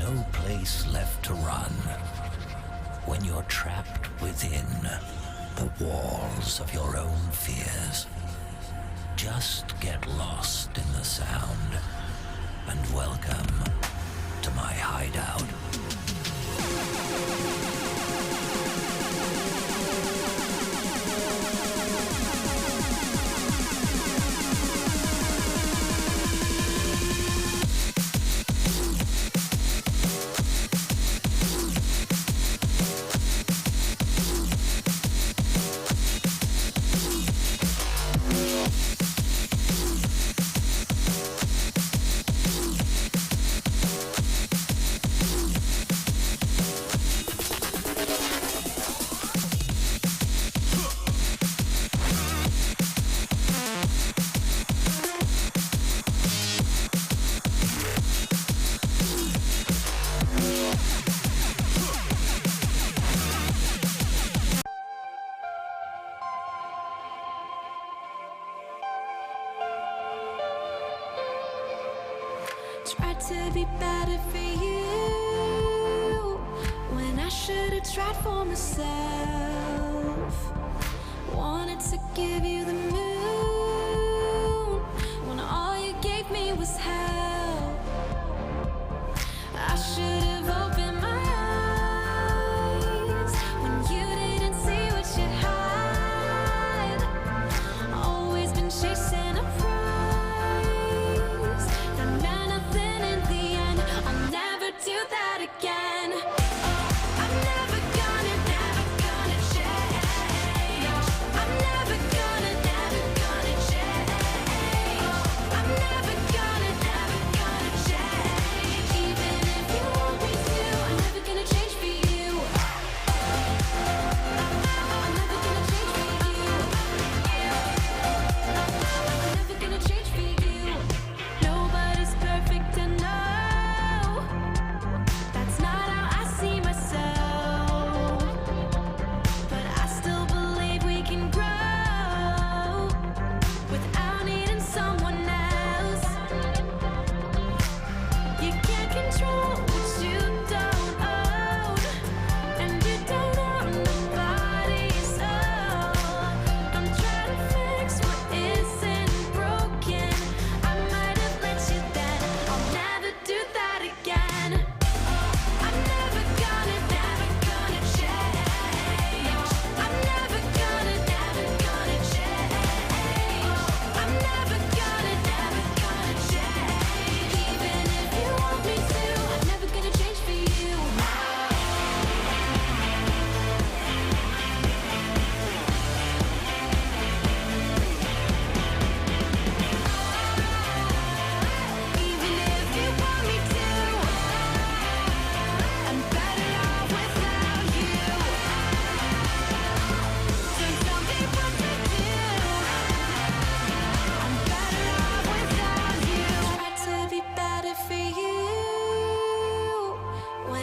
no place left to run when you're trapped within the walls of your own fears. Just get lost in the sound and welcome to my hideout. Tried to be better for you when I should have tried for myself. Wanted to give you the moon when all you gave me was hell. I should have opened my eyes when you didn't see what you hide. Always been chasing a prize that meant nothing in the end. I'll never do that again. Oh, I'm never gonna change. I'm never gonna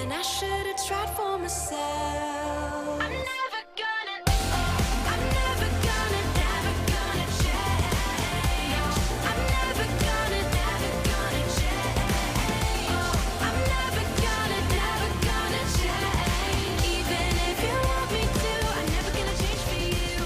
and I should have tried for myself. I'm never gonna change. I'm never gonna change. I'm never gonna change. Even if you want me to, I'm never gonna change for you. Never gonna change for you.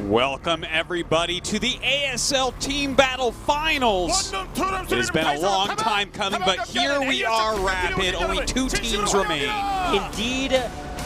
Welcome, everybody, to the ASL Team Battle Finals. It has been a long time coming, but here we are, Rapid. Only 2 teams remain. Indeed,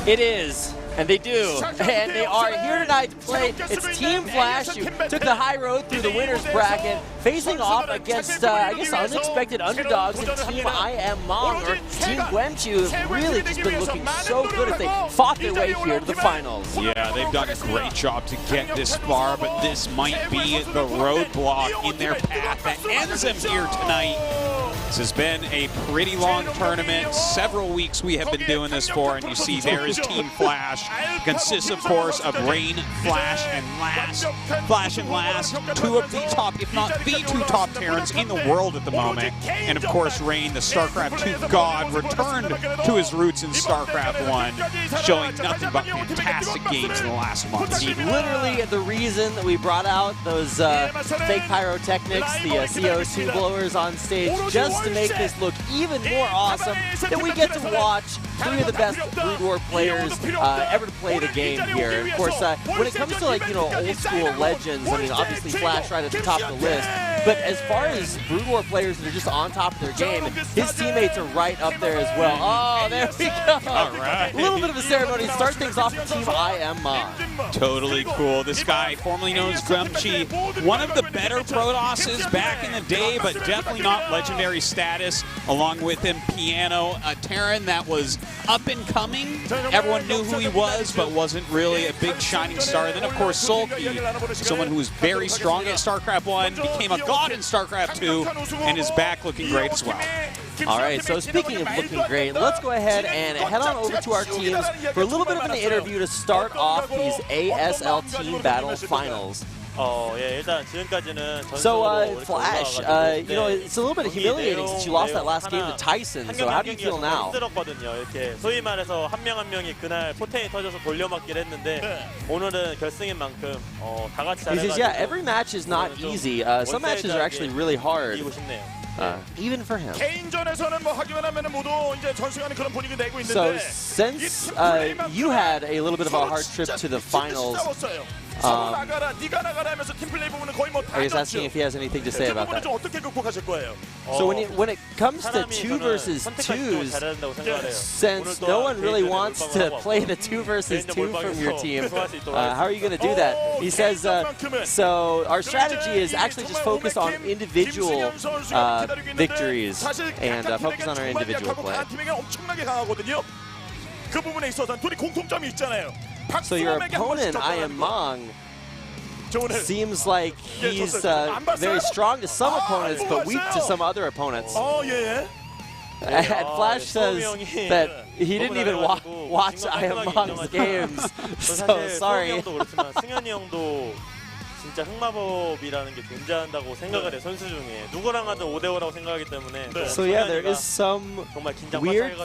it is. And they do. And they are here tonight to play. It's Team Flash, who took the high road through the winner's bracket, facing off against, I guess, unexpected underdogs in Team I Am Mong, or Team Guemchu, have really just been looking so good as they fought their way here to the finals. Yeah, they've done a great job to get this far, but this might be the roadblock in their path that ends them here tonight. This has been a pretty long tournament. Several weeks we have been doing this for, and you see there is Team Flash. Consists, of course, of Rain, Flash, and Last. Flash and Last, 2 of the top, if not the 2 top Terrans in the world at the moment. And of course, Rain, the StarCraft 2 god, returned to his roots in StarCraft 1, showing nothing but fantastic games in the last month. Literally the reason that we brought out those fake pyrotechnics, the CO2 blowers on stage, just to make this look even more awesome, that we get to watch 3 of the best Brood War players ever to play the game here. Of course, when it comes to, like, you know, old school legends, I mean, obviously Flash right at the top of the list. But as far as Brood War players that are just on top of their game, his teammates are right up there as well. Oh, there we go. All right. A little bit of a ceremony. Start things off with Team I Am Mong. Totally cool. This guy, formerly known as Grumchi, one of the better Protosses back in the day, but definitely not legendary status. Along with him, Piano, a Terran that was up and coming. Everyone knew who he was, but wasn't really a big shining star. And then, of course, Sulky, someone who was very strong at StarCraft 1, became a god in StarCraft 2, and is back looking great as well. All right, so speaking of looking great, let's go ahead and head on over to our teams for a little bit of an interview to start off these ASL Team Battle Finals. So, Flash, you know, it's a little bit humiliating since you lost that last game to Tyson, so how do you feel now? 소위 말해서 한 명 한 명이 그날 포텐이 터져서 돌려막기를 했는데 오늘은 결승인 만큼 다 같이 He says, yeah, 잘해가지고 every match is not easy. Some matches are actually really hard, 이기고 싶네요. even for him. 개인전에서는 뭐 하기만 하면 모두 이제 전승하는 그런 분위기 내고 있는데. So, since you had a little bit of a hard trip to the finals, I was asking if he has anything to say about that. So when it comes to 2 versus 2s, since no one really wants to play the 2 versus 2 from your team, how are you going to do that? He says, so our strategy is actually just focus on individual victories and focus on our individual play. So your opponent, I Am Mong, seems like he's very strong to some opponents, but weak to some other opponents. And Flash says that he didn't even watch I Am Mong's games, so sorry. 진짜 흑마법이라는 게 존재한다고 생각을 해, 선수 중에. 누구랑 하든 5대5라고 생각하기 때문에. So yeah, there is some weird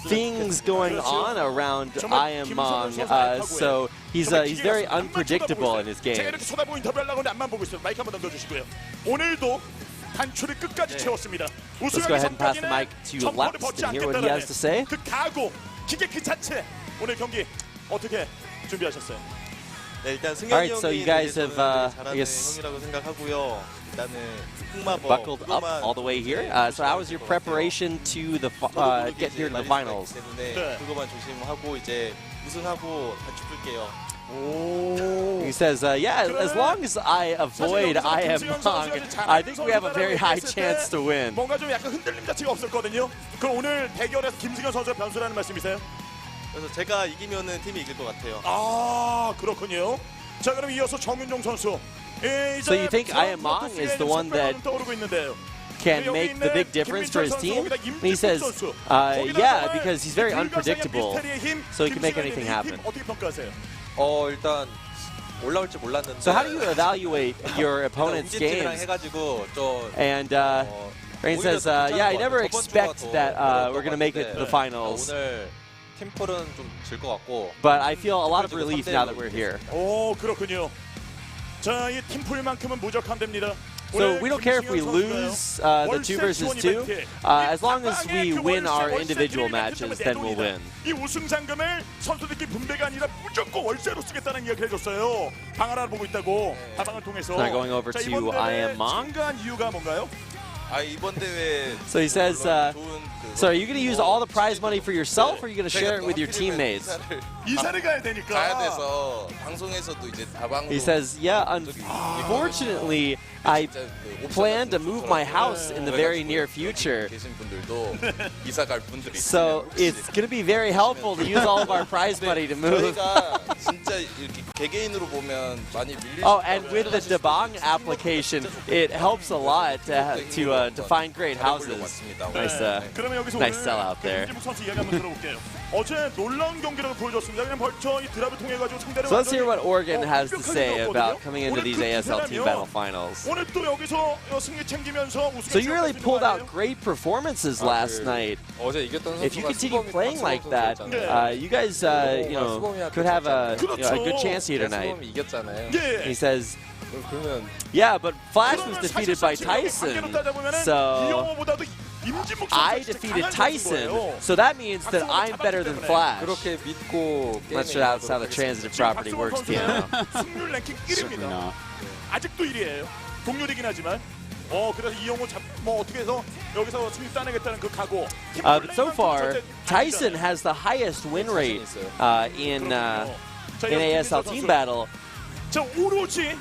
things going on around I Am Mong, so he's very unpredictable in his game. Let's go ahead and pass the mic to Lex and hear what he has to say. 기계 그 자체 오늘 경기 어떻게 준비하셨어요? 네, 일단 승현이 Alright, so you guys have, I 잘하는 guess, 형이라고 생각하고요. 일단은 흑마법 buckled up all the way here. So how was your preparation to the get here to the finals? 때문에 네. 그거만 조심하고 이제 우승하고 같이 풀게요. He says, yeah, as long as I avoid I am Mong, I think we have a very high chance to win. 뭔가 좀 약간 흔들림 자체가 없었거든요. 그럼 오늘 대결에서 김승현 선수가 변수라는 말씀이세요? 그래서 제가 이기면은 팀이 이길 것 같아요. 아, 그렇군요. 자, 그럼 이어서 정윤종 선수. 예, So you think I am Mong is the one that 떠오르고 있는데요. can make the big difference for his team? And he says, yeah, because he's very unpredictable, so he can make anything happen. 어떻게 평가하세요? 일단 올라올 줄 몰랐는데. So how do you evaluate your opponent's 우진팀이랑 games? 해가지고 좀 And Rain says, yeah, I never expect that we're going to make it to the finals, 오늘 팀폴은 좀 질 것 같고. but I feel a lot of relief now that we're here. 오, 그렇군요. 자, 이 팀풀만큼은 무적한답니다. So we don't care if we lose the 2 versus 2. As long as we win our individual matches, then we'll win. 이 우승 상금을 선수들끼리 분배가 아니라 무조건 월세로 쓰겠다는 이야기를 해줬어요. 방을 알아보고 있다고. 다방을 통해서. Now going over 자, to 이번 I 대회 am Mong. 참가한 이유가 뭔가요? 이번 대회. So he says, so are you going to use all the prize money for yourself, or are you going to share it with your teammates? 이사를 가야 되니까. 가야 돼서 방송에서도 이제 다방으로. He says, yeah, unfortunately, I plan to move my house in the very near future. 계신 분들도 이사 갈 분들이. So it's going to be very helpful to use all of our prize money to move. 저희가 진짜 이렇게 개개인으로 보면 많이 밀릴. Oh, and with the Dabang application, it helps a lot to find great houses. 그러면 여기서 Nice 오늘 sellout there. 김진묵 선수 이야기 한번 들어볼게요. 어제 놀라운 경기력을 보여줬습니다. 그냥 벌써 이 드랍을 통해 가지고 상대를. So let's hear what Oregon has to 완벽하게 say 이겼거든요. about coming into 오늘 these 그 ASL Team Battle 기세라면 Finals. 오늘 또 여기서 승리 챙기면서 우승. So you really pulled out great performances last night. 어제 이겼던 If you continue playing like that, you guys, could have a good chance here tonight. 이겼잖아요. He says, 그러면 yeah, but Flash was defeated by Tyson, so I defeated Tyson, so that means that I'm better than Flash. 그렇게 믿고. I'm not sure that's how the transitive property works, Piano. 승률 랭킹 1위입니다. 아직도 1위예요. 동률이긴 하지만. 그래서 이영호 뭐 어떻게 해서 여기서 승리 따내겠다는 그 각오. But so far, Tyson has the highest win rate in ASL Team Battle. 자, 오로지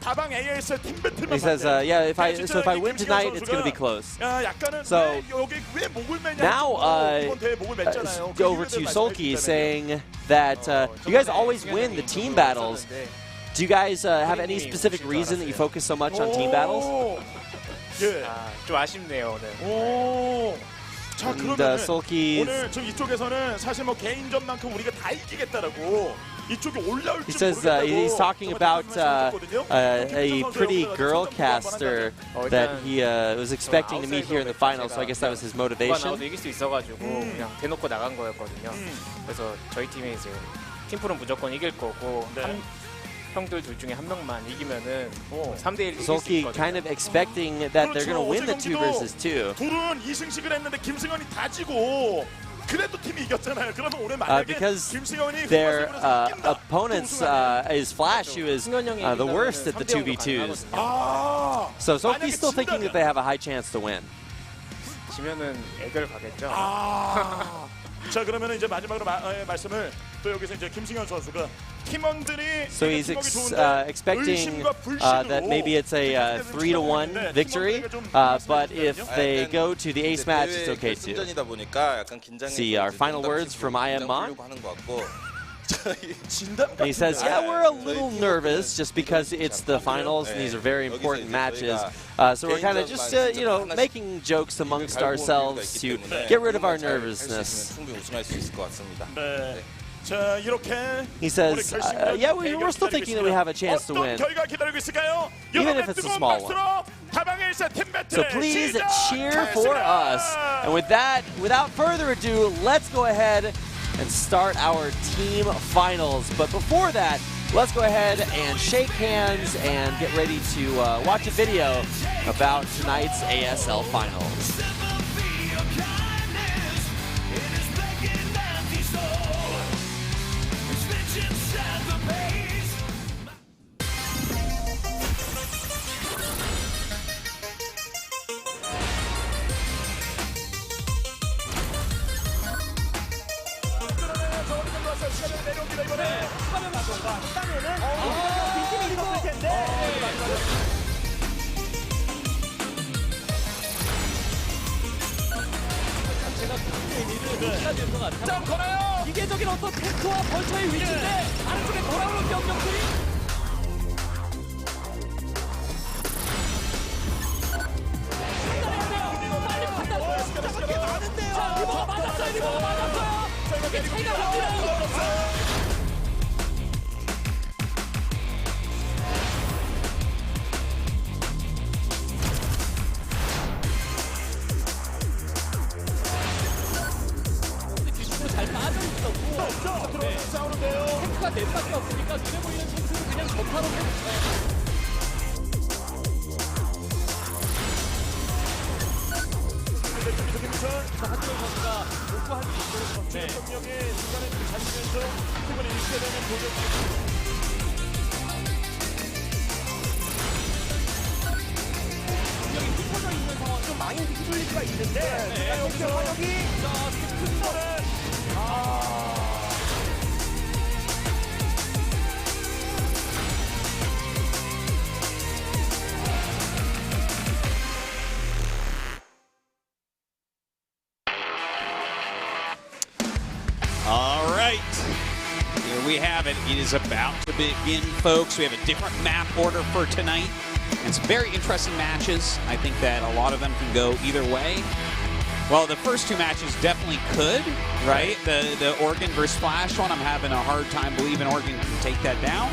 다방 ASL 팀 배틀만. He says, yeah, if I win tonight, it's going to be close. So now over to Sulky saying that you guys always win the team battles. Do you guys have any specific reason that you focus so much on team battles? 예. 좀 아쉽네요. 자, And 그러면 Sulky, 오늘 지금 이쪽에서는 사실 뭐 개인전만큼 우리가 다 이기겠다라고 이쪽에 올라올 he 줄 says he's talking about a pretty girl caster that he was expecting to meet here in the finals. So I guess that was his motivation. 이길 수 있어가지고 그냥 대놓고 나간 거였거든요. 그래서 저희 팀이 이제 팀플은 무조건 이길 거고 형들 둘 중에 한 명만 이기면은 3대1 이길 수 Sulky 있거든요. kind of expecting that they're going to win the 2 versus 2. 둘은 2승씩을 했는데 김승현이 다 지고 그래도 팀이 이겼잖아요. 그러면 오늘 만약에 Because 김승현이 their opponents is Flash, who is the worst at the 2v2s. So Sulky's still thinking that they have a high chance to win. 지면은 애결 가겠죠. 자, 그러면 이제 마지막으로 말씀을 또 여기서 이제 김승현 선수가 팀원들이 So he's expecting that maybe it's a 3-1 victory, but if they go to the ace match, it's okay too. 결승전이다 보니까 약간 긴장해서. See our final words from I am Mong. 하는 것 같고. And he says, yeah, we're a little nervous just because it's the finals and these are very important matches. So we're kind of just, making jokes amongst ourselves to get rid of our nervousness. 충분히 우승할 수 있을 것 같습니다. 네. 자, 이렇게 He says, yeah, we're still thinking that we have a chance to win, 결과 기다리고 있을까요? even if it's a small one. So please cheer for us. And with that, without further ado, let's go ahead and start our team finals. But before that, let's go ahead and shake hands and get ready to watch a video about tonight's ASL finals. 내려옵니다 이번에. 하면 맞던가. 하면은 빈틈이 있었을 텐데. 제가 그 얘기를 해야 될 것 같아요. 자, 걸어요. 기계적인 어떤 탱크와 벌처의 위치인데 아래쪽에 돌아오는 병력들이 빨리 판단. 숫자가 꽤 많은데요. 자, 리버가 맞았어요. 리버가 맞았어요. 이게 차이가 납니다. 뒤쪽으로 잘 빠져 있었고 들어와서 싸우는데요. 탱크가 4수밖에 없으니까 눈에 보이는 선수는 그냥 전파로 해주세요. 하지만 선수가 복구할 수 있도록 건데 경력이 중간에 좀 잡히면서 팀을 잃게 되는 도전. 공격이 흩어져 있는 상황 좀 많이 휘둘릴 수가 있는데 여기서 화력이 큰 거를 All right. Here we have it. It is about to begin, folks. We have a different map order for tonight. And some very interesting matches. I think that a lot of them can go either way. Well, the first two matches definitely could, right? The Oregon versus Flash one, I'm having a hard time believing Oregon can take that down.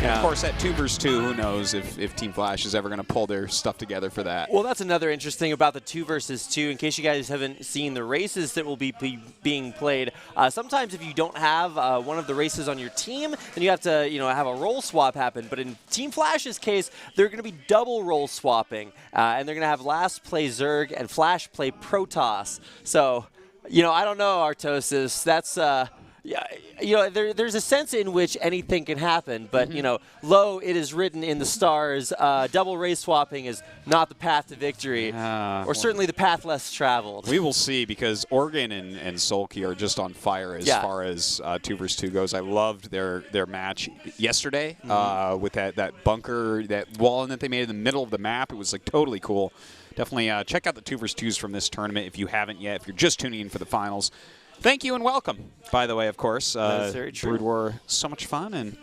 And of course, at 2 versus 2, who knows if Team Flash is ever going to pull their stuff together for that. Well, that's another interesting about the 2 versus 2. In case you guys haven't seen the races that will be being played, sometimes if you don't have one of the races on your team, then you have to, have a role swap happen. But in Team Flash's case, they're going to be double role swapping, and they're going to have Last play Zerg and Flash play Protoss. So, I don't know, Artosis. That's yeah, there's a sense in which anything can happen, but lo, it is written in the stars. Double race swapping is not the path to victory, or certainly the path less traveled. We will see, because Oregon and Sulky are just on fire as far as 2 versus 2 goes. I loved their match yesterday with that bunker, that wall that they made in the middle of the map. It was like totally cool. Definitely check out the 2 versus 2s from this tournament if you haven't yet. If you're just tuning in for the finals. Thank you and welcome, by the way, of course. That's very true. Brood War, so much fun. And,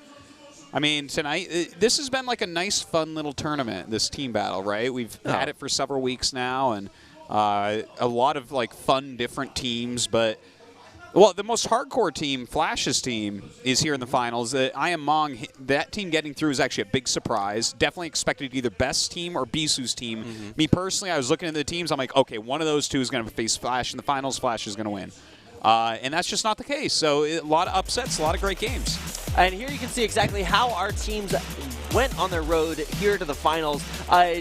I mean, tonight, this has been like a nice, fun little tournament, this team battle, right? We've had it for several weeks now, and a lot of, like, fun, different teams. But, well, the most hardcore team, Flash's team, is here in the finals. I Am Mong, that team getting through is actually a big surprise. Definitely expected either Best's team or Bisu's team. Me, personally, I was looking at the teams. I'm like, okay, one of those two is going to face Flash in the finals. Flash is going to win. And that's just not the case. So a lot of upsets, a lot of great games. And here you can see exactly how our teams went on their road here to the finals.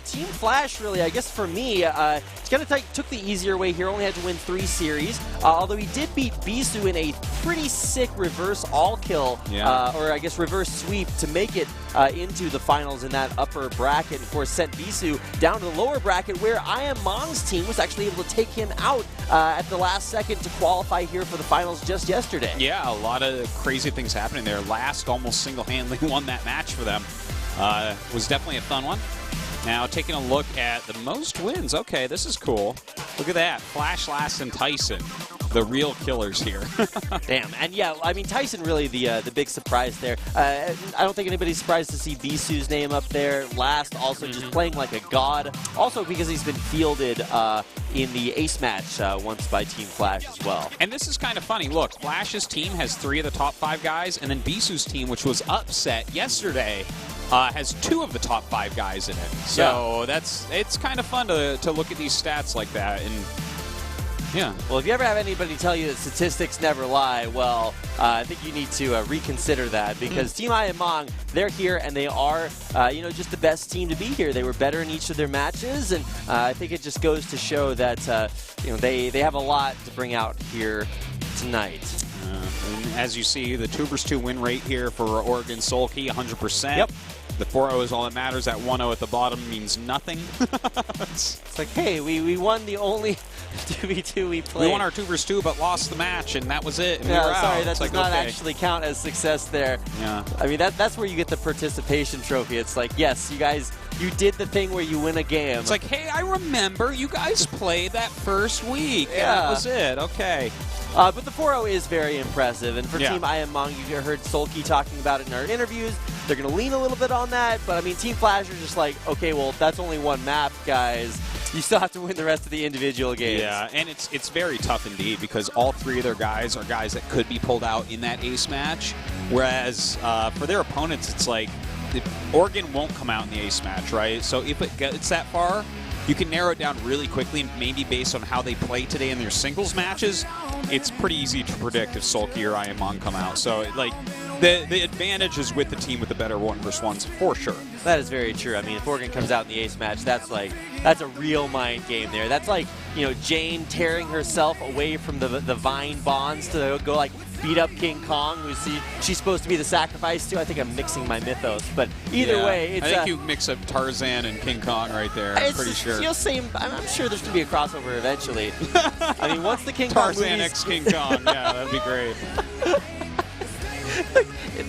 Team Flash, really, I guess for me, took the easier way here. Only had to win 3 series. Although he did beat Bisu in a pretty sick reverse all-kill, or I guess reverse sweep, to make it into the finals in that upper bracket. Of course, sent Bisu down to the lower bracket, where I Am Mong's team was actually able to take him out at the last second to qualify here for the finals just yesterday. Yeah, a lot of crazy things happening there. Last almost single-handedly won that match for them. Was definitely a fun one. Now, taking a look at the most wins. Okay, this is cool. Look at that. Flash, Last, and Tyson. The real killers here. Damn. And yeah, I mean, Tyson really the big surprise there. I don't think anybody's surprised to see Bisu's name up there. Last also just playing like a god. Also because he's been fielded in the ace match once by Team Flash as well. And this is kind of funny. Look, Flash's team has 3 of the top 5 guys, and then Bisu's team, which was upset yesterday, has 2 of the top 5 guys in it. So it's kind of fun to look at these stats like that. And yeah. Well, if you ever have anybody tell you that statistics never lie, well, I think you need to reconsider that, because Team I Am Mong, they're here and they are, just the best team to be here. They were better in each of their matches, and I think it just goes to show that they have a lot to bring out here tonight. And as you see, the 2 versus 2 win rate here for Oregon Sulky, 100%. Yep. The 4-0 is all that matters. That 1-0 at the bottom means nothing. It's like, hey, we won the only 2v2 we played. We won our 2 vs 2, but lost the match, and that was it. And we Yeah, were sorry, out. that It's does like, not okay. actually count as success there. Yeah. I mean, that's where you get the participation trophy. It's like, yes, you guys, you did the thing where you win a game. It's like, hey, I remember you guys played that first week. Yeah. And that was it. Okay. But the 4-0 is very impressive. And for Yeah. Team I Am Mong, you heard Sulky talking about it in our interviews. They're going to lean a little bit on that. But, I mean, Team Flash are just like, okay, well, that's only one map, guys. You still have to win the rest of the individual games. Yeah, and it's very tough indeed because all 3 of their guys are guys that could be pulled out in that ace match. Whereas for their opponents, it's like Oregon won't come out in the ace match, right? So if it gets that far, you can narrow it down really quickly, maybe based on how they play today in their singles matches. It's pretty easy to predict if Sulky or I Am Mong come out. So, like, the advantage is with the team with the better 1 vs 1s, for sure. That is very true. I mean, if Oregon comes out in the ace match, that's a real mind game there. That's like, you know, Jane tearing herself away from the Vine bonds to go, like, beat up King Kong, who she's supposed to be the sacrifice to. I think I'm mixing my mythos, but either way, it's I think you mix up Tarzan and King Kong right there. I'm pretty sure. I'm sure there's going to be a crossover eventually. I mean, once the King Kong Tarzan movies, x King Kong. Yeah, that'd be great.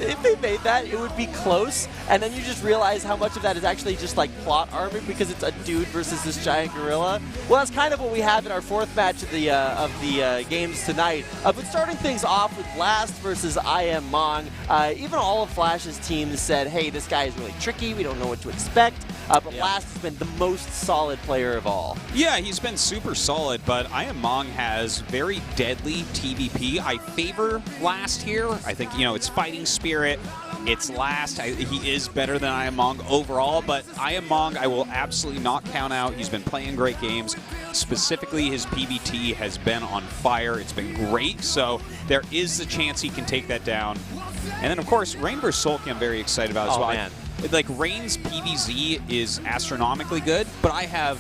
if they made that, it would be close, and then you just realize how much of that is actually just like plot armor because it's a dude versus this giant gorilla. Well, that's kind of what we have in our 4th match of the games tonight. But starting things off with Last versus I Am Mong. Even all of Flash's teams said, hey, this guy is really tricky. We don't know what to expect. But Last has been the most solid player of all. Yeah, he's been super solid, but I Am Mong has very deadly TVP. I favor Last here. I think, you know, it's fighting spirit. It's Last. He is better than I Am Mong overall, but I Am Mong I will absolutely not count out. He's been playing great games. Specifically, his PBT has been on fire. It's been great, so there is the chance he can take that down. And then, of course, Rain vs. Sulky I'm very excited about as well. Man. Like, Rain's PVZ is astronomically good, but I have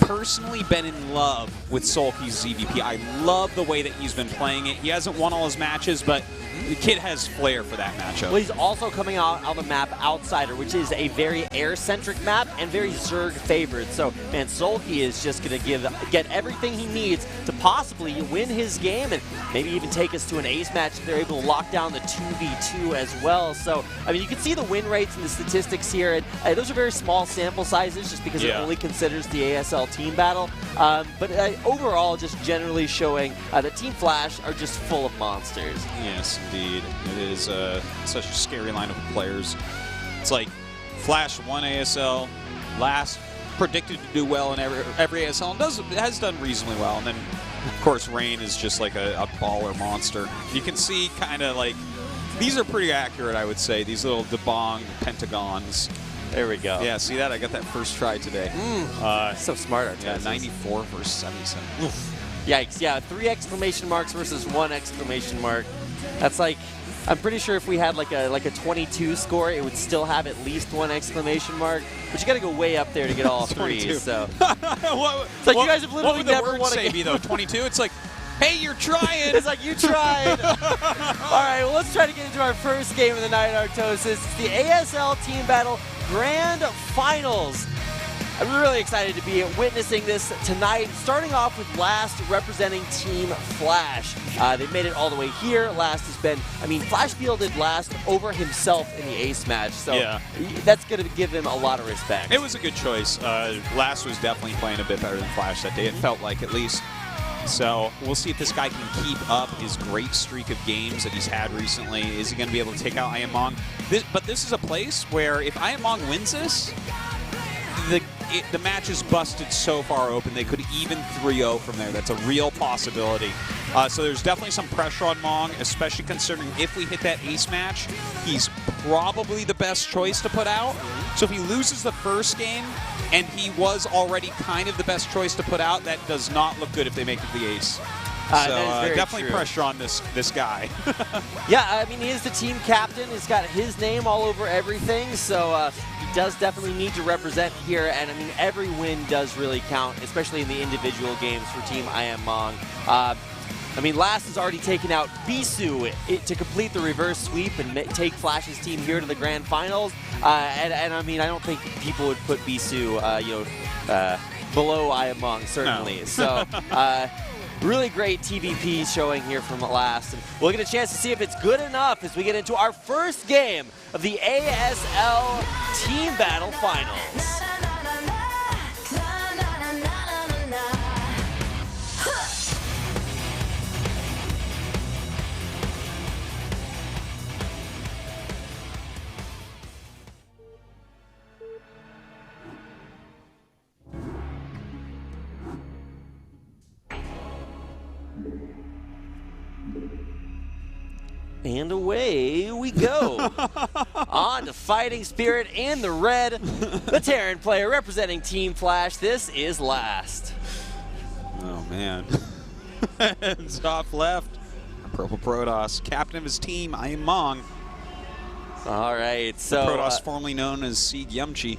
personally been in love with Sulky's ZVP. I love the way that he's been playing it. He hasn't won all his matches, but the kid has flair for that matchup. Well, he's also coming out on the map Outsider, which is a very air-centric map and very Zerg favored. So, man, Sulky is just going to get everything he needs to possibly win his game and maybe even take us to an ace match if they're able to lock down the 2v2 as well. So, I mean, you can see the win rates and the statistics here, and those are very small sample sizes just because it only considers the ASL team battle. But overall, just generally showing that Team Flash are just full of monsters. Yes, indeed. It is such a scary lineup of players. It's like Flash won ASL, Last predicted to do well in every ASL, and has done reasonably well. And then, of course, Rain is just like a baller monster. You can see kind of like, these are pretty accurate, I would say, these little Dabang pentagons. There we go. Yeah, see that? I got that first try today. So smart. Yeah, 94 versus 77. Yikes. Yeah, 3 exclamation marks versus 1 exclamation mark. That's like, I'm pretty sure if we had like a 22 score, it would still have at least 1 exclamation mark. But you got to go way up there to get all 3. 22. So What, it's like you guys have literally what would never the word won a say game. be though? 22? It's like, hey, you're trying. It's like, you tried. All right, well, let's try to get into our first game of the night, Artosis. It's the ASL Team Battle Grand Finals. I'm really excited to be witnessing this tonight. Starting off with Last representing Team Flash. They've made it all the way here. Last has been, I mean, Flash fielded Last over himself in the ace match. So that's going to give him a lot of respect. It was a good choice. Last was definitely playing a bit better than Flash that day. It felt like, at least. So we'll see if this guy can keep up his great streak of games that he's had recently. Is he going to be able to take out I Am Mong? But this is a place where if I Am Mong wins this, the match is busted so far open they could even 3-0 from there. That's a real possibility. So there's definitely some pressure on Mong, especially considering if we hit that ace match, he's probably the best choice to put out. So if he loses the first game, and he was already kind of the best choice to put out, that does not look good if they make it the ace. So definitely pressure on this guy. Yeah, I mean, he is the team captain. He's got his name all over everything, so he does definitely need to represent here. And, I mean, every win does really count, especially in the individual games for Team I Am Mong. I mean, Last has already taken out Bisu to complete the reverse sweep and take Flash's team here to the grand finals. And I mean, I don't think people would put Bisu, below Ayamong, certainly. No. So, really great TVP showing here from last. And we'll get a chance to see if it's good enough as we get into our first game of the ASL Team Battle Finals. And away we go. On to Fighting Spirit in the red. The Terran player representing Team Flash. This is last. Oh, man. Hands off left. Purple Protoss, captain of his team, Ayamong. All right, so Protoss formerly known as Sieg Yumchi.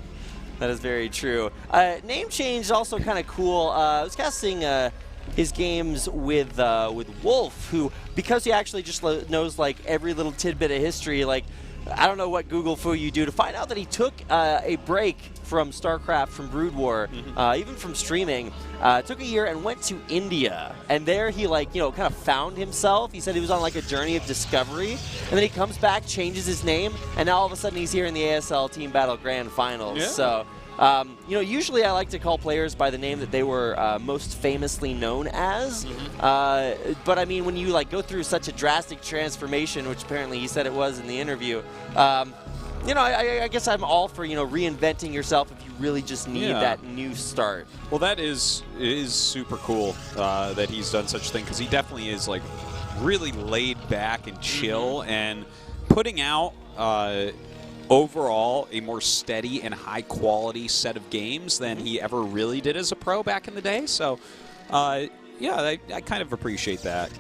That is very true. Name change is also kind of cool. I was casting his games with Wolf, who, because he actually just knows like every little tidbit of history, like I don't know what Google fu you do to find out that he took a break from StarCraft, from Brood War, even from streaming. Took a year and went to India, and there he kind of found himself. He said he was on like a journey of discovery, and then he comes back, changes his name, and now all of a sudden he's here in the ASL Team Battle Grand Finals. Yeah. So. Usually I like to call players by the name that they were most famously known as. But I mean, when you go through such a drastic transformation, which apparently he said it was in the interview, I guess I'm all for reinventing yourself if you really just need that new start. Well, it is super cool that he's done such a thing, because he definitely is really laid back and chill, and putting out overall a more steady and high quality set of games than he ever really did as a pro back in the day. So I kind of appreciate that.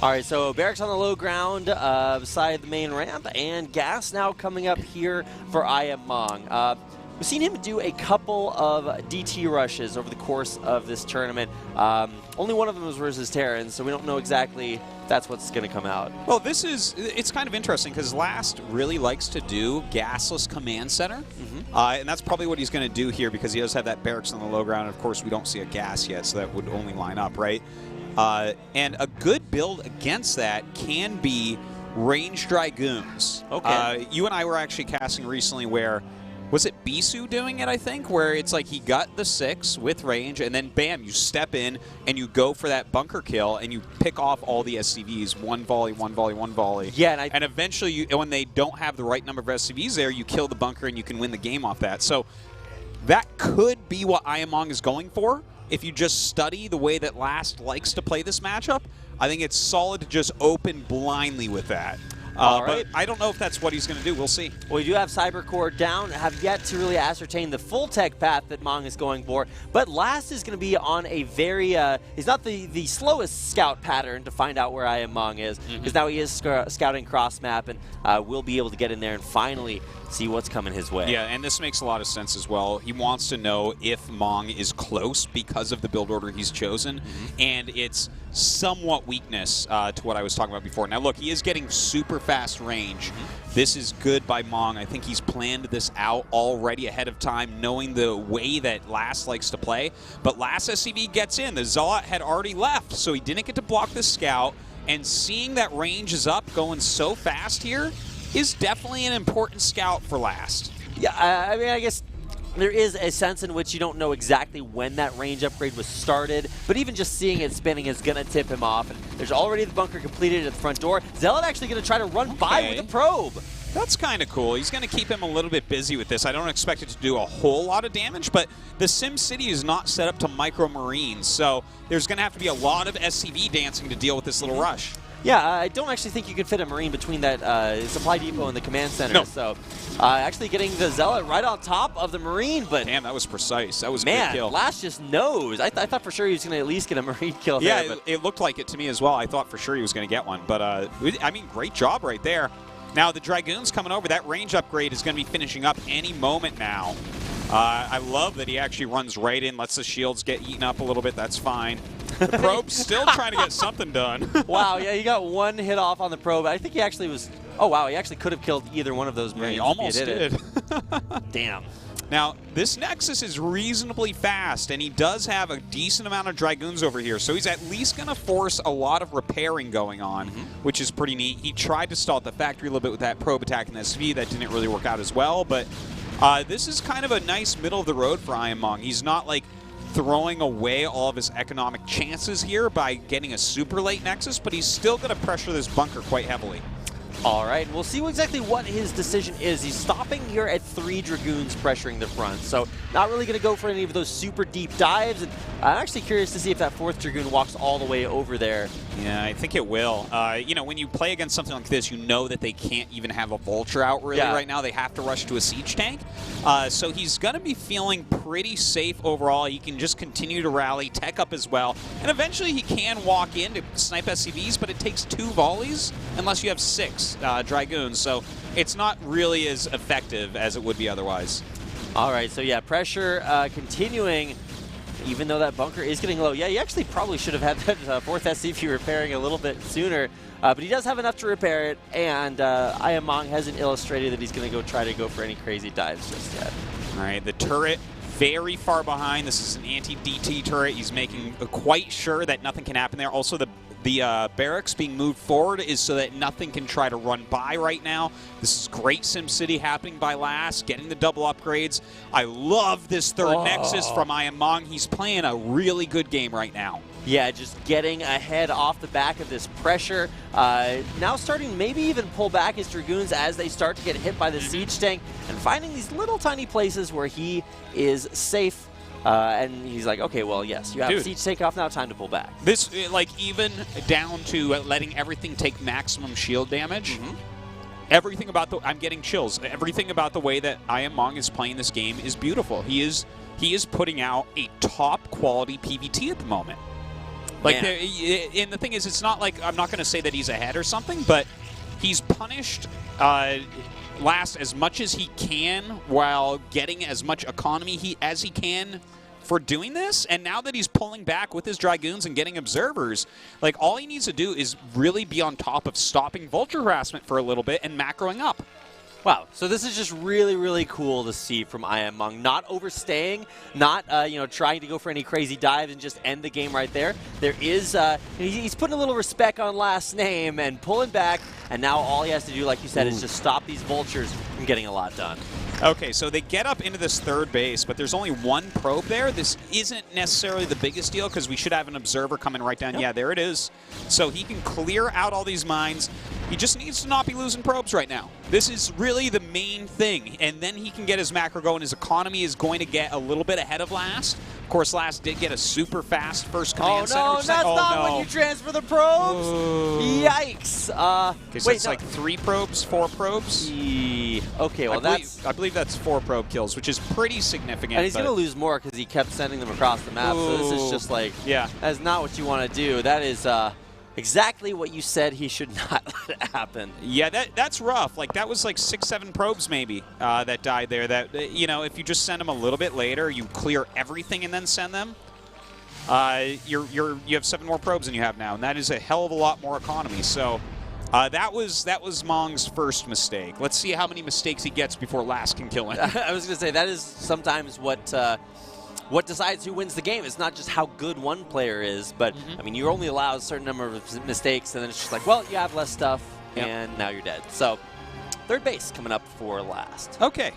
All right, so Barracks on the low ground beside the main ramp, and Gas now coming up here for Ayamong. We've seen him do a couple of DT rushes over the course of this tournament. Only one of them was versus Terran, so we don't know exactly if that's what's going to come out. Well, it's kind of interesting, because Last really likes to do gasless command center, and that's probably what he's going to do here, because he does have that Barracks on the low ground, and of course we don't see a gas yet, so that would only line up, right? And a good build against that can be ranged Dragoons. Okay. You and I were actually casting recently where, was it Bisu doing it, I think, where it's like he got the 6 with range, and then bam, you step in and you go for that bunker kill, and you pick off all the SCVs, one volley, one volley, one volley. Yeah, and eventually, when they don't have the right number of SCVs there, you kill the bunker and you can win the game off that. So that could be what Ayamong is going for. If you just study the way that Last likes to play this matchup, I think it's solid to just open blindly with that. But I don't know if that's what he's going to do. We'll see. Well, we do have Cybercore down, have yet to really ascertain the full tech path that Mong is going for. But Last is going to be on a very, he's not the slowest scout pattern to find out where Mong is, because now he is scouting cross map, and will be able to get in there and finally see what's coming his way. Yeah, and this makes a lot of sense as well. He wants to know if Mong is close because of the build order he's chosen, and it's somewhat weakness to what I was talking about before. Now, look, he is getting super fast range. This is good by Mong. I think he's planned this out already ahead of time, knowing the way that Last likes to play. But Last SCV gets in. The Zealot had already left, so he didn't get to block the scout. And seeing that range is up, going so fast here, is definitely an important scout for Last. Yeah, I mean, I guess there is a sense in which you don't know exactly when that range upgrade was started, but even just seeing it spinning is going to tip him off. And there's already the bunker completed at the front door. Zealot actually going to try to run by with the probe. That's kind of cool. He's going to keep him a little bit busy with this. I don't expect it to do a whole lot of damage, but the Sim City is not set up to micro Marines, so there's going to have to be a lot of SCV dancing to deal with this little rush. Yeah, I don't actually think you can fit a Marine between that supply depot and the command center. No. So actually getting the Zealot right on top of the Marine, but damn, that was precise. That was a man, good kill. Last just knows. I thought for sure he was going to at least get a Marine kill yeah, there. But it looked like it to me as well. I thought for sure he was going to get one, but I mean, great job right there. Now the Dragoon's coming over. That range upgrade is going to be finishing up any moment now. I love that he actually runs right in, lets the shields get eaten up a little bit. That's fine. The probe's still trying to get something done. Wow, yeah, he got one hit off on the probe. I think he actually was... Oh, wow, he actually could have killed either one of those Marines. Yeah, he almost did. Damn. Now, this Nexus is reasonably fast, and he does have a decent amount of Dragoons over here, so he's at least going to force a lot of repairing going on, which is pretty neat. He tried to stall at the factory a little bit with that probe attack in SV. That didn't really work out as well, but this is kind of a nice middle of the road for Ayamong. He's not, like, throwing away all of his economic chances here by getting a super late Nexus, but he's still going to pressure this bunker quite heavily. All right, we'll see exactly what his decision is. He's stopping here at 3 Dragoons pressuring the front, so not really going to go for any of those super deep dives. And I'm actually curious to see if that 4th Dragoon walks all the way over there. Yeah, I think it will. You know, when you play against something like this, you know that they can't even have a Vulture out really right now. They have to rush to a siege tank. So he's going to be feeling pretty safe overall. He can just continue to rally, tech up as well. And eventually he can walk in to snipe SCVs, but it takes 2 volleys unless you have 6 Dragoons. So it's not really as effective as it would be otherwise. All right, so yeah, pressure continuing. Even though that bunker is getting low. Yeah, he actually probably should have had that 4th SCV repairing a little bit sooner. But he does have enough to repair it, and Ayamong hasn't illustrated that he's going to try to go for any crazy dives just yet. All right, the turret very far behind. This is an anti-DT turret. He's making quite sure that nothing can happen there. Also, the barracks being moved forward is so that nothing can try to run by right now. This is great SimCity happening by Last, getting the double upgrades. I love this 3rd Nexus from Ayamong. He's playing a really good game right now. Yeah, just getting ahead off the back of this pressure. Now starting maybe even pull back his Dragoons as they start to get hit by the siege tank and finding these little tiny places where he is safe. And he's like, okay, well, yes, you have siege take off now, time to pull back. This, like, even down to letting everything take maximum shield damage. Everything about the, I'm getting chills. Everything about the way that Ayamong is playing this game is beautiful. He is putting out a top quality PvT at the moment. Like, and the thing is, it's not like, I'm not going to say that he's ahead or something, but he's punished Last as much as he can while getting as much economy as he can for doing this. And now that he's pulling back with his Dragoons and getting observers, like, all he needs to do is really be on top of stopping Vulture harassment for a little bit and macroing up. Wow, so this is just really, really cool to see from Ayamong. Not overstaying, not trying to go for any crazy dives and just end the game right there. There is, he's putting a little respect on Last name and pulling back, and now all he has to do, like you said, is just stop these Vultures from getting a lot done. Okay, so they get up into this 3rd base, but there's only 1 probe there. This isn't necessarily the biggest deal because we should have an observer coming right down. Yep. Yeah, there it is. So he can clear out all these mines. He just needs to not be losing probes right now. This is really the main thing, and then he can get his macro going. His economy is going to get a little bit ahead of Last. Of course, Last did get a super fast first command center. Oh, no, that's not when you transfer the probes. Yikes. Okay, so it's like 3 probes, 4 probes? Okay, well, I believe that's 4 probe kills, which is pretty significant. And he's going to lose more because he kept sending them across the map. So this is just like, that's not what you want to do. That is exactly what you said he should not let it happen. Yeah, that's rough. Like, that was like 6, 7 probes maybe that died there. That, you know, if you just send them a little bit later, you clear everything and then send them, you have 7 more probes than you have now, and that is a hell of a lot more economy. So that was Mong's first mistake. Let's see how many mistakes he gets before Last can kill him. I was going to say, that is sometimes what decides who wins the game. It's not just how good one player is, but I mean, you're only allowed a certain number of mistakes, and then it's just like, well, you have less stuff, and now you're dead. So 3rd base coming up for Last. Okay,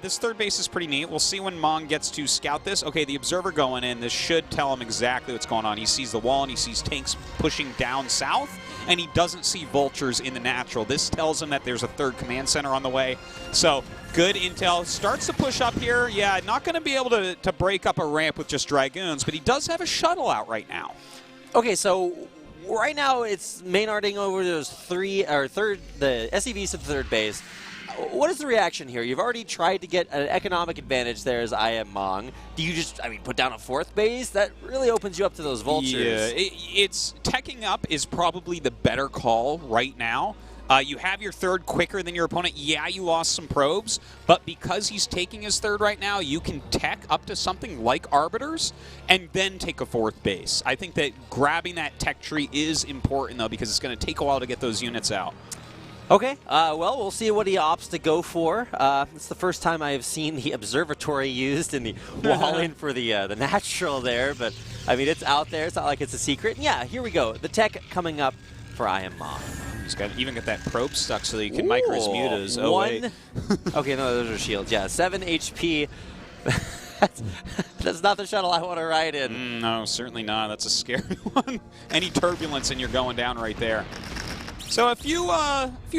this 3rd base is pretty neat. We'll see when Mong gets to scout this. Okay, the observer going in. This should tell him exactly what's going on. He sees the wall, and he sees tanks pushing down south, and he doesn't see Vultures in the natural. This tells him that there's a 3rd command center on the way. So good intel. Starts to push up here. Yeah, not going to be able to break up a ramp with just Dragoons, but he does have a shuttle out right now. Okay, so right now it's Maynarding over those the SCVs to the 3rd base. What is the reaction here? You've already tried to get an economic advantage there as Ayamong. Do you just, put down a 4th base? That really opens you up to those Vultures. Yeah, it's teching up is probably the better call right now. You have your 3rd quicker than your opponent. Yeah, you lost some probes, but because he's taking his 3rd right now, you can tech up to something like Arbiters and then take a 4th base. I think that grabbing that tech tree is important, though, because it's going to take a while to get those units out. Okay, well, we'll see what he opts to go for. It's the first time I have seen the observatory used in the wall-in for the natural there, but, I mean, it's out there. It's not like it's a secret. And yeah, here we go. The tech coming up for I Am Mom. He's got even got that probe stuck so that you can micro his mutas. Oh, wait. Okay, no, those are shields. Yeah, 7 HP. That's not the shuttle I want to ride in. No, certainly not. That's a scary one. Any turbulence and you're going down right there. So a few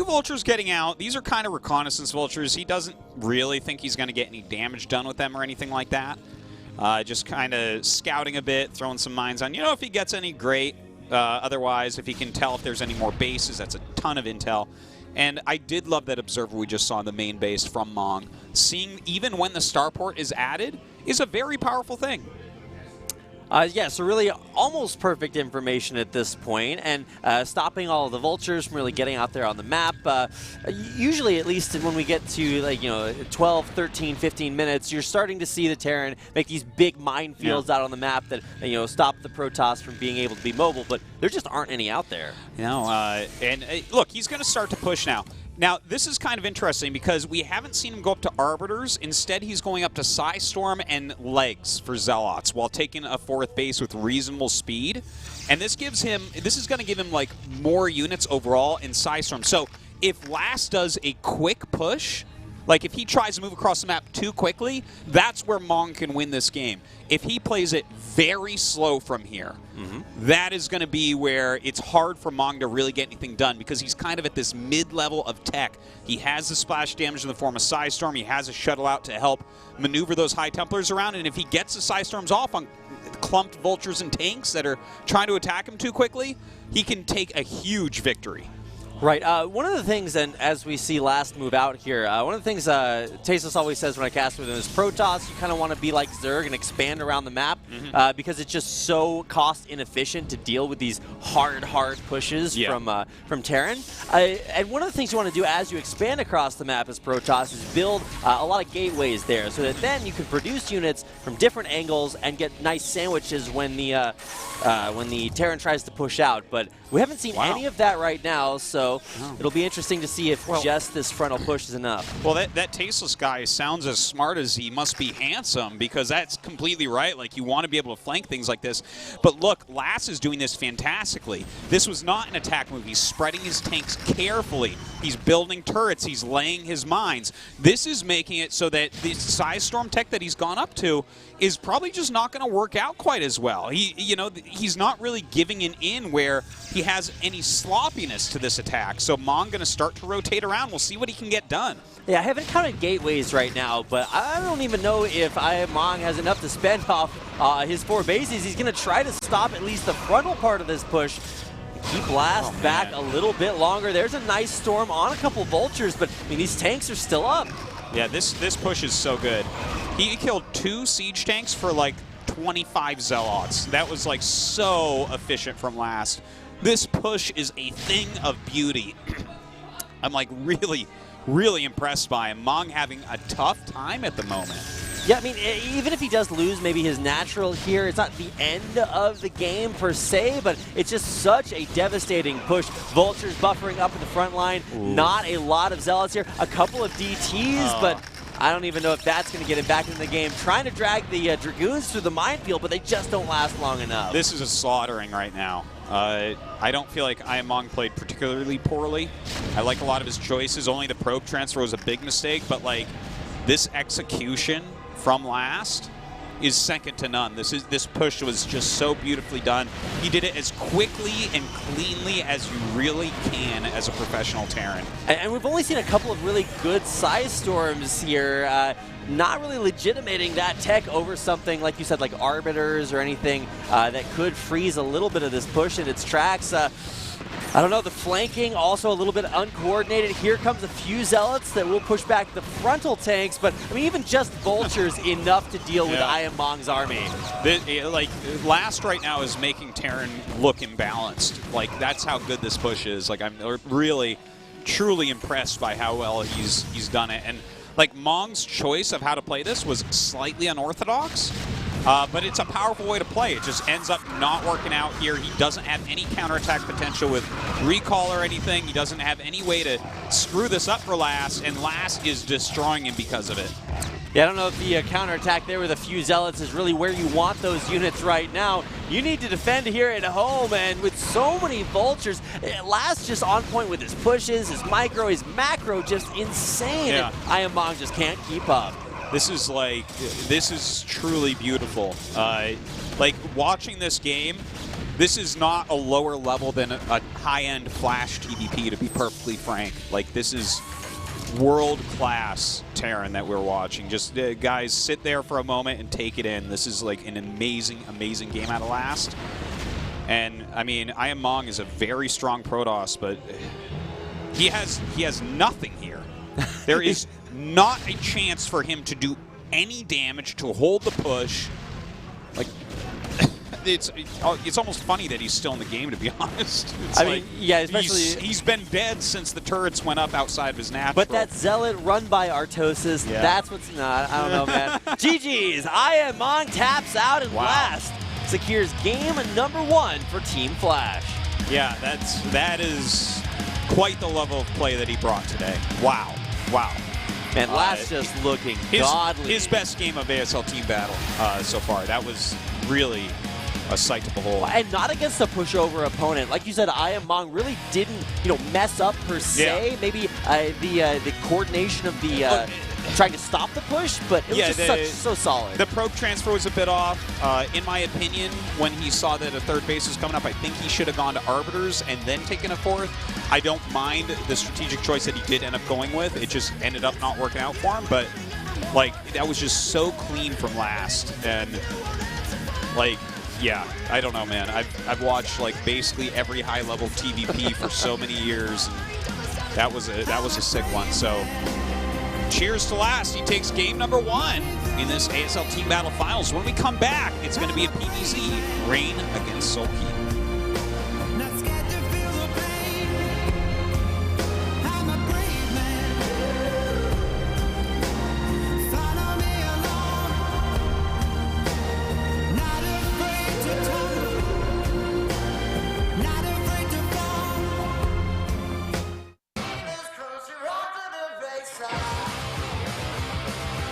vultures getting out. These are kind of reconnaissance vultures. He doesn't really think he's going to get any damage done with them or anything like that. Just kind of scouting a bit, throwing some mines on. You know, if he gets any, great. Otherwise, if he can tell if there's any more bases, that's a ton of intel. And I did love that observer we just saw in the main base from Mong. Seeing even when the starport is added is a very powerful thing. Yeah, so really almost perfect information at this point, and stopping all of the vultures from really getting out there on the map. Usually, at least when we get to, like, 12, 13, 15 minutes, you're starting to see the Terran make these big minefields out on the map that, stop the Protoss from being able to be mobile, but there just aren't any out there. And look, he's going to start to push now. Now, this is kind of interesting because we haven't seen him go up to Arbiters. Instead, he's going up to Psystorm and Legs for Zealots while taking a 4th base with reasonable speed. And this gives him, this is going to give him, like, more units overall in Psystorm. So if Last does a quick push, like if he tries to move across the map too quickly, that's where Mong can win this game. If he plays it very slow from here, that is going to be where it's hard for Mong to really get anything done because he's kind of at this mid-level of tech. He has the splash damage in the form of Psystorm. He has a shuttle out to help maneuver those High Templars around, and if he gets the Psystorms off on clumped vultures and tanks that are trying to attack him too quickly, he can take a huge victory. Right. One of the things, and as we see Last move out here, one of the things Tasteless always says when I cast with him is Protoss, you kind of want to be like Zerg and expand around the map because it's just so cost inefficient to deal with these hard pushes from Terran. And one of the things you want to do as you expand across the map as Protoss is build a lot of gateways there so that then you can produce units from different angles and get nice sandwiches when the Terran tries to push out. But we haven't seen any of that right now, so it'll be interesting to see if just this frontal push is enough. Well, that Tasteless guy sounds as smart as he must be handsome because that's completely right. Like, you want to be able to flank things like this. But look, Lass is doing this fantastically. This was not an attack move. He's spreading his tanks carefully. He's building turrets. He's laying his mines. This is making it so that the Psystorm tech that he's gone up to is probably just not going to work out quite as well. He's not really giving an in where he has any sloppiness to this attack. So Mong going to start to rotate around. We'll see what he can get done. Yeah, I haven't counted gateways right now, but I don't even know if Mong has enough to spend off his 4 bases. He's going to try to stop at least the frontal part of this push. Keep Last back a little bit longer. There's a nice storm on a couple vultures, but I mean, these tanks are still up. Yeah, this push is so good. He killed 2 siege tanks for like 25 Zealots. That was like so efficient from Last. This push is a thing of beauty. I'm like really impressed by him. Mong having a tough time at the moment. Yeah, I mean, even if he does lose maybe his natural here, it's not the end of the game per se, but it's just such a devastating push. Vultures buffering up in the front line. Not a lot of Zealots here. A couple of DTs, but I don't even know if that's going to get him back into the game. Trying to drag the Dragoons through the minefield, but they just don't last long enough. This is a slaughtering right now. I don't feel like Mong played particularly poorly. I like a lot of his choices. Only the probe transfer was a big mistake, but like this execution from Last is second to none. This push was just so beautifully done. He did it as quickly and cleanly as you really can as a professional Terran. And we've only seen a couple of really good Psystorms here. Not really legitimating that tech over something, like you said, like Arbiters or anything that could freeze a little bit of this push in its tracks. I don't know, the flanking also a little bit uncoordinated. Here comes a few Zealots that will push back the frontal tanks, but I mean, even just vultures enough to deal with I Am Mong's army. Last right now is making Terran look imbalanced. Like, that's how good this push is. Like, I'm really, truly impressed by how well he's done it. And like, Mong's choice of how to play this was slightly unorthodox, But it's a powerful way to play. It just ends up not working out here. He doesn't have any counterattack potential with recall or anything. He doesn't have any way to screw this up for Last, and Last is destroying him because of it. Yeah, I don't know if the counterattack there with a few Zealots is really where you want those units right now. You need to defend here at home, and with so many Vultures, Last just on point with his pushes, his micro, his macro, just insane. Yeah. And Ayamong just can't keep up. This is truly beautiful. Like watching this game, this is not a lower level than a high-end Flash TVP, to be perfectly frank. Like, this is world-class Terran that we're watching. Just guys, sit there for a moment and take it in. This is like an amazing, amazing game out of Last. And I mean, Ayamong is a very strong Protoss, but he has nothing here. There is not a chance for him to do any damage, to hold the push. Like, it's almost funny that he's still in the game, to be honest. I mean, yeah, especially he's been dead since the turrets went up outside of his natural. But that Zealot run by Artosis, Yeah. that's what's not. I don't know, man. GG's. Ayamong taps out and Last secures game number 1 for Team Flash. Yeah, that is quite the level of play that he brought today. Wow. Wow. And Last just looking godly. His best game of ASL team battle so far. That was really a sight to behold. And not against a pushover opponent. Like you said, Ayamong really didn't, mess up per se. Yeah. Maybe the coordination of the trying to stop the push, but it was just so solid. The probe transfer was a bit off. In my opinion, when he saw that a third base was coming up, I think he should have gone to Arbiters and then taken a fourth. I don't mind the strategic choice that he did end up going with. It just ended up not working out for him, but like, that was just so clean from Last. And like, yeah, I don't know, man. I've watched like basically every high-level TVP for so many years. And that was a sick one. So cheers to Last. He takes game number 1 in this ASL Team Battle Finals. When we come back, it's going to be a PVZ Rain against Sulky.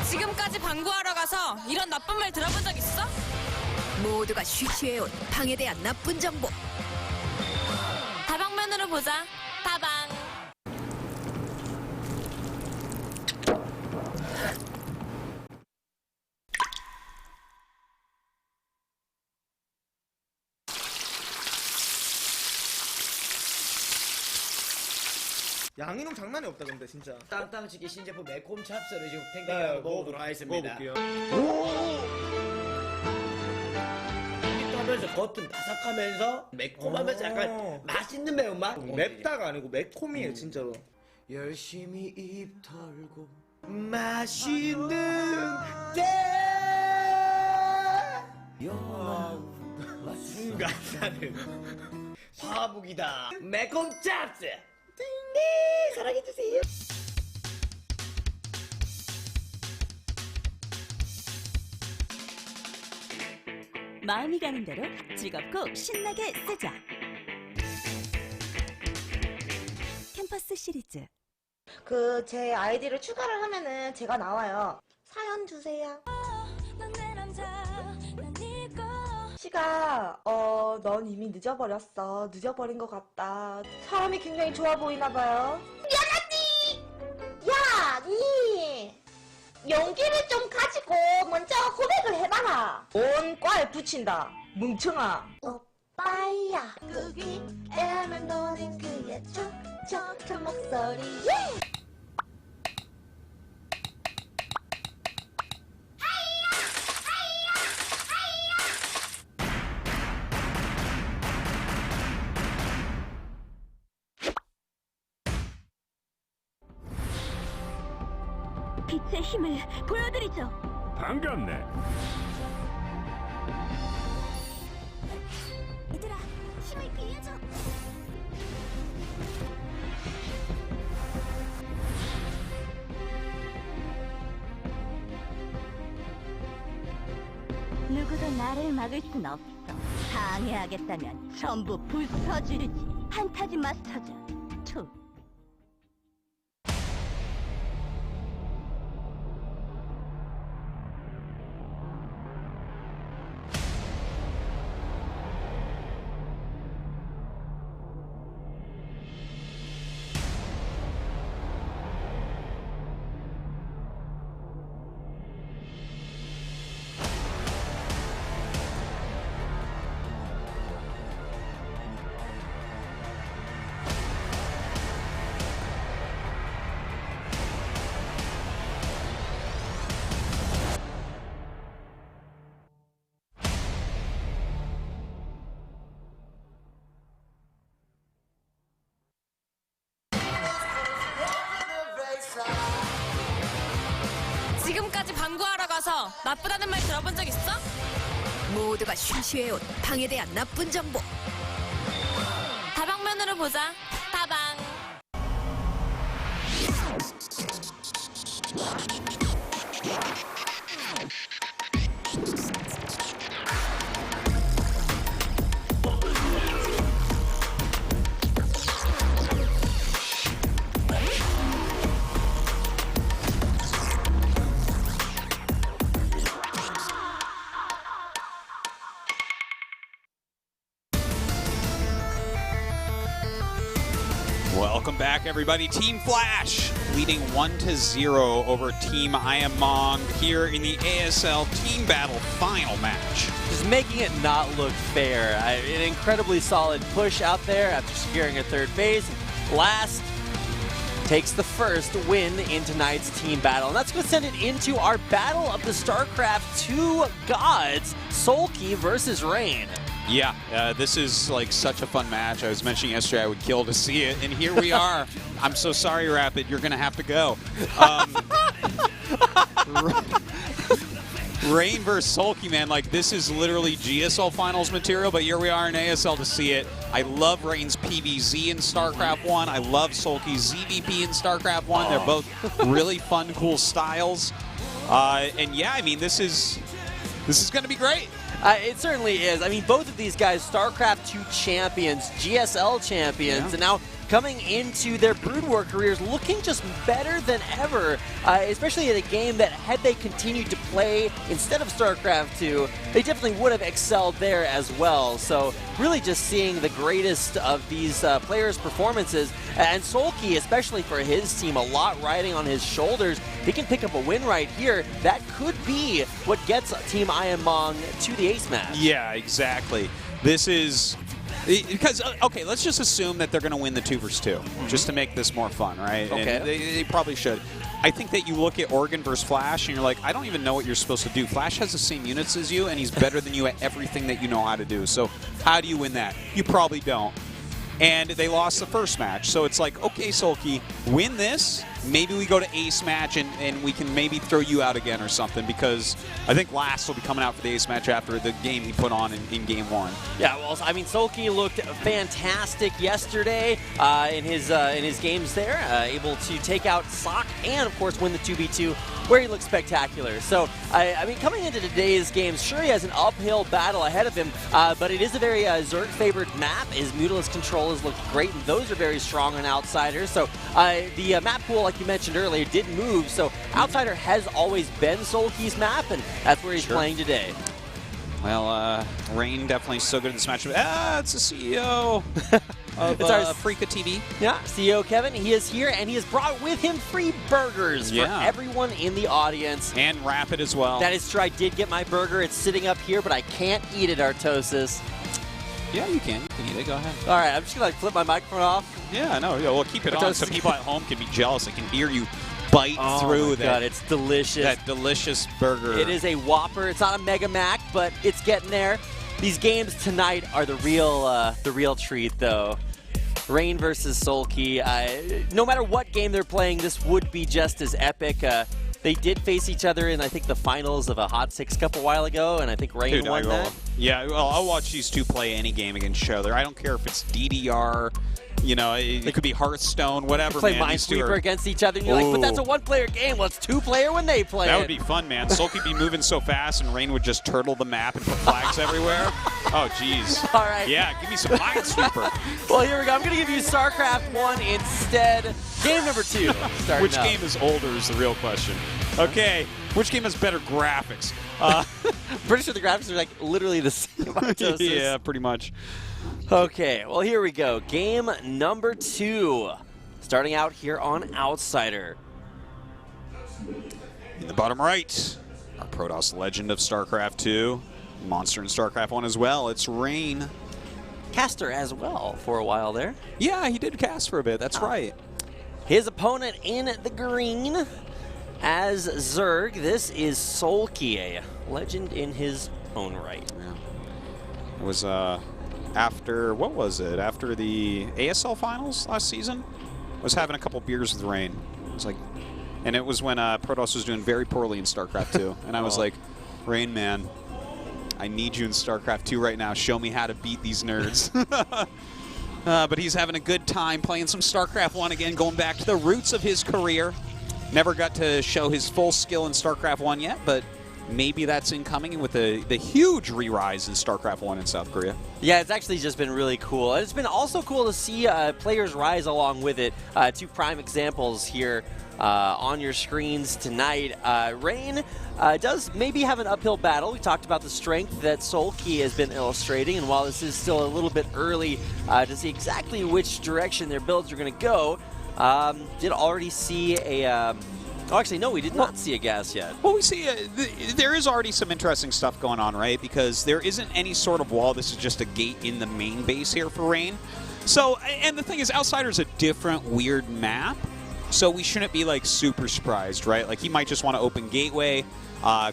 지금까지 방구하러 가서 이런 나쁜 말 들어본 적 있어? 모두가 쉬쉬해온 방에 대한 나쁜 정보. 다방면으로 보자. 다방. 양이놈 장난이 없다 근데 진짜. 땅땅치기 신제품 매콤 찹쌀을 지금 탱탱하게 먹어보도록 하겠습니다. 먹어볼게요. 하면서 겉은 바삭하면서 매콤하면서 약간 맛있는 매운맛? 맵다가 아니고 매콤이에요 진짜로. 열심히 입 털고 맛있는 때 순간 나는 화북이다. 매콤 찹쌀. 네, 사랑해주세요. 마음이 가는 대로 즐겁고 신나게 쓰자. 캠퍼스 시리즈. 제 아이디를 추가를 하면은 제가 나와요. 사연 주세요. 시가 넌 이미 늦어버렸어. 늦어버린 것 같다. 사람이 굉장히 좋아 보이나 봐요. 미안하지. 야, 니 용기를 좀 가지고 먼저 고백을 해봐라. 온 과에 붙인다. 뭉청아. 오빠야. 그기 애면 너는 그의 촉촉한 목소리에. 빛의 힘을 보여드리죠. 반갑네. 얘들아, 힘을 빌려줘. 누구도 나를 막을 순 없어. 방해하겠다면 전부 부숴주지. 판타지 마스터즈 2. 지금까지 방구하러 가서 나쁘다는 말 들어본 적 있어? 모두가 쉬쉬해온 방에 대한 나쁜 정보. 다방면으로 보자. 다방. Welcome back, everybody. Team Flash leading 1-0 over Team Iamong here in the ASL Team Battle final match. Just making it not look fair. An incredibly solid push out there after securing a third base. Last takes the first win in tonight's team battle. And that's going to send it into our battle of the StarCraft 2 gods, Sulky versus Rain. Yeah, this is like such a fun match. I was mentioning yesterday I would kill to see it, and here we are. I'm so sorry, Rapid. You're going to have to go. Rain versus Sulky, man. Like, this is literally GSL Finals material, but here we are in ASL to see it. I love Rain's PVZ in StarCraft 1. I love Sulky's ZVP in StarCraft 1. They're both really fun, cool styles. And yeah, I mean, this is going to be great. It certainly is. I mean, both of these guys, StarCraft 2 champions, GSL champions, and now coming into their Brood War careers looking just better than ever, especially in a game that had they continued to play instead of StarCraft 2, they definitely would have excelled there as well. So really just seeing the greatest of these players' performances, and Sulky, especially for his team, a lot riding on his shoulders. If he can pick up a win right here, that could be what gets Team Iamong to the ace match. Yeah, exactly. This is... Because, okay, let's just assume that they're going to win the 2 versus 2, just to make this more fun, right? Okay. And they probably should. I think that you look at Oregon versus Flash, and you're like, I don't even know what you're supposed to do. Flash has the same units as you, and he's better than you at everything that you know how to do. So how do you win that? You probably don't. And they lost the first match. So it's like, okay, Sulky, win this. Maybe we go to ace match and we can maybe throw you out again or something, because I think Last will be coming out for the ace match after the game he put on in game 1. Yeah, well, I mean, Sulky looked fantastic yesterday in his games there, able to take out Sock and, of course, win the 2v2, where he looked spectacular. So, I mean, coming into today's games, sure, he has an uphill battle ahead of him, but it is a very Zerg-favored map. His Mutalist controllers look great, and those are very strong on Outsiders. So, the map pool, like you mentioned earlier, did move. So, Outsider has always been Sulky's map, and that's where he's playing today. Well, Rain definitely so good in this match. It's the CEO of it's our Freaka TV. Yeah, CEO Kevin. He is here, and he has brought with him free burgers for everyone in the audience. And Rapid as well. That is true. I did get my burger. It's sitting up here, but I can't eat it, Artosis. Yeah, you can. You can eat it. Go ahead. All right, I'm just going to flip my microphone off. Yeah, no. Yeah, well, keep it on so people at home can be jealous. They can hear you bite through that. God, it's delicious. That delicious burger. It is a Whopper. It's not a Mega Mac, but it's getting there. These games tonight are the real treat, though. Rain versus Sulky. No matter what game they're playing, this would be just as epic. They did face each other in, I think, the finals of a Hot 6 Cup a while ago, and I think Rain won that. Yeah, well, I'll watch these two play any game against each other. I don't care if it's DDR, You know, it could be Hearthstone, whatever, play man. Minesweeper against each other, and you're like, but that's a one-player game. Well, it's two-player when they play That would be fun, man. Sulky be moving so fast, and Rain would just turtle the map and put flags everywhere. Oh, jeez. All right. Yeah, give me some Minesweeper. Well, here we go. I'm going to give you StarCraft 1 instead. Game number 2. Which game is older is the real question. Okay, which game has better graphics? Pretty sure the graphics are like literally the same. Yeah, pretty much. Okay, well, here we go. Game number 2. Starting out here on Outsider. In the bottom right, our Protoss legend of StarCraft 2. Monster in StarCraft 1 as well. It's Rain. Caster as well for a while there. Yeah, he did cast for a bit. That's right. His opponent in the green as Zerg. This is Sulky, a legend in his own right. Yeah. It was after, what was it? After the ASL finals last season? I was having a couple beers with Rain. It was like, and it was when Protoss was doing very poorly in StarCraft 2. And I was like, Rain, man, I need you in StarCraft 2 right now. Show me how to beat these nerds. But he's having a good time playing some StarCraft 1 again, going back to the roots of his career. Never got to show his full skill in StarCraft 1 yet, but maybe that's incoming with the huge re-rise in StarCraft 1 in South Korea. Yeah, it's actually just been really cool. And it's been also cool to see players rise along with it. 2 prime examples here on your screens tonight. Rain does maybe have an uphill battle. We talked about the strength that Sulky has been illustrating, and while this is still a little bit early to see exactly which direction their builds are going to go, did already see a... oh, actually, no, we did not see a gas yet. Well, we see there is already some interesting stuff going on, right? Because there isn't any sort of wall. This is just a gate in the main base here for Rain. So, and the thing is, Outsider's a different, weird map. So we shouldn't be, like, super surprised, right? Like, he might just want to open gateway.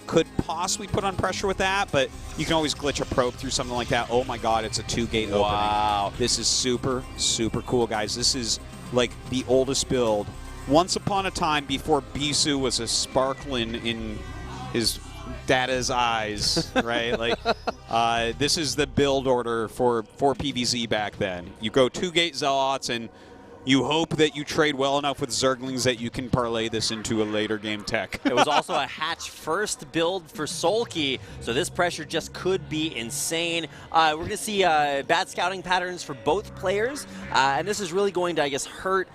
Could possibly put on pressure with that, but you can always glitch a probe through something like that. Oh, my God, it's a 2-gate opening. Wow. This is super, super cool, guys. This is, like, the oldest build. Once upon a time, before Bisu was a sparkling in his data's eyes, right? Like, this is the build order for PvZ back then. You go 2-gate Zealots, and you hope that you trade well enough with Zerglings that you can parlay this into a later game tech. It was also a hatch first build for Sulky, so this pressure just could be insane. We're going to see bad scouting patterns for both players, and this is really going to, I guess, hurt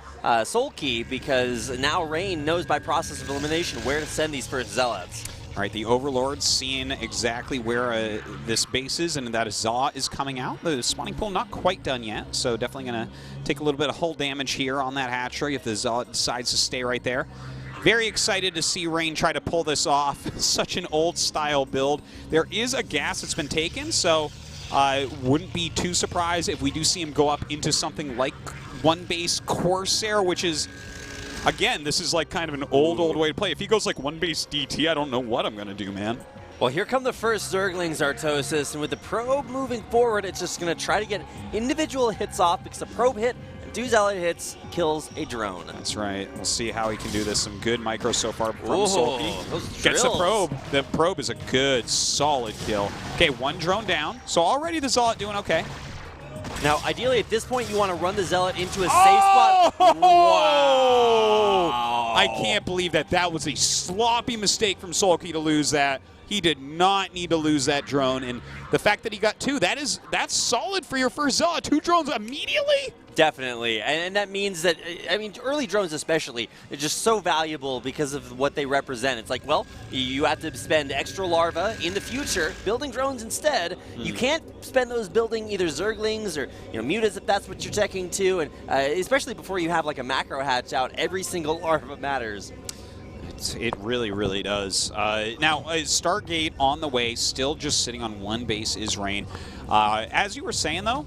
Sulky because now Rain knows by process of elimination where to send these first Zealots. All right, the Overlord's seeing exactly where this base is, and that Zaw is coming out. The spawning pool not quite done yet, so definitely going to take a little bit of hull damage here on that hatchery if the Zaw decides to stay right there. Very excited to see Rain try to pull this off. Such an old-style build. There is a gas that's been taken, so wouldn't be too surprised if we do see him go up into something like one-base Corsair, which is... Again, this is like kind of an old way to play. If he goes like one-base DT, I don't know what I'm going to do, man. Well, here come the first Zerglings, Artosis, and with the probe moving forward, it's just going to try to get individual hits off because a probe hit and 2 Zealot hits kills a drone. That's right. We'll see how he can do this. Some good micro so far from Sulky. Gets the probe. The probe is a good, solid kill. Okay, 1 drone down. So already the Zealot doing okay. Now, ideally, at this point, you want to run the Zealot into a safe spot. Wow! I can't believe that. That was a sloppy mistake from Sulky to lose that. He did not need to lose that drone, and the fact that he got 2, that's solid for your first Zealot. 2 drones immediately? Definitely, and that means that, I mean, early drones especially, are just so valuable because of what they represent. It's like, well, you have to spend extra larva in the future building drones instead. You can't spend those building either Zerglings or mutas if that's what you're teching to, and especially before you have like a macro hatch out, every single larva matters. It really, really does. Now, Stargate on the way, still just sitting on 1 base is Rain. As you were saying, though,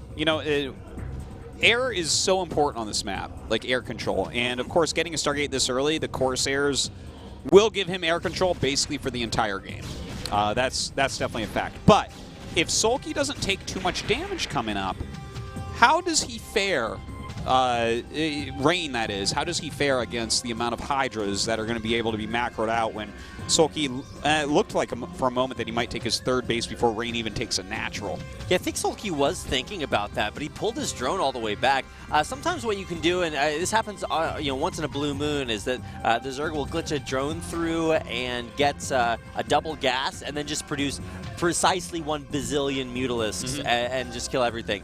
air is so important on this map, like air control. And, of course, getting a Stargate this early, the Corsairs will give him air control basically for the entire game. That's definitely a fact. But if Sulky doesn't take too much damage coming up, how does he fare Rain, that is, how does he fare against the amount of Hydras that are going to be able to be macroed out when Sulky looked like for a moment that he might take his third base before Rain even takes a natural? Yeah, I think Sulky was thinking about that, but he pulled his drone all the way back. Sometimes what you can do, and this happens once in a blue moon, is that the Zerg will glitch a drone through and get a double gas and then just produce precisely 1 bazillion Mutalisks and just kill everything.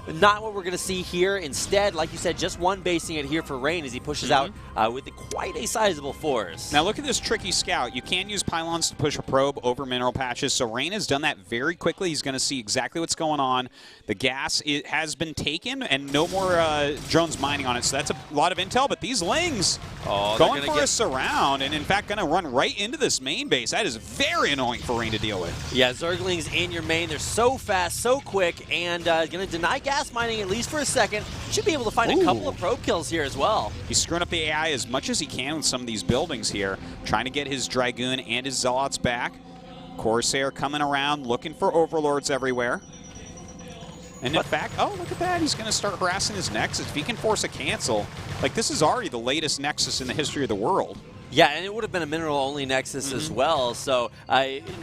Not what we're going to see here. Instead, like you said, just one basing it here for Rain as he pushes out with quite a sizable force. Now look at this tricky scout. You can use pylons to push a probe over mineral patches, so Rain has done that very quickly. He's going to see exactly what's going on. The gas has been taken, and no more drones mining on it, so that's a lot of intel. But these Lings going for a surround, and in fact going to run right into this main base. That is very annoying for Rain to deal with. Yeah, Zerglings in your main. They're so fast, so quick, and going to deny gas mining at least for a second. Should be able to find a couple of probe kills here as well. He's screwing up the AI as much as he can with some of these buildings here, trying to get his Dragoon and his Zealots back. Corsair coming around, looking for Overlords everywhere. And in fact, oh, look at that. He's going to start harassing his Nexus. If he can force a cancel, like this is already the latest Nexus in the history of the world. Yeah, and it would have been a mineral-only Nexus as well, so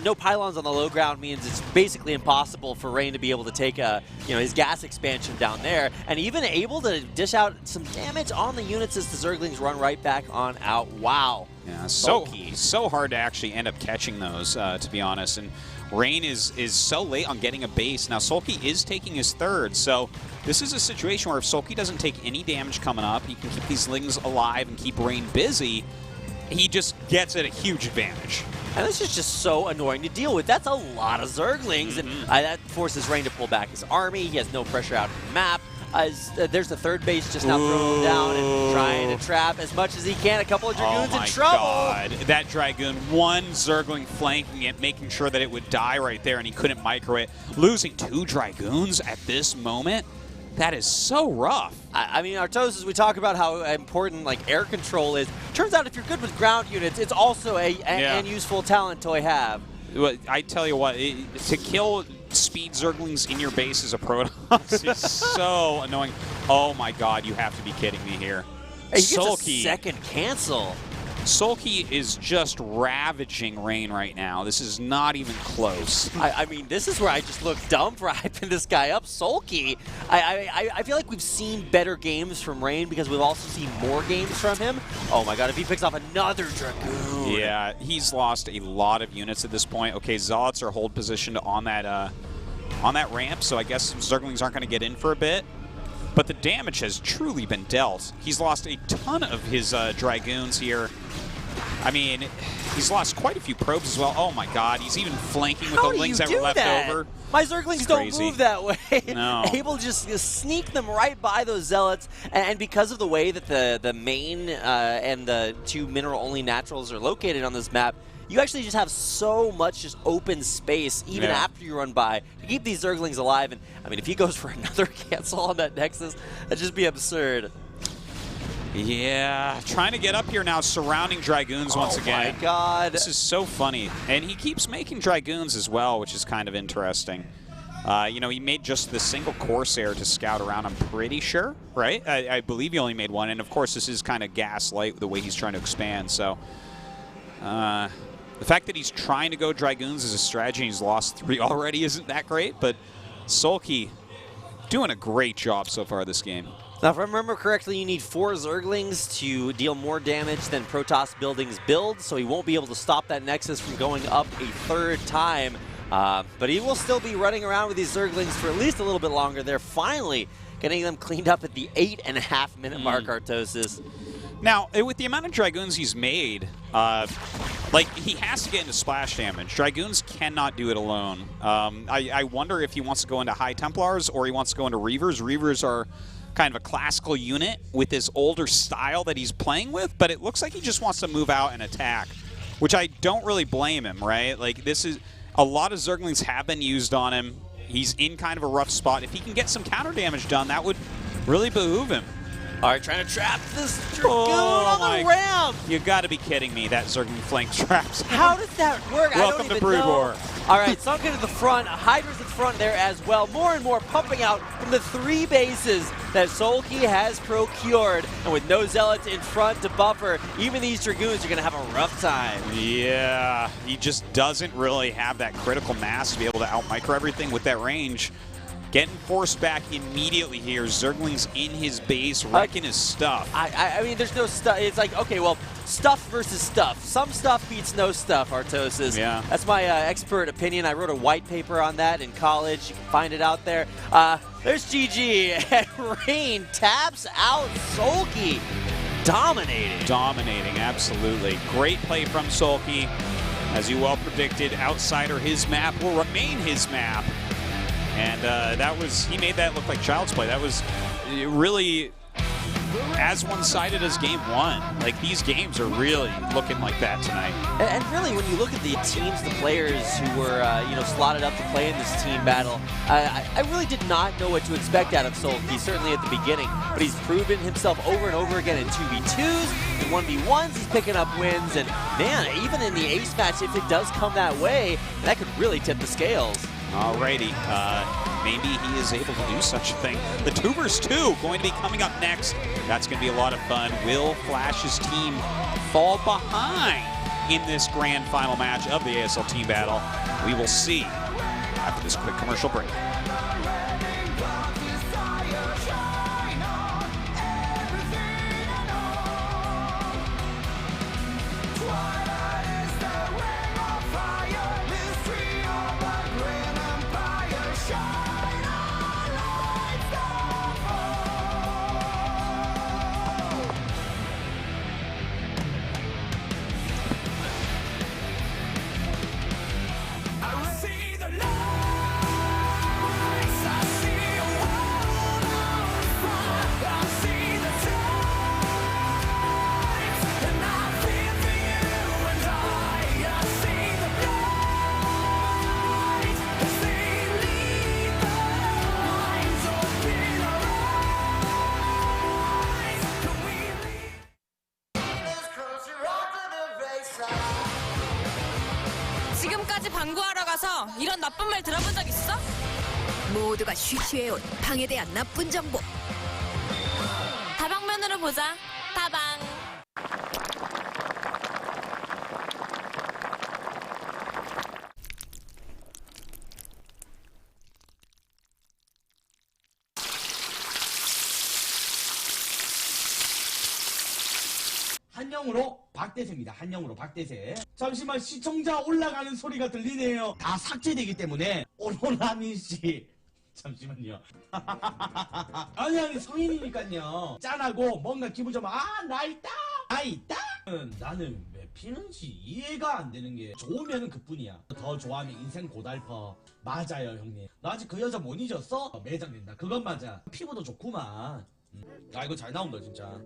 no pylons on the low ground means it's basically impossible for Rain to be able to take his gas expansion down there, and even able to dish out some damage on the units as the Zerglings run right back on out. Wow. Yeah, so hard to actually end up catching those, to be honest, and Rain is so late on getting a base. Now, Sulky is taking his third, so this is a situation where if Sulky doesn't take any damage coming up, he can keep these Lings alive and keep Rain busy. He just gets at a huge advantage. And this is just so annoying to deal with. That's a lot of Zerglings, and that forces Rain to pull back his army. He has no pressure out of the map. There's the third base just now throwing down and trying to trap as much as he can. A couple of Dragoons in trouble. God. That Dragoon, one Zergling flanking it, making sure that it would die right there, and he couldn't micro it. Losing 2 Dragoons at this moment? That is so rough. I mean, Artosis, we talk about how important air control is. Turns out if you're good with ground units, it's also an useful talent to have. Well, I tell you what, to kill speed Zerglings in your base as a Protoss is so annoying. Oh my God, you have to be kidding me here. Hey, he gets a second cancel. Sulky is just ravaging Rain right now. This is not even close. I mean, this is where I just look dumb for hyping this guy up. Sulky, I feel like we've seen better games from Rain because we've also seen more games from him. Oh my God, if he picks off another Dragoon. Yeah, he's lost a lot of units at this point. Okay, Zealots are hold positioned on that ramp, so I guess Zerglings aren't going to get in for a bit. But the damage has truly been dealt. He's lost a ton of his Dragoons here. I mean, he's lost quite a few probes as well. Oh my God, he's even flanking with the Lings that were left over. My Zerglings don't move that way. No. Able to just sneak them right by those Zealots, and because of the way that the main and the 2 mineral-only naturals are located on this map, you actually just have so much just open space, even after you run by, to keep these Zerglings alive. And I mean, if he goes for another cancel on that Nexus, that'd just be absurd. Yeah, trying to get up here now, surrounding Dragoons once again. Oh my God. This is so funny. And he keeps making Dragoons as well, which is kind of interesting. He made just the single Corsair to scout around, I'm pretty sure, right? I believe he only made one. And of course, this is kind of gaslight the way he's trying to expand. So, the fact that he's trying to go Dragoons as a strategy and he's lost 3 already isn't that great, but Sulky doing a great job so far this game. Now, if I remember correctly, you need 4 Zerglings to deal more damage than Protoss buildings build, so he won't be able to stop that Nexus from going up a 3rd time. But he will still be running around with these Zerglings for at least a little bit longer. They're finally getting them cleaned up at the 8.5-minute mark, Artosis. Now, with the amount of Dragoons he's made, he has to get into splash damage. Dragoons cannot do it alone. I wonder if he wants to go into High Templars or he wants to go into Reavers. Reavers are kind of a classical unit with this older style that he's playing with, but it looks like he just wants to move out and attack, which I don't really blame him, right? This is a lot of Zerglings have been used on him. He's in kind of a rough spot. If he can get some counter damage done, that would really behoove him. All right, trying to trap this Dragoon on the ramp. You got to be kidding me. That Zerglings flank traps. How does that work? Welcome to Brood War. All right, Sunken to the front. Hydra's in front there as well. More and more pumping out from the 3 bases that Solki has procured. And with no Zealots in front to buffer, even these Dragoons are going to have a rough time. Yeah, he just doesn't really have that critical mass to be able to out-micro everything with that range. Getting forced back immediately here. Zerglings in his base, wrecking his stuff. I mean, there's no stuff. It's like, okay, well, stuff versus stuff. Some stuff beats no stuff, Artosis. Yeah. That's my expert opinion. I wrote a white paper on that in college. You can find it out there. There's GG, and Rain taps out Solki. Dominating. Dominating, absolutely. Great play from Solki. As you well predicted, Outsider, his map will remain his map. And he made that look like child's play. That was really as one-sided as game 1. Like, these games are really looking like that tonight. And really, when you look at the teams, the players who were, slotted up to play in this team battle, I really did not know what to expect out of Solki, certainly at the beginning. But he's proven himself over and over again in 2v2s, in 1v1s, he's picking up wins. And, man, even in the ace match, if it does come that way, that could really tip the scales. Alrighty, maybe he is able to do such a thing. The 2 vs. 2 going to be coming up next. That's going to be a lot of fun. Will Flash's team fall behind in this grand final match of the ASL team battle? We will see after this quick commercial break. 지금까지 방구하러 가서 이런 나쁜 말 들어본 적 있어? 모두가 쉬쉬해온 방에 대한 나쁜 정보. 다방면으로 보자. 다방. 한영으로 박대세입니다. 한영으로 박대세. 잠시만, 시청자 올라가는 소리가 들리네요. 다 삭제되기 때문에 오로라민 씨. 잠시만요. 아니 성인이니까요. 짠하고 뭔가 기분 좀 나 있다. 나는 왜 피는지 이해가 안 되는 게 좋으면 그뿐이야. 더 좋아하면 인생 고달퍼. 맞아요 형님. 너 아직 그 여자 못 잊었어? 매장된다. 그건 맞아. 피부도 좋구만. 이거 잘 나온다 진짜.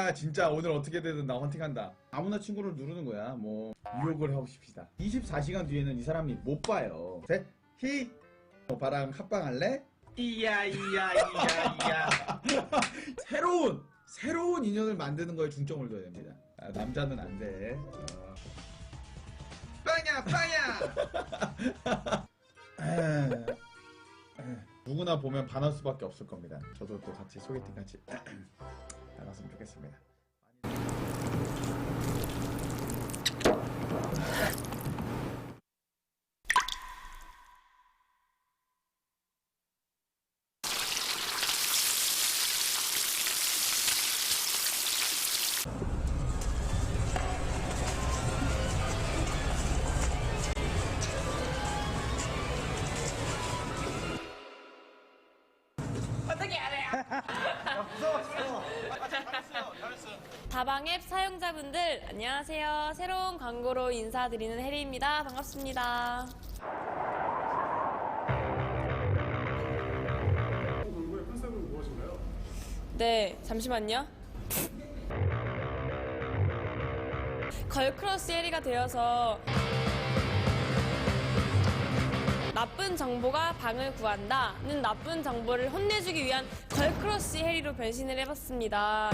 내가 진짜 오늘 어떻게 되든 나 헌팅한다. 아무나 친구를 누르는 거야. 뭐 유혹을 하고 싶시다. 24시간 뒤에는 이 사람이 못 봐요. 셋, 히. 바랑 합방할래? 이야. 새로운 인연을 만드는 거에 중점을 둬야 됩니다. 남자는 안 돼. 빵야. 누구나 보면 반할 수밖에 없을 겁니다. 저도 또 같이 소개팅 같이 나갔으면 좋겠습니다. 다방 앱 사용자분들 안녕하세요. 새로운 광고로 인사드리는 혜리입니다. 반갑습니다. 놀고의 컨셉은 무엇인가요? 네, 잠시만요. 걸크러쉬 혜리가 되어서 나쁜 정보가 방을 구한다는 나쁜 정보를 혼내주기 위한 걸크러쉬 혜리로 변신을 해봤습니다.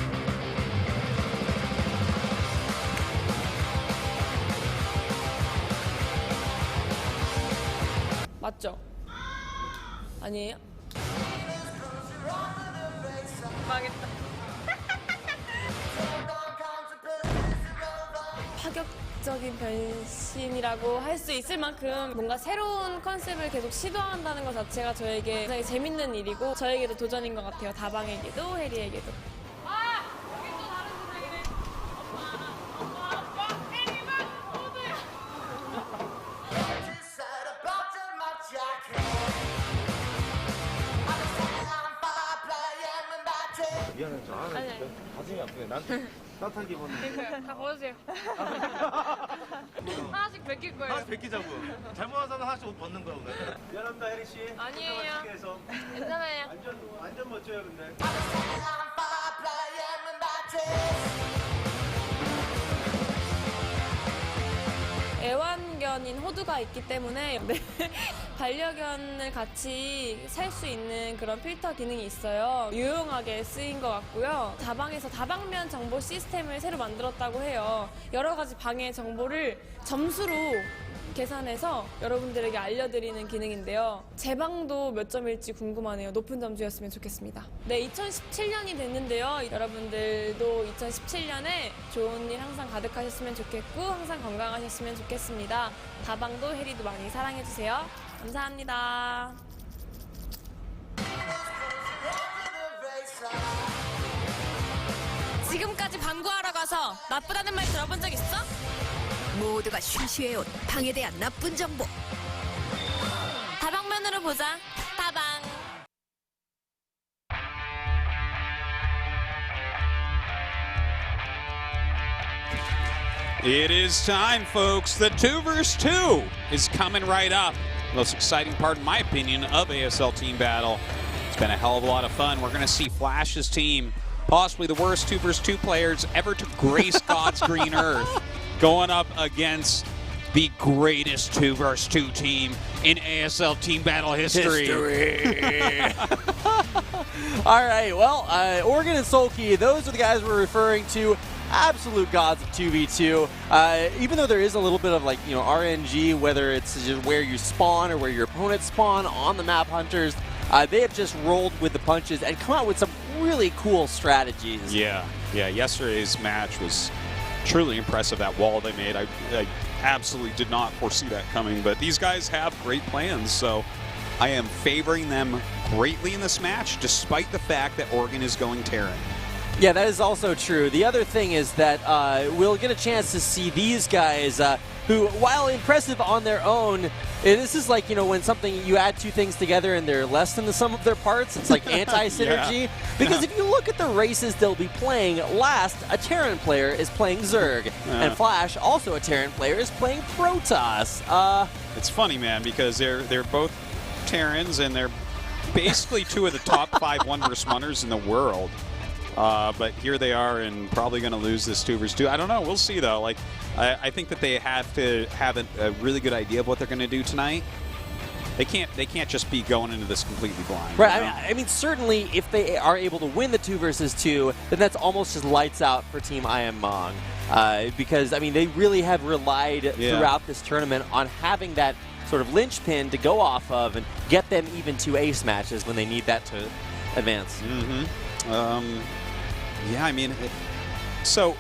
맞죠? 아니에요? 망했다. 파격적인 변신이라고 할 수 있을 만큼 뭔가 새로운 컨셉을 계속 시도한다는 것 자체가 저에게 굉장히 재밌는 일이고 저에게도 도전인 것 같아요. 다방에게도 혜리에게도. 여기 또 다른 세상이네. 엄마, 아빠, 혜리만 모두야. 미안해, 저 아니. 가슴이 아프네. 난 따뜻한 기분이. 다 벗으세요. 하나씩 벗길 거예요. 하나씩 벗기자고. 잘못한 사람 하나씩 옷 벗는 거야 오늘. 미안합니다, 혜리 씨. 아니에요. 괜찮아요. 완전 멋져요, 근데. 애완견인 호두가 있기 때문에 반려견을 같이 살 수 있는 그런 필터 기능이 있어요. 유용하게 쓰인 것 같고요. 다방에서 다방면 정보 시스템을 새로 만들었다고 해요. 여러 가지 방의 정보를 점수로 계산해서 여러분들에게 알려드리는 기능인데요. 제 방도 몇 점일지 궁금하네요. 높은 점수였으면 좋겠습니다. 네, 2017년이 됐는데요. 여러분들도 2017년에 좋은 일 항상 가득하셨으면 좋겠고 항상 건강하셨으면 좋겠습니다. 다방도 혜리도 많이 사랑해주세요. 감사합니다. 지금까지 방구하러 가서 나쁘다는 말 들어본 적 있어? 모두가 쉬쉬해온 방에 대한 나쁜 정보. 다방면으로 보자. 다방. It is time, folks. The 2 vs. 2 is coming right up. Most exciting part, in my opinion, of ASL Team Battle. It's been a hell of a lot of fun. We're going to see Flash's team, possibly the worst 2 vs. 2 players ever to grace God's green earth, going up against the greatest 2 vs. 2 team in ASL Team Battle history. All right, well, Oregon and Sulky, those are the guys we're referring to. Absolute gods of 2v2. Even though there is a little bit of RNG, whether it's just where you spawn or where your opponents spawn on the map hunters, they have just rolled with the punches and come out with some really cool strategies. Yeah, yesterday's match was truly impressive. That wall they made, I absolutely did not foresee that coming, but these guys have great plans, so I am favoring them greatly in this match, despite the fact that Oregon is going Terran. Yeah, that is also true. The other thing is that we'll get a chance to see these guys who, while impressive on their own, this is like, when something, you add two things together and they're less than the sum of their parts. It's like anti-synergy. Yeah. Because if you look at the races they'll be playing, last, a Terran player is playing Zerg. And Flash, also a Terran player, is playing Protoss. It's funny, man, because they're both Terrans and they're basically two of the top 5 1 vs. 1ers in the world. But here they are and probably going to lose this 2v2. I don't know. We'll see, though. Like, I think that they have to have a really good idea of what they're going to do tonight. They can't just be going into this completely blind. Right. You know? I mean, certainly if they are able to win the 2v2, then that's almost just lights out for Team I Am Mong. Because, I mean, they really have relied throughout this tournament on having that sort of linchpin to go off of and get them even to ace matches when they need that to advance. Yeah, I mean, so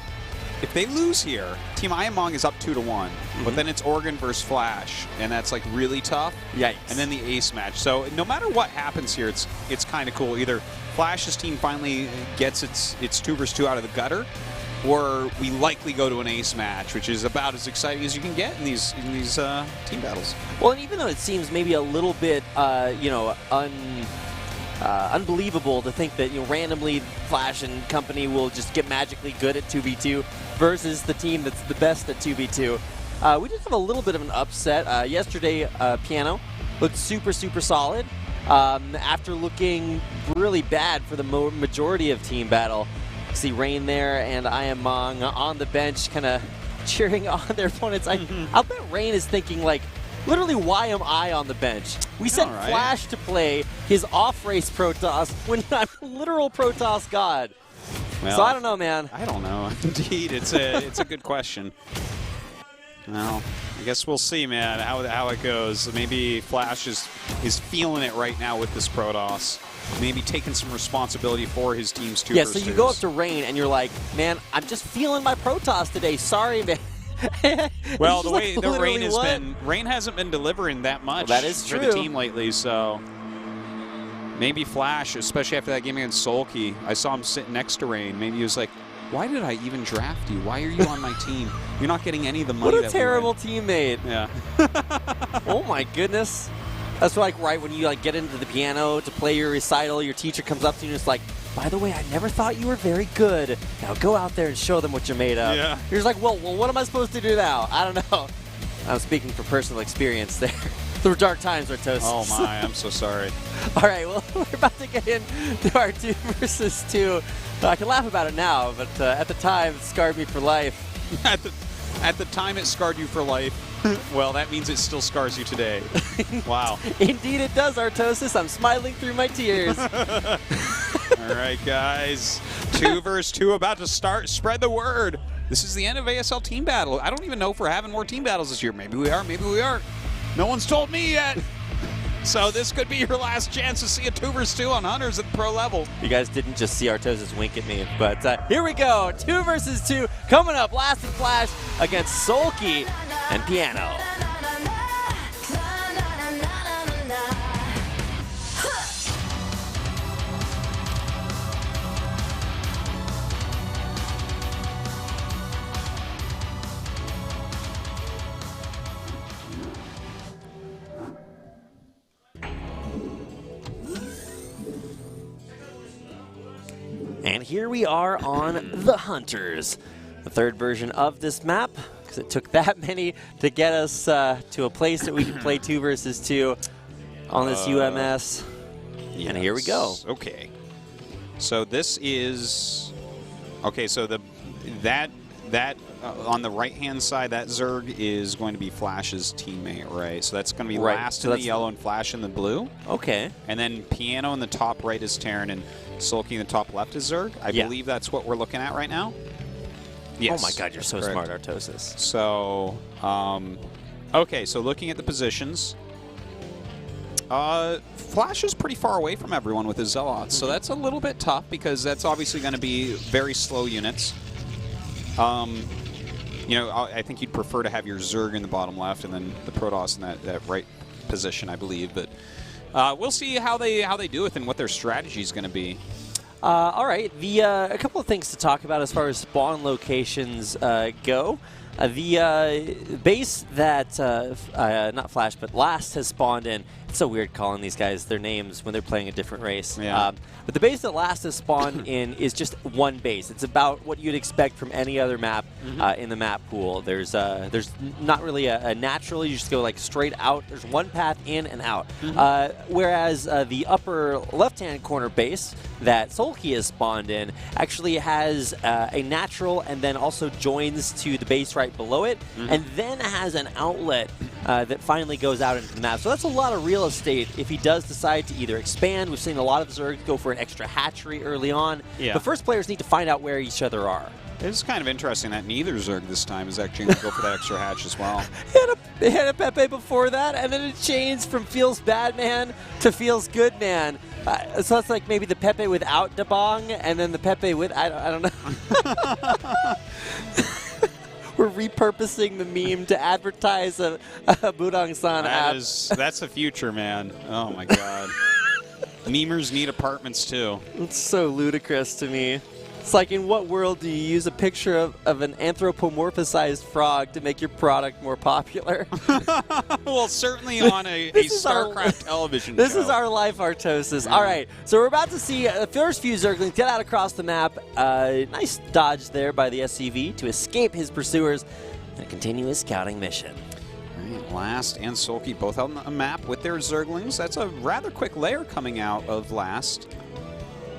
if they lose here, Team I Am Mong is up 2-1, but then it's Oregon versus Flash, and that's like really tough. Yikes. And then the ace match. So no matter what happens here, it's kind of cool. Either Flash's team finally gets its 2v2 out of the gutter, or we likely go to an ace match, which is about as exciting as you can get in these team battles. Well, and even though it seems maybe a little bit, unbelievable to think that randomly Flash and company will just get magically good at 2v2 versus the team that's the best at 2v2. We did have a little bit of an upset. Yesterday, Piano looked super solid after looking really bad for the majority of team battle. See Rain there and I Am Mong on the bench kind of cheering on their opponents. I'll bet Rain is thinking like, literally, why am I on the bench? We sent Flash to play his off-race Protoss when I'm literal Protoss god. Well, so I don't know, man. I don't know. Indeed, it's a good question. Well, I guess we'll see, man, how it goes. Maybe Flash is feeling it right now with this Protoss. Maybe taking some responsibility for his team's 2v2s. Yeah, so you go up to Rain and you're like, man, I'm just feeling my Protoss today. Sorry, man. Well, the way the Rain has been, Rain hasn't been delivering that much that is for the team lately, so maybe Flash, especially after that game against Sulky, I saw him sitting next to Rain. Maybe he was like, why did I even draft you? Why are you on my team? You're not getting any of the money. What a terrible teammate. Yeah. Oh my goodness. That's like right when you like get into the piano to play your recital, your teacher comes up to you and it's like, by the way, I never thought you were very good. Now go out there and show them what you're made of. Yeah. You're just like, well, what am I supposed to do now? I don't know. I'm speaking from personal experience there. Through dark times, Artosis. Oh my, I'm so sorry. All right, well, we're about to get into our 2v2. I can laugh about it now, but at the time, it scarred me for life. At the time it scarred you for life, well, that means it still scars you today. Wow. Indeed it does, Artosis. I'm smiling through my tears. All right, guys. 2 versus 2 about to start. Spread the word. This is the end of ASL team battle. I don't even know if we're having more team battles this year. Maybe we are, maybe we aren't. No one's told me yet. So this could be your last chance to see a 2 versus 2 on Hunters at the pro level. You guys didn't just see Artosis wink at me, but here we go. 2 versus 2 coming up. Last and Flash against Sulky and Piano. And here we are on the Hunters, the third version of this map, because it took that many to get us to a place that we can play 2 versus 2 on this UMS. Yes. And here we go. Okay. So this is okay. So that on the right-hand side, that Zerg is going to be Flash's teammate, right? So that's going to be last in the yellow and Flash in the blue. Okay. And then Piano in the top right is Terran, and Sulky in the top left is Zerg. I believe that's what we're looking at right now. Yes. Oh my God, you're so smart, Artosis. So, okay, so looking at the positions, Flash is pretty far away from everyone with his Zealots, so that's a little bit tough because that's obviously going to be very slow units. You know, I think you'd prefer to have your Zerg in the bottom left and then the Protoss in that right position, I believe. But we'll see how they do it and what their strategy is going to be. All right, a couple of things to talk about as far as spawn locations go. The base that, not Flash, but Last has spawned in It's so weird calling these guys their names when they're playing a different race. Yeah. But the base that Last has spawned in is just one base. It's about what you'd expect from any other map in the map pool. There's not really a natural. You just go like straight out. There's one path in and out. Whereas the upper left-hand corner base that Sulky has spawned in actually has a natural and then also joins to the base right below it, and then has an outlet that finally goes out into the map. So that's a lot of real estate if he does decide to either expand. We've seen a lot of Zergs go for an extra hatchery early on. Yeah. But first players need to find out where each other are. It's kind of interesting that neither Zerg this time is actually going to go for that extra hatch as well. They had a Pepe before that, and then it changed from feels bad man to feels good man. So it's like maybe the Pepe without Dabang, and then the Pepe with, I don't know. We're repurposing the meme to advertise a Budang-san app. That's the future, man. Oh my god. Memers need apartments too. It's so ludicrous to me. It's like, in what world do you use a picture of an anthropomorphized frog to make your product more popular? Well, certainly on a StarCraft television show. This is our life, Artosis. All right, so we're about to see the first few Zerglings get out across the map. Nice dodge there by the SCV to escape his pursuers and continue his scouting mission. Right, Last and Sulky both on the map with their Zerglings. That's a rather quick layer coming out of Last.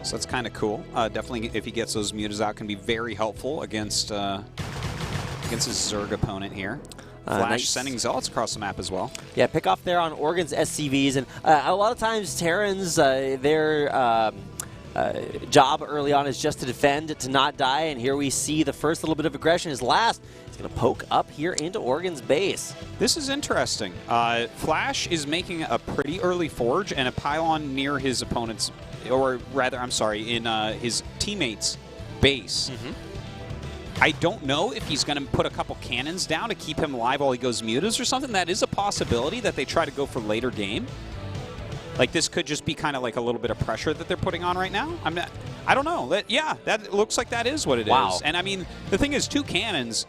So that's kind of cool. Definitely, if he gets those mutas out, can be very helpful against his Zerg opponent here. Flash nice. Sending Zealots across the map as well. Yeah, pick off there on Oregon's SCVs. And a lot of times Terrans, their job early on is just to defend, to not die. And here we see the first little bit of aggression is Last. He's going to poke up here into Oregon's base. This is interesting. Flash is making a pretty early forge and a pylon near his opponent's, or rather, I'm sorry, in his teammate's base. I don't know if he's going to put a couple cannons down to keep him alive while he goes mutas or something. That is a possibility that they try to go for later game. Like, this could just be kind of like a little bit of pressure that they're putting on right now. I don't know. Yeah, that looks like that is what it is. And I mean, the thing is, 2 cannons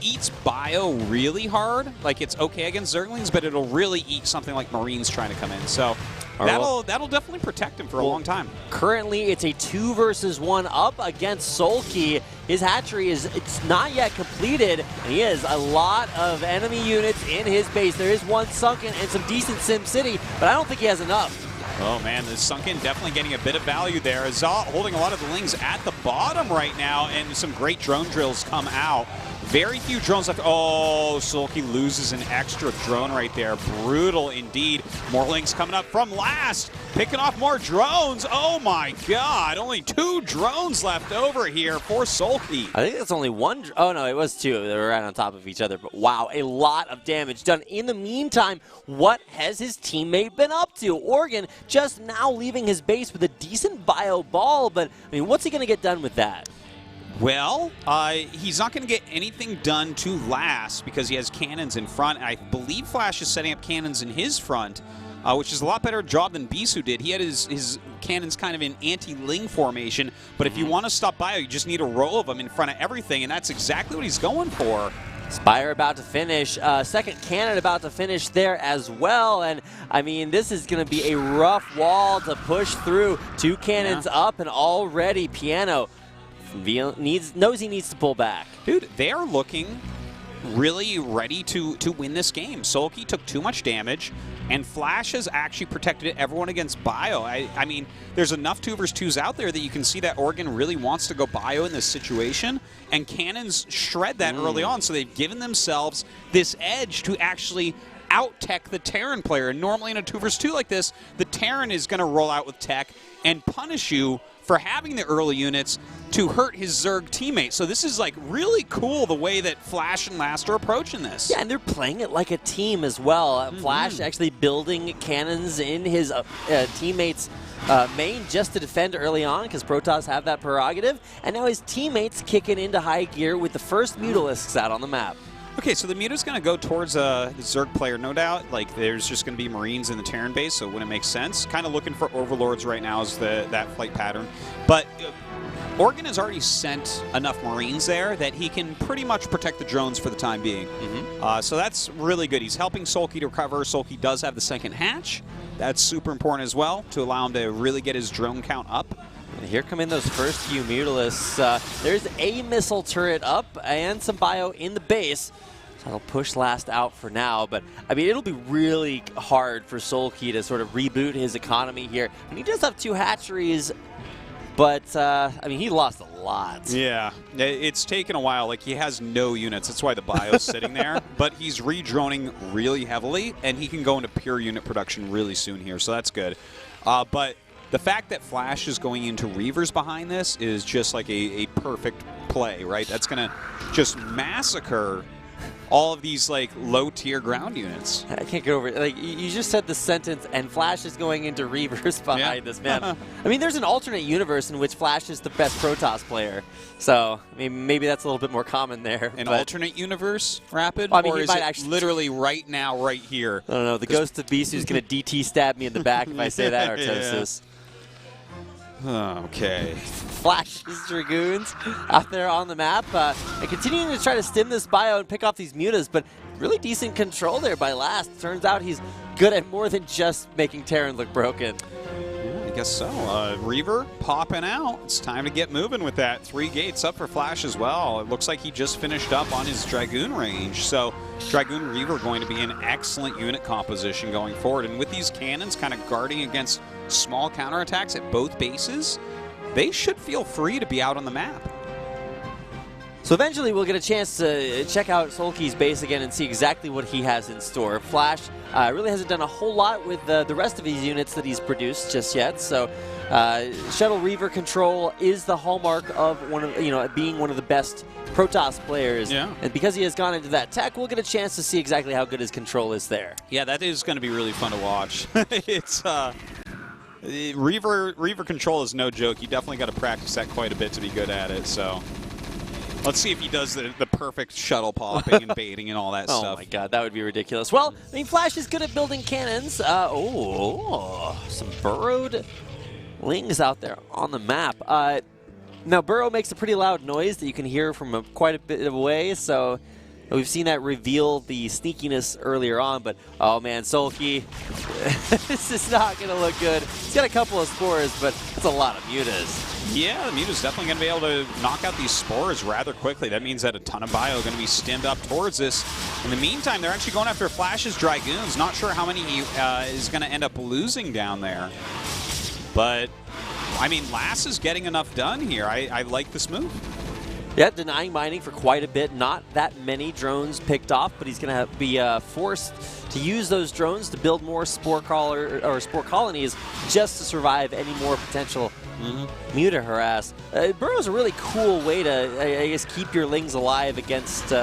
eats bio really hard. Like, it's okay against Zerglings, but it'll really eat something like Marines trying to come in. So that'll definitely protect him for a long time. Currently, it's a 2 versus 1 up against Sulky. His hatchery it's not yet completed, and he has a lot of enemy units in his base. There is one sunken and some decent Sim City, but I don't think he has enough. Oh man, the Sunken definitely getting a bit of value there. Azal holding a lot of the Lings at the bottom right now, and some great drone drills come out. Very few drones left. Oh, Sulky loses an extra drone right there. Brutal indeed. More Lings coming up from Last. Picking off more drones. Oh my god. Only 2 drones left over here for Sulky. I think that's only 1. Oh no, it was 2. They were right on top of each other. But wow, a lot of damage done. In the meantime, what has his teammate been up to? Oregon just now leaving his base with a decent bio ball. But I mean, what's he going to get done with that? Well, he's not going to get anything done to Last because he has cannons in front. I believe Flash is setting up cannons in his front, which is a lot better job than Bisu did. He had his cannons kind of in anti-Ling formation, but if you want to stop bio, you just need a row of them in front of everything, and that's exactly what he's going for. Spire about to finish. Second cannon about to finish there as well. And, I mean, this is going to be a rough wall to push through. 2 cannons up, and already Piano knows he needs to pull back. Dude, they're looking really ready to win this game. Sulky took too much damage, and Flash has actually protected everyone against bio. I mean, there's enough 2 versus 2s out there that you can see that Oregon really wants to go bio in this situation, and cannons shred that early on, so they've given themselves this edge to actually out-tech the Terran player. And normally in a 2 versus 2 like this, the Terran is going to roll out with tech and punish you for having the early units to hurt his Zerg teammate. So this is like really cool the way that Flash and Last are approaching this. Yeah, and they're playing it like a team as well. Flash actually building cannons in his teammates' main just to defend early on because Protoss have that prerogative. And now his teammates kicking into high gear with the first Mutalisks out on the map. Okay, so the Muta's going to go towards the Zerg player, no doubt. Like, there's just going to be Marines in the Terran base, so it wouldn't make sense. Kind of looking for Overlords right now is that flight pattern. But Oregon has already sent enough Marines there that he can pretty much protect the drones for the time being. So that's really good. He's helping Sulky to recover. Sulky does have the second hatch. That's super important as well to allow him to really get his drone count up. And here come in those first few Mutalisks. There's a missile turret up and some bio in the base. So they'll push last out for now, but I mean, it'll be really hard for Sulky to sort of reboot his economy here. And he does have 2 hatcheries, but I mean, he lost a lot. Yeah, it's taken a while. Like, he has no units. That's why the bio's sitting there. But he's redroning really heavily, and he can go into pure unit production really soon here, so that's good. But the fact that Flash is going into Reavers behind this is just like a perfect play, right? That's going to just massacre all of these like low-tier ground units. I can't get over it. Like, you just said the sentence, and Flash is going into Reavers behind this, man. I mean, there's an alternate universe in which Flash is the best Protoss player. So, I mean, maybe that's a little bit more common there. An alternate universe, Rapid? Well, I mean, or is might it actually literally right now, right here? I don't know. The Ghost of Beast who's going to DT stab me in the back if I say that, Artosis. Okay. Flash's Dragoons out there on the map. And continuing to try to stim this bio and pick off these mutas, but really decent control there by Last. Turns out he's good at more than just making Terran look broken. Yeah, I guess so. Reaver popping out. It's time to get moving with that. 3 gates up for Flash as well. It looks like he just finished up on his Dragoon range. So Dragoon Reaver going to be an excellent unit composition going forward. And with these cannons kind of guarding against small counterattacks at both bases, they should feel free to be out on the map. So eventually we'll get a chance to check out Sulky's base again and see exactly what he has in store. Flash really hasn't done a whole lot with the rest of his units that he's produced just yet. So Shuttle Reaver control is the hallmark of being one of the best Protoss players. Yeah. And because he has gone into that tech, we'll get a chance to see exactly how good his control is there. Yeah, that is going to be really fun to watch. It's Reaver control is no joke. You definitely got to practice that quite a bit to be good at it. So let's see if he does the perfect shuttle popping and baiting and all that stuff. Oh my god, that would be ridiculous. Well, I mean, Flash is good at building cannons. Some burrowed lings out there on the map. Now, burrow makes a pretty loud noise that you can hear from quite a bit away, so we've seen that reveal the sneakiness earlier on, but oh man, Sulky, this is not going to look good. He's got a couple of spores, but that's a lot of mutas. Yeah, the muta's definitely going to be able to knock out these spores rather quickly. That means that a ton of bio are going to be stemmed up towards this. In the meantime, they're actually going after Flash's Dragoons. Not sure how many he is going to end up losing down there. But, I mean, Lass is getting enough done here. I like this move. Yeah, denying mining for quite a bit. Not that many drones picked off, but he's going to be forced to use those drones to build more spore colonies just to survive any more potential muta harass. Burrow's a really cool way to, I guess, keep your lings alive against,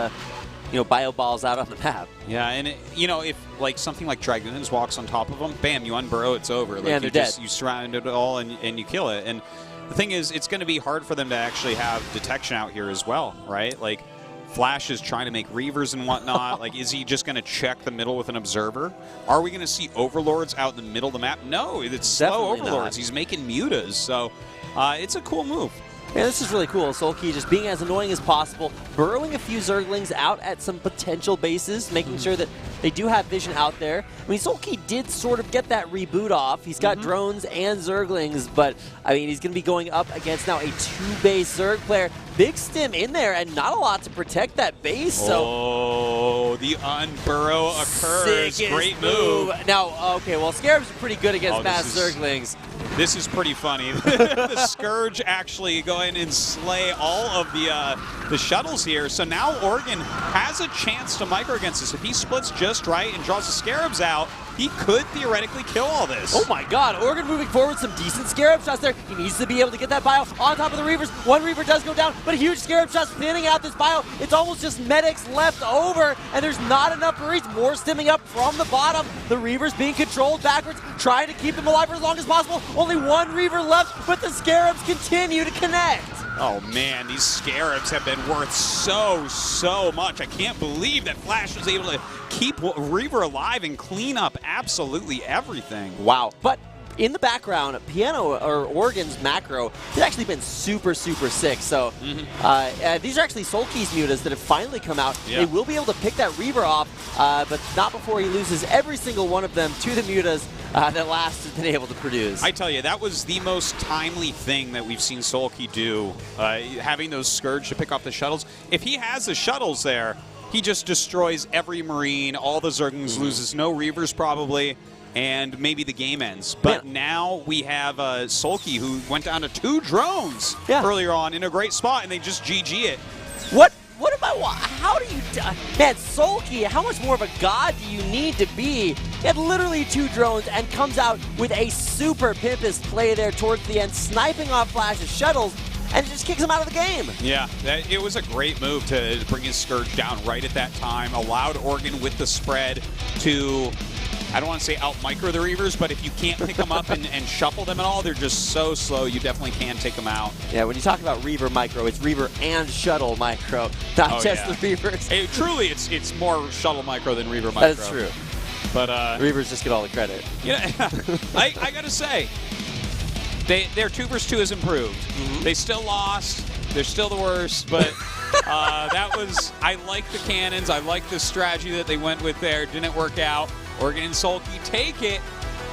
bio balls out on the map. Yeah, and if like something like Dragoons walks on top of them, bam, you unburrow, it's over. Like, yeah, they're dead. You surround it all and you kill it. And the thing is, it's going to be hard for them to actually have detection out here as well, right? Like, Flash is trying to make Reavers and whatnot. Like, is he just going to check the middle with an observer? Are we going to see Overlords out in the middle of the map? No, it's slow Overlords. Not. He's making mutas, so it's a cool move. Yeah, this is really cool. Sulky just being as annoying as possible, burrowing a few Zerglings out at some potential bases, making sure that they do have vision out there. I mean, Sulky did sort of get that reboot off. He's got drones and Zerglings, but, I mean, he's going to be going up against now a 2-base Zerg player. Big stim in there, and not a lot to protect that base. So the unburrow occurs. Great move. Now, okay, well, Scarabs are pretty good against mass Zerglings. This is pretty funny. The Scourge actually go in and slay all of the shuttles here. So now Oregon has a chance to micro against this. If he splits just right and draws the Scarabs out, he could theoretically kill all this. Oh my god, Oregon moving forward, some decent Scarab shots there. He needs to be able to get that bio on top of the Reavers. One Reaver does go down, but a huge Scarab shot thinning out this bio. It's almost just medics left over, and there's not enough Marines. More stimming up from the bottom. The Reavers being controlled backwards, trying to keep them alive for as long as possible. Only one Reaver left, but the Scarabs continue to connect. Oh man, these Scarabs have been worth so much. I can't believe that Flash was able to keep Reaver alive and clean up absolutely everything. Wow. But in the background, Piano or Oregon's macro has actually been super sick. So these are actually Sulky's mutas that have finally come out. Yeah. They will be able to pick that Reaver off, but not before he loses every single one of them to the mutas that Last has been able to produce. I tell you, that was the most timely thing that we've seen Sulky do, having those Scourge to pick off the shuttles. If he has the shuttles there, he just destroys every Marine, all the Zerglings, loses no Reavers probably, and maybe the game ends. But now we have Sulky, who went down to 2 drones earlier on in a great spot, and they just GG it. What about, how do you, man, Sulky, how much more of a god do you need to be? He had literally 2 drones and comes out with a super pimpist play there towards the end, sniping off Flash's shuttles, and just kicks him out of the game. Yeah, it was a great move to bring his Scourge down right at that time, allowed Oregon with the spread to, I don't want to say out-micro the Reavers, but if you can't pick them up and shuffle them at all, they're just so slow, you definitely can take them out. Yeah, when you talk about Reaver micro, it's Reaver and Shuttle micro, not just the Reavers. Truly, it's more Shuttle micro than Reaver micro. That's true. But Reavers just get all the credit. Yeah, I got to say, their 2 vs. 2 has improved. They still lost. They're still the worst, but that was, I like the cannons. I like the strategy that they went with there. Didn't work out. Oregon and Sulky take it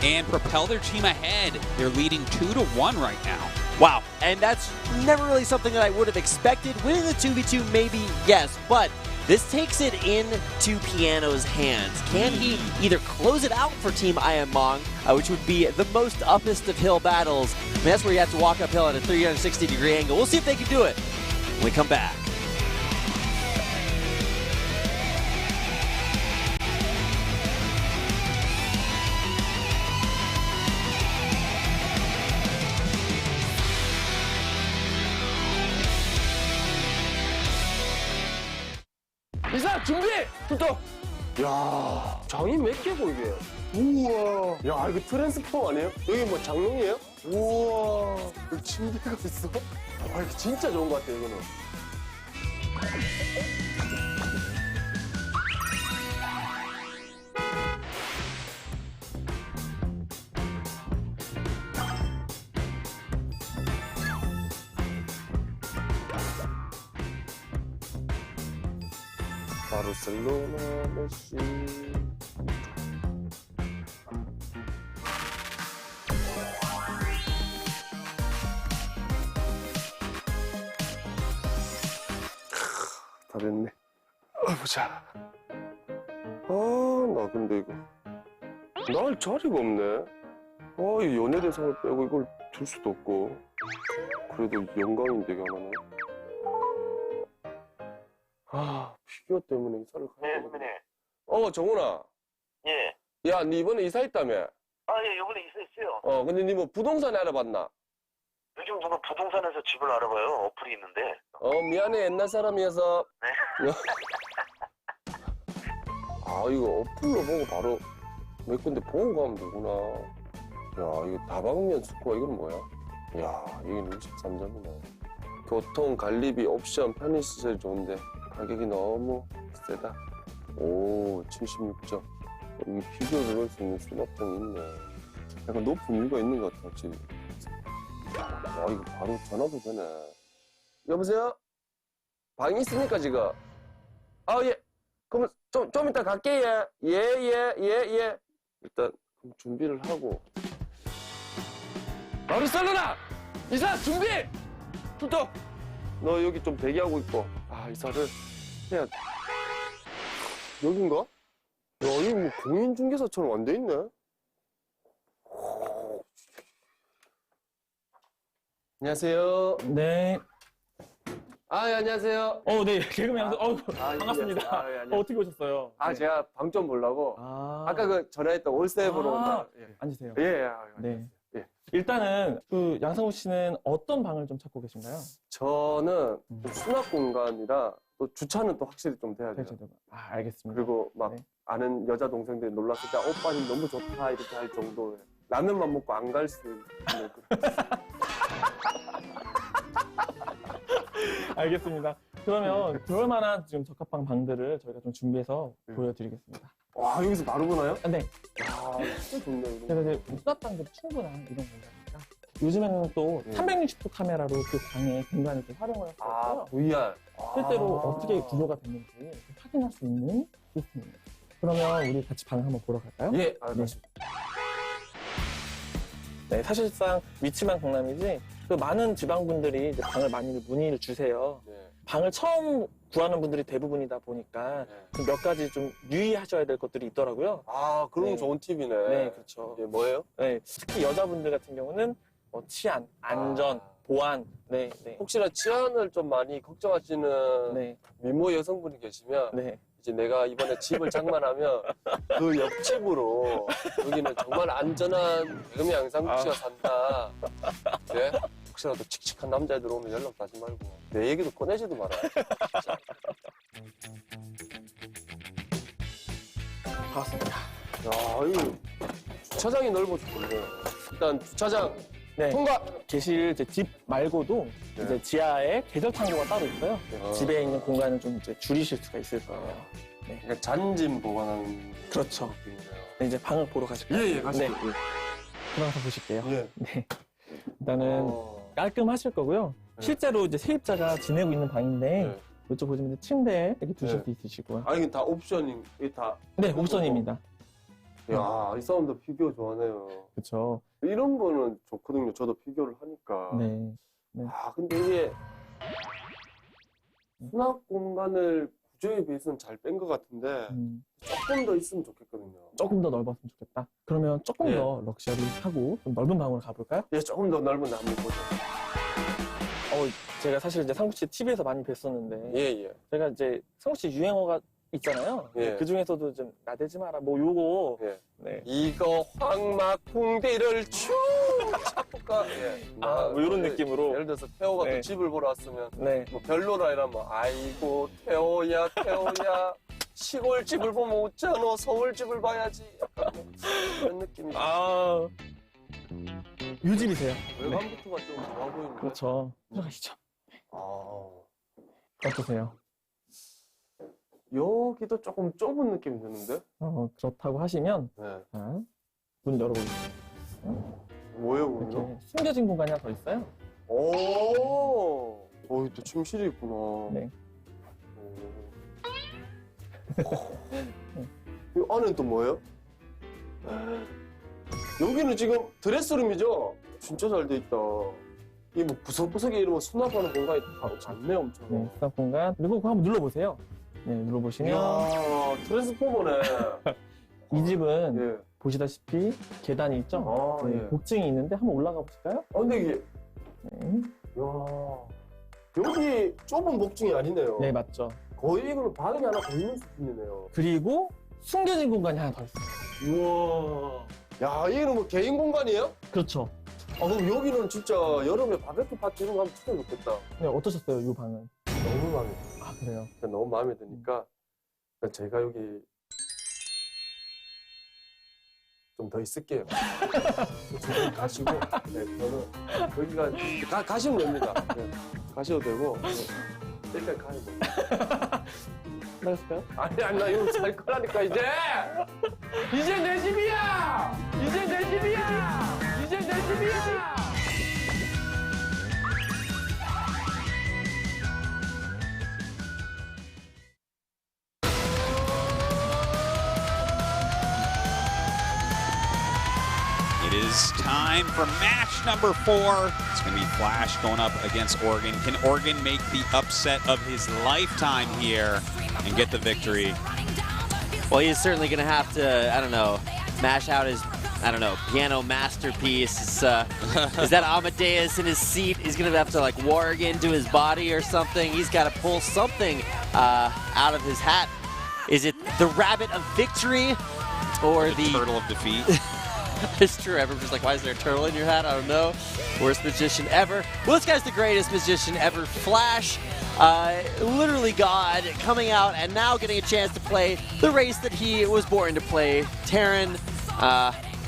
and propel their team ahead. They're leading 2-1 right now. Wow, and that's never really something that I would have expected. Winning the 2v2, maybe, yes, but this takes it into Piano's hands. Can he either close it out for Team IMMong, which would be the most uppest of hill battles? I mean, that's where you have to walk uphill at a 360-degree angle. We'll see if they can do it when we come back. 이사 준비! 또! 야, 장이 몇 개고 이게? 우와, 야 이거 트랜스포 아니에요? 여기 뭐 장롱이에요? 우와, 여기 침대가 있어? 와 이거 진짜 좋은 것 같아요 이거는. 바르셀로나 메시 다 됐네. 보자. 나 근데 이거 날 자리가 없네. 이 연예대상을 빼고 이걸 줄 수도 없고. 그래도 영광인데 이게 하나는. 피규어 때문에 이사를 가야 되거든. 선배님. 정훈아. 예. 야, 니 이번에 이사했다며? 예, 이번에 이사했어요. 근데 니 뭐 부동산 알아봤나? 요즘 누가 부동산에서 집을 알아봐요. 어플이 있는데. 미안해. 옛날 사람이어서. 네. 이거 어플로 보고 바로 몇 군데 보고 가면 되구나. 야, 이거 다방면 스코어 이건 뭐야? 야, 이게 63점이네. 교통, 관리비, 옵션, 편의시설 좋은데 가격이 너무 세다. 오, 76점. 여기 피규어를 넣을 수 있는 수납장이 있네. 약간 높은 이유가 있는 것 같아, 확실히. 와, 이거 바로 전화도 되네. 여보세요? 방이 있습니까, 지금? 예. 그럼 좀 이따 갈게요. 예. 일단 준비를 하고. 바르셀로나! 이사 준비! 뚜뚜! 너 여기 좀 대기하고 있고. 이사를 해야 돼. 여긴가? 야, 여기 뭐 공인중개사처럼 안 돼 있네? 안녕하세요. 네. 예, 안녕하세요. 네, 개그맨 양도, 반갑습니다. 예, 어떻게 오셨어요? 제가 방 좀 보려고. 아까 그 전화했던 올세브로. 앉으세요. 네. 일단은 그 양상우 씨는 어떤 방을 좀 찾고 계신가요? 저는 수납 공간이라 또 주차는 또 확실히 좀 돼야 돼요. 알겠습니다. 그리고 막 아는 여자 동생들이 놀랐을 때 오빠는 너무 좋다 이렇게 할 정도에 라면만 먹고 안 갈 수 있는 알겠습니다. 그러면 그럴 만한 지금 적합한 방들을 저희가 좀 준비해서 보여드리겠습니다. 와, 여기서 바로 보나요? 네. 야, 진짜 좋네요. 그래서 이제 수납방도 충분한 이런 공간이니까. 요즘에는 또 360도 카메라로 그 방의 공간을 또 활용을 할 수 있고요. VR. 실제로 어떻게 구조가 됐는지 확인할 수 있는 시스템입니다. 그러면 우리 같이 방을 한번 보러 갈까요? 예, 알겠습니다. 네, 사실상 위치만 강남이지 그 많은 지방분들이 이제 방을 많이 문의를 주세요. 네. 방을 처음 구하는 분들이 대부분이다 보니까 좀 몇 가지 좀 유의하셔야 될 것들이 있더라고요. 아, 그런 거 좋은 팁이네. 네, 그렇죠. 예, 뭐예요? 네, 특히 여자분들 같은 경우는 치안, 안전, 보안, 네. 혹시나 치안을 좀 많이 걱정하시는 미모 여성분이 계시면 이제 내가 이번에 집을 장만하면 그 옆집으로 여기는 정말 안전한 배금이 양상국씨가 산다. 네? 혹시라도 칙칙한 남자애들 오면 연락도 하지 말고 내 얘기도 꺼내지도 마라. 진짜. 반갑습니다. 야, 이 주차장이 넓어서 좋네요. 일단 주차장 통과! 계실 이제 집 말고도 이제 지하에 계절 창고가 따로 있어요. 집에 있는 공간을 좀 이제 줄이실 수가 있을 거예요. 네. 그러니까 잔짐 보관하는 그렇죠. 네, 이제 방을 보러 가실까요? 예, 가시죠. 네. 들어가서 보실게요. 예. 네. 일단은 깔끔하실 거고요. 실제로 이제 세입자가 지내고 있는 방인데 이쪽 보시면 이제 침대에 이렇게 두실 수 있으시고요. 아, 이게 다 옵션이 다. 네, 옵션입니다. 야, 이 사람도 피규어 좋아하네요. 그렇죠. 이런 거는 좋거든요. 저도 피규어를 하니까. 네. 아, 근데 이게 수납 공간을 구조에 비해서는 잘 뺀 것 같은데 조금 더 있으면 좋겠거든요. 조금 더 넓었으면 좋겠다. 그러면 조금 더 럭셔리하고 좀 넓은 방으로 가볼까요? 예, 조금 더 넓은 데 한번 보죠. 제가 사실 이제 상국 씨 TV에서 많이 뵀었는데 제가 이제 상국 씨 유행어가 있잖아요. 그 중에서도 좀 나대지 마라 뭐 요거 이거 황마콩대를 쭉 잡을까? 뭐 이런 느낌으로 예를 들어서 태호가 또 집을 보러 왔으면 뭐 별로라 이러면 뭐 아이고 태호야 시골집을 보면 웃잖아 서울집을 봐야지 약간 뭐 그런 느낌이죠. 아, 요 집이세요? 외관부터가 좀 좋아 보이는데. 그렇죠. 들어가시죠. 어떠세요? 여기도 조금 좁은 느낌이 드는데? 그렇다고 하시면 문 열어보겠습니다. 뭐예요, 문요? 이렇게 숨겨진 공간이 하나 더 있어요. 오, 또 침실이 있구나. 네. 이 안에는 또 뭐예요? 여기는 지금 드레스룸이죠? 진짜 잘 돼 있다. 이게 뭐 구석구석에 이런 거 수납하는 공간이 다 많네, 엄청. 네, 수납 공간. 그리고 그거 한번 눌러보세요. 네, 눌러보시면. 이야, 트랜스포머네. 이 집은 보시다시피 계단이 있죠? 복층이 있는데 한번 올라가 보실까요? 근데 이게. 이야. 여기 좁은 복층이 아니네요. 네, 맞죠. 거의 이거는 방이 하나 더 있는 수준이네요. 그리고 숨겨진 공간이 하나 더 있어요. 우와. 야, 이거는 뭐 개인 공간이에요? 그렇죠. 그럼 여기는 진짜 여름에 바베큐 파티 이런 거 하면 진짜 좋겠다. 네, 어떠셨어요, 이 방은? 너무 마음에 들어요. 아, 그래요? 너무 마음에 드니까 제가 여기 좀 더 있을게요. 저는 가시고, 저는 여기가 가시면 됩니다. 가셔도 되고, 일단 가야 돼. 나갔을까요? 아니, 나 이거 살 거라니까, 이제! 이제 내 집이야! 이제 내 집이야! 이제 내 집이야! It is time for match number 4. It's going to be Flash going up against Oregon. Can Oregon make the upset of his lifetime here and get the victory? Well, he's certainly going to have to, I don't know, mash out his, I don't know, piano masterpiece. Is that Amadeus in his seat? He's going to have to, like, warg into his body or something. He's got to pull something out of his hat. Is it the rabbit of victory or the turtle of defeat? It's true. Everyone's just like, why is there a turtle in your hat? I don't know. Worst magician ever. Well, this guy's the greatest magician ever. Flash, literally God, coming out and now getting a chance to play the race that he was born to play. Terran,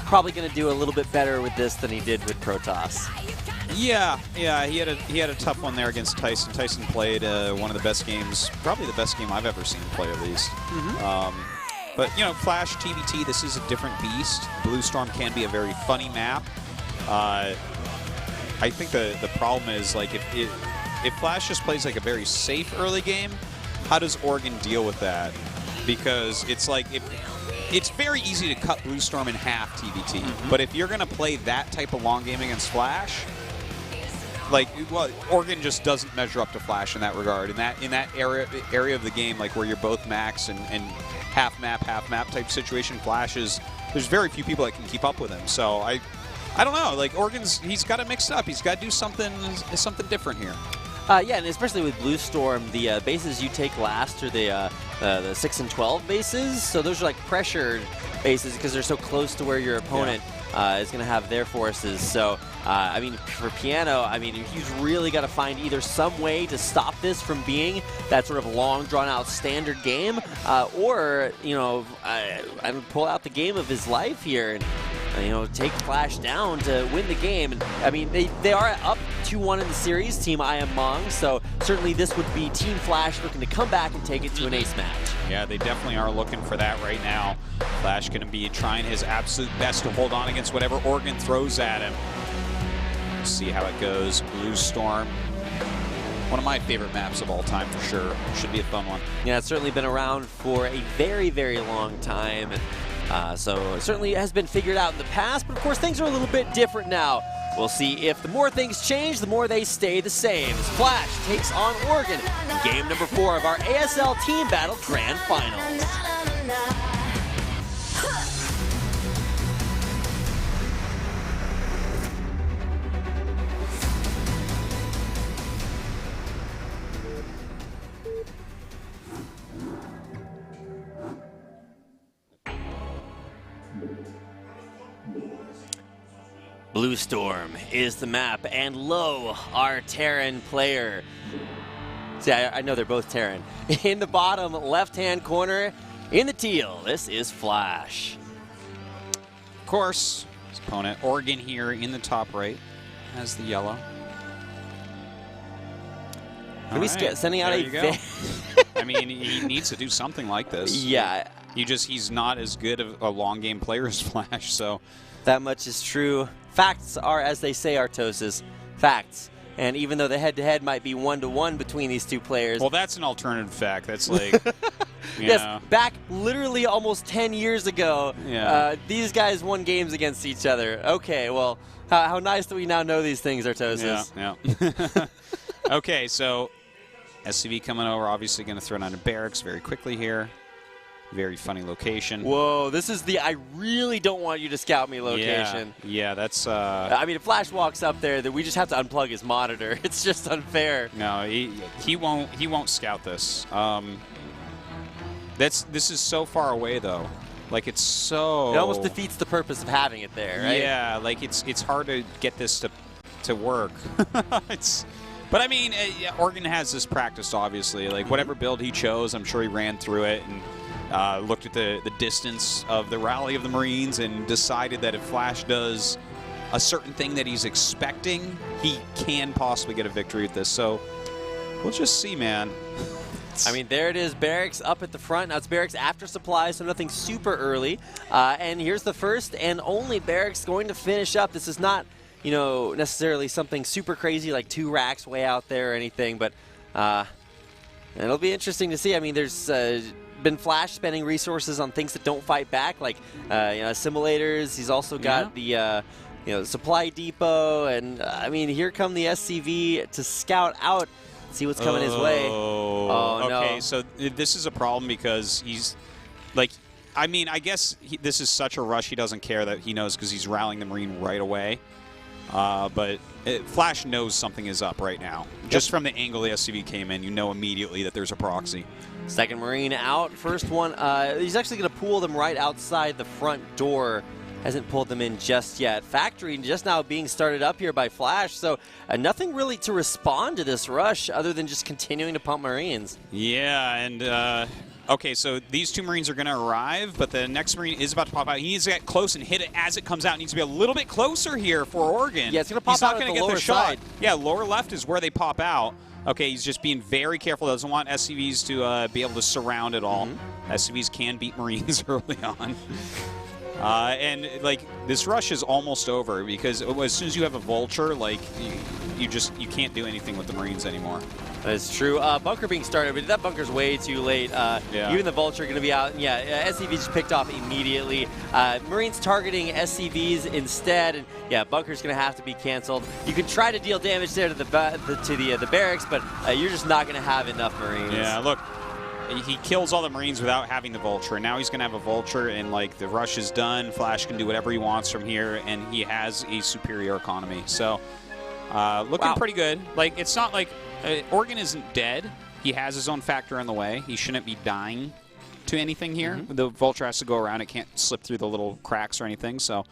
probably going to do a little bit better with this than he did with Protoss. Yeah, he had a tough one there against Tyson. Tyson played one of the best games, probably the best game I've ever seen him play at least. But you know, Flash TBT, this is a different beast. Blue Storm can be a very funny map. I think the problem is like if Flash just plays like a very safe early game, how does Oregon deal with that? Because it's like it's very easy to cut Blue Storm in half TBT, but if you're going to play that type of long game against Flash, like, well, Oregon just doesn't measure up to Flash in that regard. In that area of the game, like where you're both max and half map type situation, Flash is, there's very few people that can keep up with him. So I don't know. Like he's got to mix it up. He's got to do something different here. Yeah, and especially with Blue Storm, the bases you take last are the 6 and 12 bases. So those are like pressured bases because they're so close to where your opponent is going to have their forces. So, I mean, for Piano, I mean, he's really got to find either some way to stop this from being that sort of long, drawn-out standard game, or, you know, pull out the game of his life here and, you know, take Flash down to win the game. And I mean, they are up 2-1 in the series, Team I Am Mong, so certainly this would be Team Flash looking to come back and take it to an ace match. Yeah, they definitely are looking for that right now. Flash going to be trying his absolute best to hold on against whatever Oregon throws at him. Let's see how it goes. Blue Storm, one of my favorite maps of all time for sure. Should be a fun one. Yeah, it's certainly been around for a very, very long time. So it certainly has been figured out in the past, but of course things are a little bit different now. We'll see if the more things change, the more they stay the same. As Flash takes on Oregon in game number 4 of our ASL Team Battle Grand Finals. Blue Storm is the map, and Low, our Terran player. See, I know they're both Terran. In the bottom left-hand corner, in the teal, this is Flash. Of course, his opponent, Oregon here in the top right, has the yellow. Can we sending out there you go. I mean, he needs to do something like this. Yeah. He's not as good of a long game player as Flash, so. That much is true. Facts are, as they say, Artosis, facts. And even though the head-to-head might be 1-to-1 between these two players. Well, that's an alternative fact. That's like, yes, know. Back literally almost 10 years ago, these guys won games against each other. Okay, well, how nice that we now know these things, Artosis. Yeah. Okay, so SCV coming over, obviously going to throw down to barracks very quickly here. Very funny location. Whoa, this is the I really don't want you to scout me location. Yeah, that's... I mean, if Flash walks up there, then we just have to unplug his monitor. It's just unfair. No, he won't scout this. This is so far away, though. Like, it's so... It almost defeats the purpose of having it there, right? Yeah, like, it's hard to get this to work. But, I mean, Oregon has this practiced, obviously. Like, whatever build he chose, I'm sure he ran through it and... looked at the distance of the rally of the Marines and decided that if Flash does a certain thing that he's expecting, he can possibly get a victory at this. So we'll just see, man. I mean, there it is, barracks up at the front. Now it's barracks after supply, so nothing super early. And here's the first and only barracks going to finish up. This is not, you know, necessarily something super crazy like 2 racks way out there or anything, but it'll be interesting to see. I mean, there's... been Flash spending resources on things that don't fight back, like simulators. He's also got the supply depot, and I mean, here come the SCV to scout out, see what's coming his way. Oh no. Okay, so this is a problem because he's like, I mean, I guess this is such a rush. He doesn't care that he knows because he's rallying the Marine right away. But Flash knows something is up right now. Just from the angle the SCV came in, you know immediately that there's a proxy. Second Marine out. First one, he's actually going to pull them right outside the front door. Hasn't pulled them in just yet. Factory just now being started up here by Flash, so nothing really to respond to this rush other than just continuing to pump Marines. Yeah, and Okay, so these 2 Marines are going to arrive, but the next Marine is about to pop out. He needs to get close and hit it as it comes out. He needs to be a little bit closer here for Oregon. Yeah, it's going to pop out at the lower side. Yeah, lower left is where they pop out. Okay, he's just being very careful. Doesn't want SCVs to be able to surround it all. SCVs can beat Marines early on. And like this rush is almost over because as soon as you have a vulture, like you can't do anything with the Marines anymore. That's true. Bunker being started, but that bunker's way too late. Even the vulture going to be out. And yeah, SCVs just picked off immediately. Marines targeting SCVs instead, and yeah, bunker's going to have to be canceled. You can try to deal damage there to the barracks, but you're just not going to have enough Marines. Yeah, look. He kills all the Marines without having the vulture. And now he's going to have a vulture, and like the rush is done. Flash can do whatever he wants from here, and he has a superior economy. So looking pretty good. Like it's not like Oregon isn't dead. He has his own factor in the way. He shouldn't be dying to anything here. The vulture has to go around. It can't slip through the little cracks or anything. So,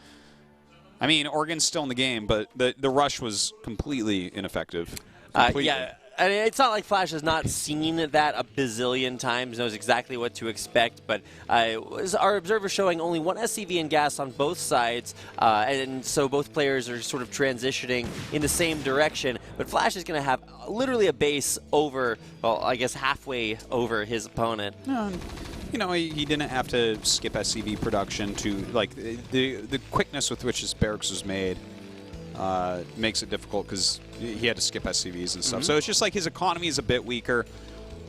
I mean, Oregon's still in the game, but the rush was completely ineffective. Yeah. I mean, it's not like Flash has not seen that a bazillion times, knows exactly what to expect, but our observer showing only 1 SCV in gas on both sides, and so both players are sort of transitioning in the same direction, but Flash is going to have literally a base over, well, I guess halfway over his opponent. You know, he didn't have to skip SCV production to, like, the quickness with which his barracks was made makes it difficult because he had to skip SCVs and stuff. So it's just like his economy is a bit weaker.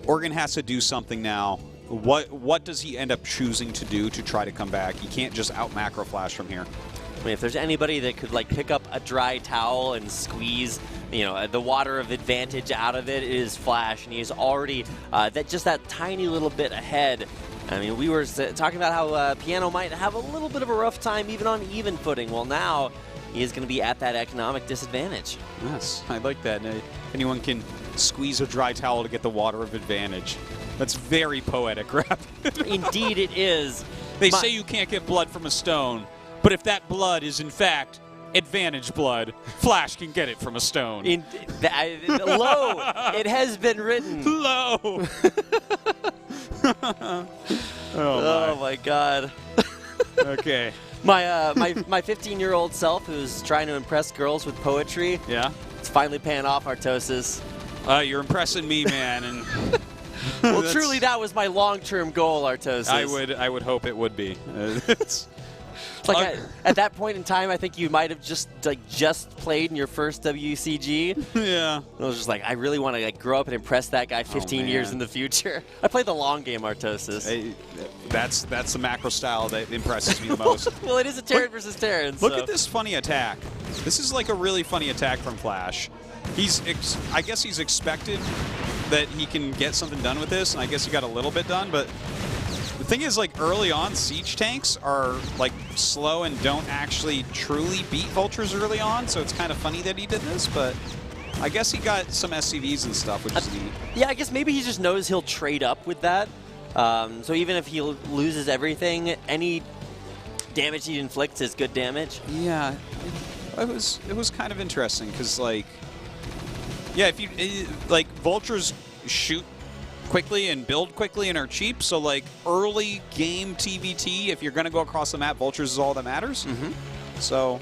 Oregon has to do something now. What does he end up choosing to do to try to come back? He can't just out macro Flash from here. I mean, if there's anybody that could like pick up a dry towel and squeeze, you know, the water of advantage out of it, it is Flash, and he's already that tiny little bit ahead. I mean, we were talking about how Piano might have a little bit of a rough time even on even footing. Well, now he is going to be at that economic disadvantage. Yes, I like that. If anyone can squeeze a dry towel to get the water of advantage. That's very poetic, rap. Indeed it is. They say you can't get blood from a stone, but if that blood is in fact advantage blood, Flash can get it from a stone. Low, it has been written. Low. Oh my God. Okay. My 15-year-old self, who's trying to impress girls with poetry. Yeah. It's finally paying off, Artosis. You're impressing me, man. And well, truly, that was my long-term goal, Artosis. I would hope it would be. It's like at that point in time, I think you might have just played in your first WCG. Yeah. I was just like, I really want to grow up and impress that guy 15 years in the future. I play the long game, Artosis. Hey, that's the macro style that impresses me the most. Well, it is a Terran versus Terran. Look at this funny attack. This is like a really funny attack from Flash. I guess he's expected that he can get something done with this, and I guess he got a little bit done, but the thing is, like, early on, siege tanks are, like, slow and don't actually truly beat vultures early on, so it's kind of funny that he did this, but I guess he got some SCVs and stuff, which is neat. Yeah, I guess maybe he just knows he'll trade up with that. So even if he loses everything, any damage he inflicts is good damage. Yeah, it was kind of interesting, because, like, yeah, if you, like, vultures shoot quickly and build quickly and are cheap, so like early game TVT, if you're going to go across the map, vultures is all that matters. So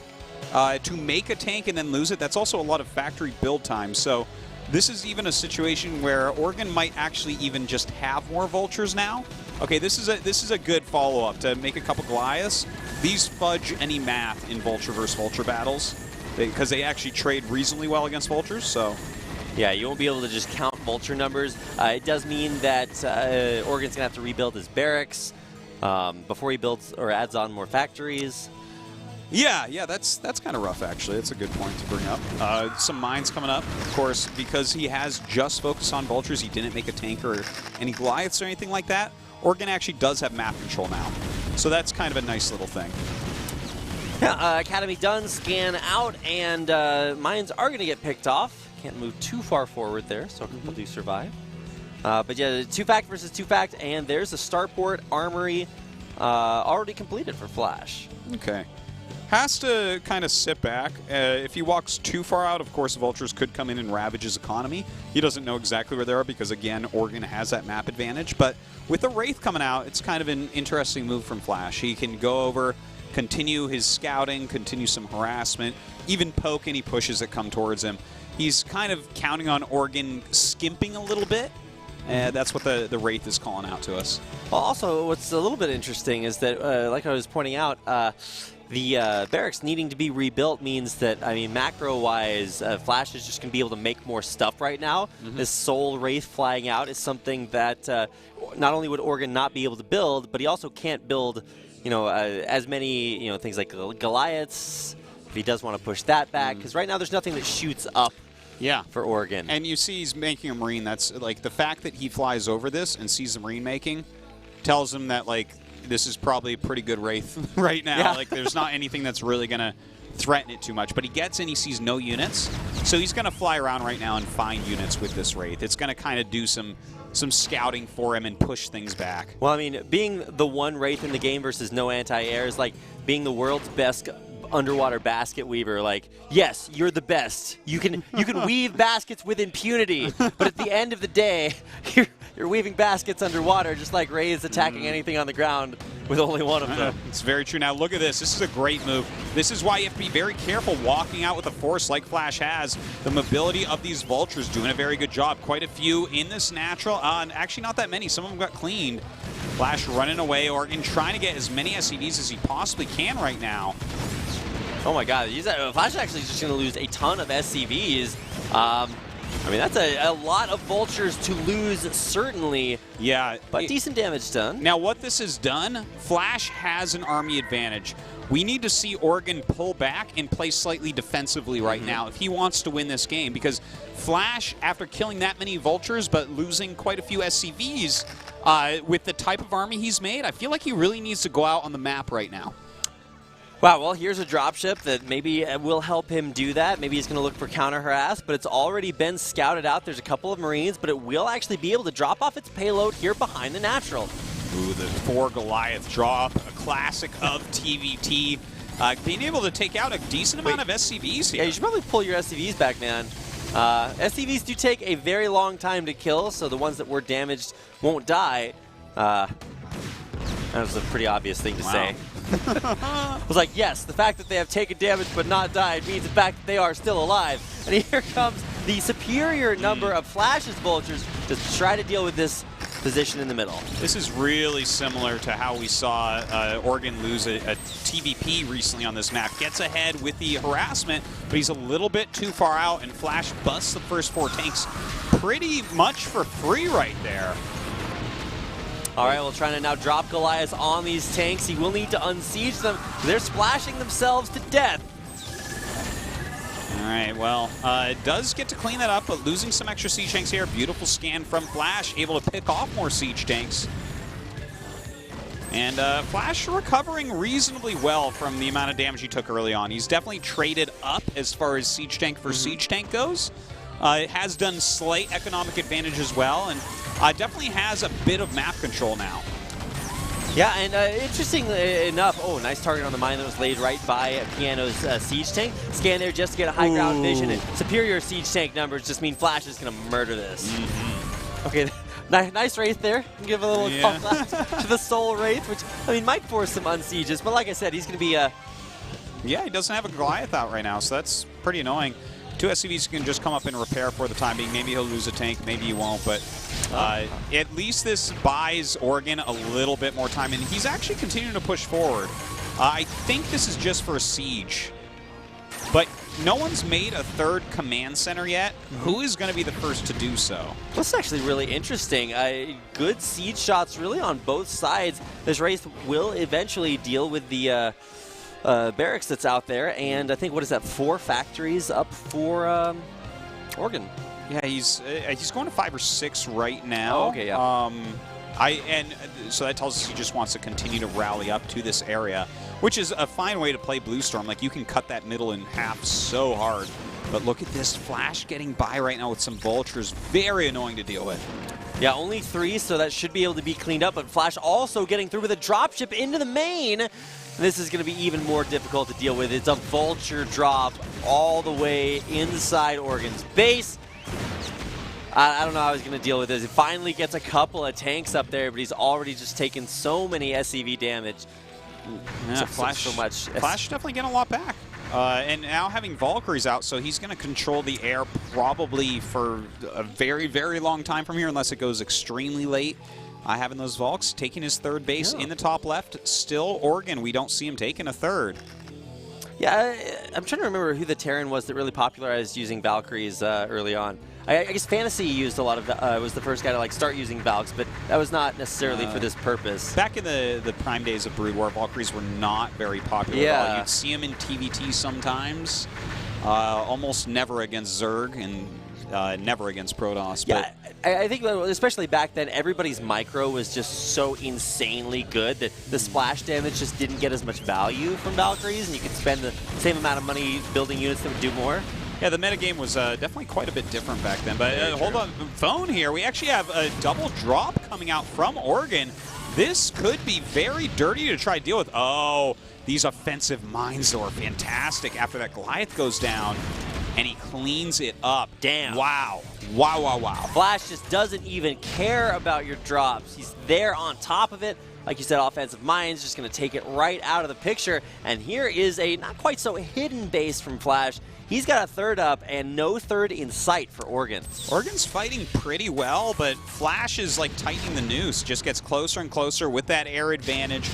to make a tank and then lose it, that's also a lot of factory build time. So this is even a situation where Oregon might actually even just have more vultures now. Okay, this is a good follow-up to make a couple Goliaths. These fudge any math in vulture versus vulture battles because they actually trade reasonably well against vultures. So yeah, you won't be able to just count vulture numbers. It does mean that Oregon's going to have to rebuild his barracks before he builds or adds on more factories. Yeah, that's kind of rough, actually. That's a good point to bring up. Some mines coming up, of course, because he has just focused on vultures. He didn't make a tank or any Goliaths or anything like that. Oregon actually does have map control now, so that's kind of a nice little thing. Yeah, Academy done, scan out, and mines are going to get picked off. Can't move too far forward there, so people do survive. But yeah, 2-fact versus 2-fact, and there's a starport armory already completed for Flash. Okay. has to kind of sit back. If he walks too far out, of course, Vultures could come in and ravage his economy. He doesn't know exactly where they are because, again, Oregon has that map advantage. But with the Wraith coming out, it's kind of an interesting move from Flash. He can go over, continue his scouting, continue some harassment, even poke any pushes that come towards him. He's kind of counting on Oregon skimping a little bit. That's what the Wraith is calling out to us. Well, also, what's a little bit interesting is that, like I was pointing out, the barracks needing to be rebuilt means that, I mean, macro-wise, Flash is just going to be able to make more stuff right now. This Soul Wraith flying out is something that not only would Oregon not be able to build, but he also can't build, as many, things like Goliaths, if he does want to push that back, because right now there's nothing that shoots up. Yeah, for Oregon. And you see he's making a Marine. That's like the fact that he flies over this and sees the Marine making tells him that like this is probably a pretty good Wraith right now. Yeah. Like there's not anything that's really going to threaten it too much. But he gets in, he sees no units. So he's going to fly around right now and find units with this Wraith. It's going to kind of do some scouting for him and push things back. Well, I mean, being the one Wraith in the game versus no anti-air is like being the world's best underwater basket weaver. Like, yes, you're the best. You can weave baskets with impunity, but at the end of the day, you're weaving baskets underwater, just like Ray's attacking anything on the ground with only one of them. It's very true. Now look at this. This is a great move. This is why you have to be very careful walking out with a force like Flash has. The mobility of these Vultures doing a very good job. Quite a few in this natural. And actually not that many. Some of them got cleaned. Flash running away. Oregon trying to get as many SCVs as he possibly can right now. Oh my God, Flash actually is just going to lose a ton of SCVs. I mean, that's a lot of Vultures to lose, certainly. Yeah. But decent damage done. Now, what this has done, Flash has an army advantage. We need to see Oregon pull back and play slightly defensively right now if he wants to win this game, because Flash, after killing that many Vultures but losing quite a few SCVs, with the type of army he's made, I feel like he really needs to go out on the map right now. Wow, well, here's a dropship that maybe will help him do that. Maybe he's going to look for counter-harass, but it's already been scouted out. There's a couple of Marines, but it will actually be able to drop off its payload here behind the natural. Ooh, the 4 Goliath drop, a classic of TVT. Being able to take out a decent amount of SCVs here. Yeah, you should probably pull your SCVs back, man. SCVs do take a very long time to kill, so the ones that were damaged won't die. That was a pretty obvious thing to say. I was like, yes, the fact that they have taken damage but not died means the fact that they are still alive. And here comes the superior number of Flash's Vultures to try to deal with this position in the middle. This is really similar to how we saw Oregon lose a TVP recently on this map. Gets ahead with the harassment, but he's a little bit too far out, and Flash busts the first 4 tanks pretty much for free right there. All right, well, trying to now drop Goliaths on these tanks. He will need to unsiege them. They're splashing themselves to death. All right, well, it does get to clean that up, but losing some extra siege tanks here. Beautiful scan from Flash, able to pick off more siege tanks. And Flash recovering reasonably well from the amount of damage he took early on. He's definitely traded up as far as siege tank for siege tank goes. It has done slight economic advantage as well, and definitely has a bit of map control now. Yeah, and interestingly enough, nice target on the mine that was laid right by Piano's siege tank. Scan there just to get a high ground vision, and superior siege tank numbers just mean Flash is going to murder this. Okay, nice Wraith there. Give a little call out to the Soul Wraith, which, I mean, might force some unsieges, but like I said, he's going to be Yeah, he doesn't have a Goliath out right now, so that's pretty annoying. 2 SCVs can just come up and repair for the time being. Maybe he'll lose a tank, maybe he won't, but at least this buys Oregon a little bit more time, and he's actually continuing to push forward. I think this is just for a siege, but no one's made a 3rd command center yet. Who is going to be the first to do so? This is actually really interesting. Good siege shots really on both sides. This race will eventually deal with the barracks that's out there, and I think, what is that, 4 factories up for Oregon. Yeah, he's going to 5 or 6 right now. Oh, okay, yeah. So that tells us he just wants to continue to rally up to this area, which is a fine way to play Blue Storm. Like, you can cut that middle in half so hard. But look at this Flash getting by right now with some Vultures. Very annoying to deal with. Yeah, only 3, so that should be able to be cleaned up. But Flash also getting through with a dropship into the main. This is going to be even more difficult to deal with. It's a vulture drop all the way inside Oregon's base. I don't know how he's going to deal with this. He finally gets a couple of tanks up there, but he's already just taken so many SCV damage. Yeah, Flash definitely getting a lot back. And now having Valkyries out, so he's going to control the air probably for a very, very long time from here, unless it goes extremely late. Having those Valks, taking his third base in the top left. Still Oregon, we don't see him taking a third. Yeah, I'm trying to remember who the Terran was that really popularized using Valkyries early on. I guess Fantasy used a lot of, was the first guy to start using Valks, but that was not necessarily for this purpose. Back in the prime days of Brood War, Valkyries were not very popular at all. You'd see them in TVT sometimes, almost never against Zerg, and never against Protoss. Yeah, I think especially back then, everybody's micro was just so insanely good that the splash damage just didn't get as much value from Valkyries, and you could spend the same amount of money building units that would do more. Yeah, the metagame was definitely quite a bit different back then. But hold on, phone here. We actually have a double drop coming out from Oregon. This could be very dirty to try to deal with. Oh, these offensive mines, though, are fantastic after that Goliath goes down. And he cleans it up. Damn. Wow. Wow, wow, wow. Flash just doesn't even care about your drops. He's there on top of it. Like you said, offensive mines just going to take it right out of the picture. And here is a not quite so hidden base from Flash. He's got a third up and no third in sight for Oregon. Oregon's fighting pretty well, but Flash is like tightening the noose. Just gets closer and closer with that air advantage.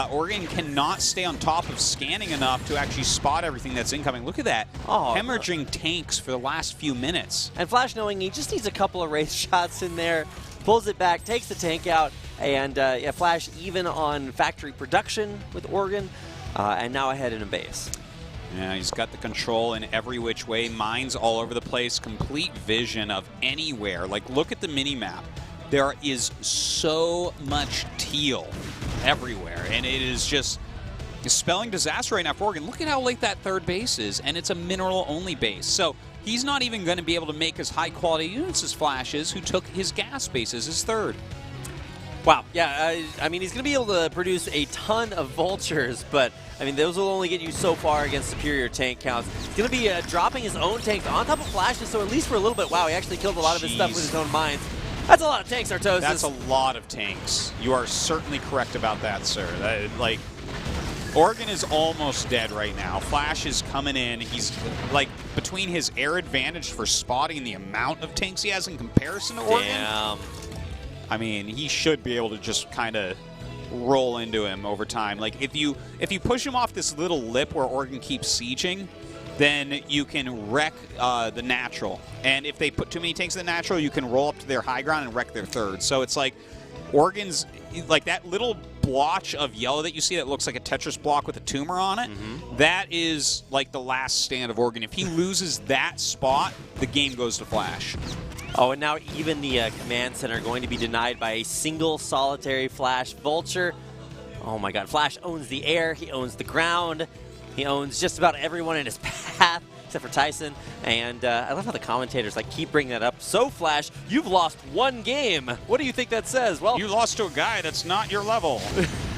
Oregon cannot stay on top of scanning enough to actually spot everything that's incoming. Look at that. Hemorrhaging tanks for the last few minutes. And Flash, knowing he just needs a couple of wraith shots in there, pulls it back, takes the tank out, and yeah, Flash even on factory production with Oregon, and now ahead in a base. Yeah, he's got the control in every which way. Mines all over the place. Complete vision of anywhere. Like, look at the mini-map. There is so much teal everywhere, and it is just spelling disaster right now for Oregon. Look at how late that third base is, and it's a mineral-only base. So he's not even going to be able to make as high-quality units as Flash is, who took his gas base as his third. Wow, yeah, I mean, he's going to be able to produce a ton of vultures, but, I mean, those will only get you so far against superior tank counts. He's going to be dropping his own tanks on top of Flashes, so at least for a little bit, wow, he actually killed a lot of his stuff with his own mines. That's a lot of tanks, Artosis. That's a lot of tanks. You are certainly correct about that, sir. Like, Oregon is almost dead right now. Flash is coming in. He's, like, between his air advantage for spotting the amount of tanks he has in comparison to Oregon. Damn. I mean, he should be able to just kind of roll into him over time. Like, if you push him off this little lip where Oregon keeps sieging, then you can wreck the natural. And if they put too many tanks in the natural, you can roll up to their high ground and wreck their third. So it's like Oregon's, like that little blotch of yellow that you see that looks like a Tetris block with a tumor on it, that is like the last stand of Oregon. If he loses that spot, the game goes to Flash. Oh, and now even the command center going to be denied by a single solitary Flash Vulture. Oh my god, Flash owns the air, he owns the ground, he owns just about everyone in his path, except for Tyson. And I love how the commentators keep bringing that up. So Flash, you've lost one game. What do you think that says? Well, you lost to a guy that's not your level.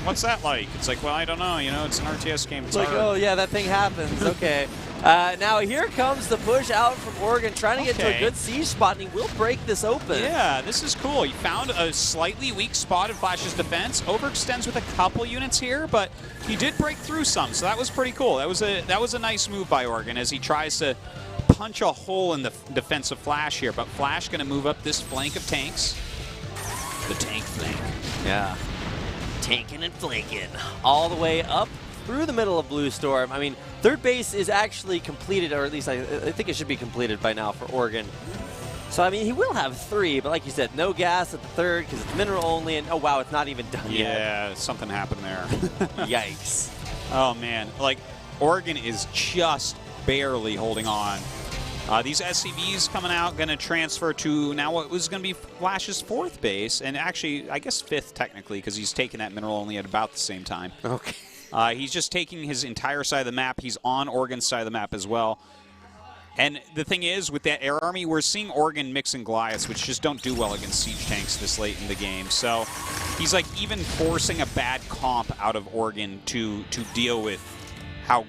What's that like? It's like, well, I don't know. You know, it's an RTS game. It's like, hard. Oh yeah, that thing happens. Okay. Now here comes the push out from Oregon, trying to get to a good siege spot, and he will break this open. Yeah, this is cool. He found a slightly weak spot in Flash's defense. Overextends with a couple units here, but he did break through some, so that was pretty cool. That was a nice move by Oregon as he tries to punch a hole in the defense of Flash here. But Flash going to move up this flank of tanks. The tank flank. Yeah. Tanking and flanking all the way up through the middle of Blue Storm. I mean, third base is actually completed, or at least I think it should be completed by now for Oregon. So, I mean, he will have three, but like you said, no gas at the third because it's mineral only, and oh wow, it's not even done yet. Yeah, something happened there. Yikes. Oh man, like Oregon is just barely holding on. These SCVs coming out, going to transfer to now what was going to be Flash's fourth base, and actually, I guess fifth technically, because he's taking that mineral only at about the same time. Okay. He's just taking his entire side of the map. He's on Oregon's side of the map as well. And the thing is, with that Air Army, we're seeing Oregon mix and Goliaths, which just don't do well against siege tanks this late in the game. So he's like even forcing a bad comp out of Oregon to deal with how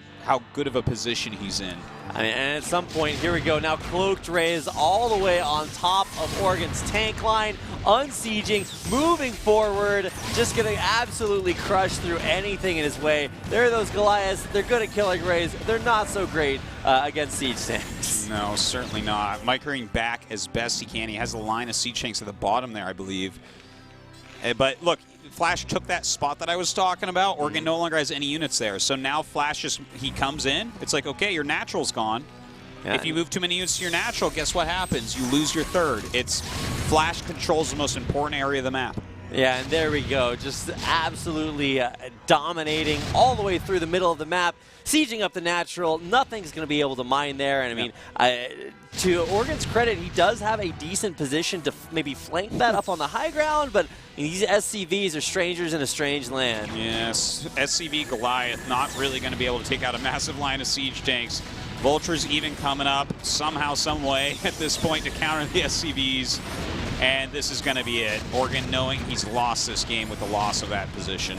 good of a position he's in. And at some point, here we go. Now Cloaked Rays all the way on top of Oregon's tank line, unsieging, moving forward, just going to absolutely crush through anything in his way. There are those Goliaths. They're good at killing Rays. They're not so great against siege tanks. No, certainly not. Microing back as best he can. He has a line of siege tanks at the bottom there, I believe. But look, Flash took that spot that I was talking about. Oregon no longer has any units there. So now Flash he comes in. It's like, okay, your natural's gone. Yeah. If you move too many units to your natural, guess what happens? You lose your third. Flash controls the most important area of the map. Yeah, and there we go. Just absolutely dominating all the way through the middle of the map, sieging up the natural. Nothing's going to be able to mine there. And I mean, to Oregon's credit, he does have a decent position to maybe flank that up on the high ground, but these SCVs are strangers in a strange land. Yes, SCV Goliath not really going to be able to take out a massive line of siege tanks. Vultures even coming up somehow, some way at this point to counter the SCVs. And this is going to be it. Oregon knowing he's lost this game with the loss of that position.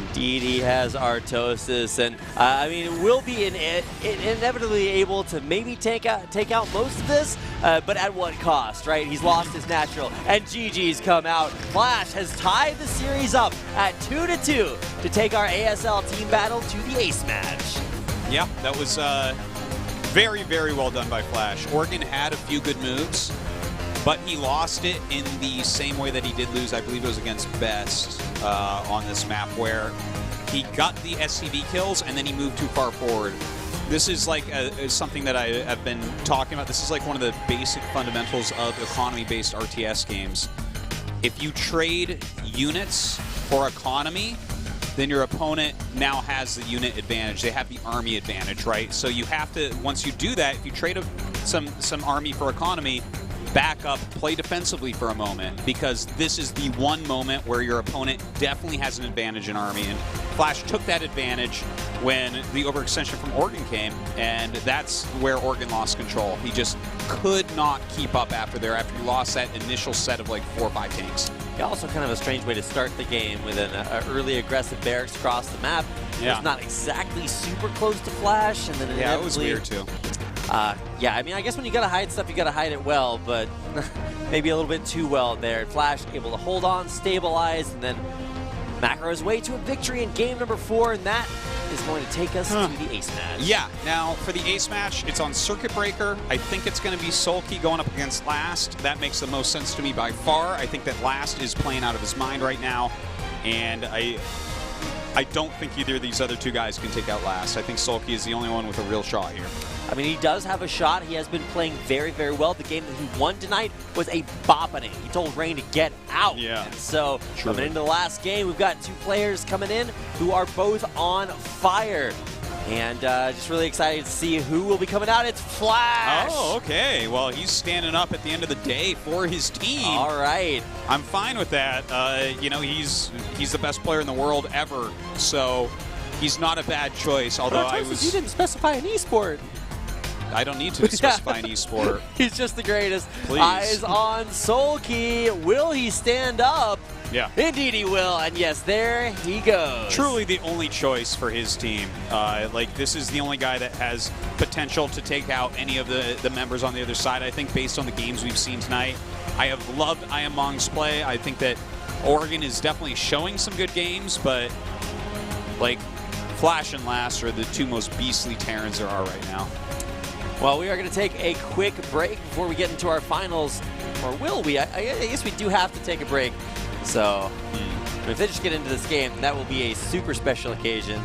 Indeed, he has Artosis, and I mean, will be inevitably able to maybe take out most of this, but at what cost, right? He's lost his natural, and GG's come out. Flash has tied the series up at 2-2 to take our ASL team battle to the ace match. Yeah, that was very, very well done by Flash. Oregon had a few good moves, but he lost it in the same way that he did lose, I believe it was against Best on this map, where he got the SCV kills and then he moved too far forward. This is like something that I have been talking about. This is like one of the basic fundamentals of economy-based RTS games. If you trade units for economy, then your opponent now has the unit advantage. They have the army advantage, right? So you have to, once you do that, if you trade some army for economy, back up, play defensively for a moment, because this is the one moment where your opponent definitely has an advantage in army. And Flash took that advantage when the overextension from Oregon came, and that's where Oregon lost control. He just could not keep up after he lost that initial set of like 4 or 5 tanks. Yeah, also kind of a strange way to start the game with an early aggressive barracks across the map. Yeah. It's not exactly super close to Flash, and then yeah, it was weird too. Yeah, I mean, I guess when you gotta hide stuff, you gotta hide it well, but maybe a little bit too well there. Flash able to hold on, stabilize, and then macro his way to a victory in game number 4, and that is going to take us to the ace match. Yeah, now for the ace match, it's on Circuit Breaker. I think it's going to be Sulky going up against Last. That makes the most sense to me by far. I think that Last is playing out of his mind right now, and I don't think either of these other two guys can take out Last. I think Sulky is the only one with a real shot here. I mean, he does have a shot. He has been playing very, very well. The game that he won tonight was a bopping. He told Rain to get out. Yeah. And so coming into the last game, we've got 2 players coming in who are both on fire. And just really excited to see who will be coming out. It's Flash. Oh, okay. Well, he's standing up at the end of the day for his team. All right. I'm fine with that. You know, he's the best player in the world ever, so he's not a bad choice. Although you didn't specify an esport. I don't need to specify an esport. He's just the greatest. Please. Eyes on Sulky. Will he stand up? Yeah. Indeed he will, and yes, there he goes. Truly the only choice for his team. Like, this is the only guy that has potential to take out any of the members on the other side, I think, based on the games we've seen tonight. I have loved Iamong's play. I think that Oregon is definitely showing some good games, but, like, Flash and Last are the 2 most beastly Terrans there are right now. Well, we are going to take a quick break before we get into our finals. Or will we? I guess we do have to take a break. So, if they just get into this game, that will be a super special occasion.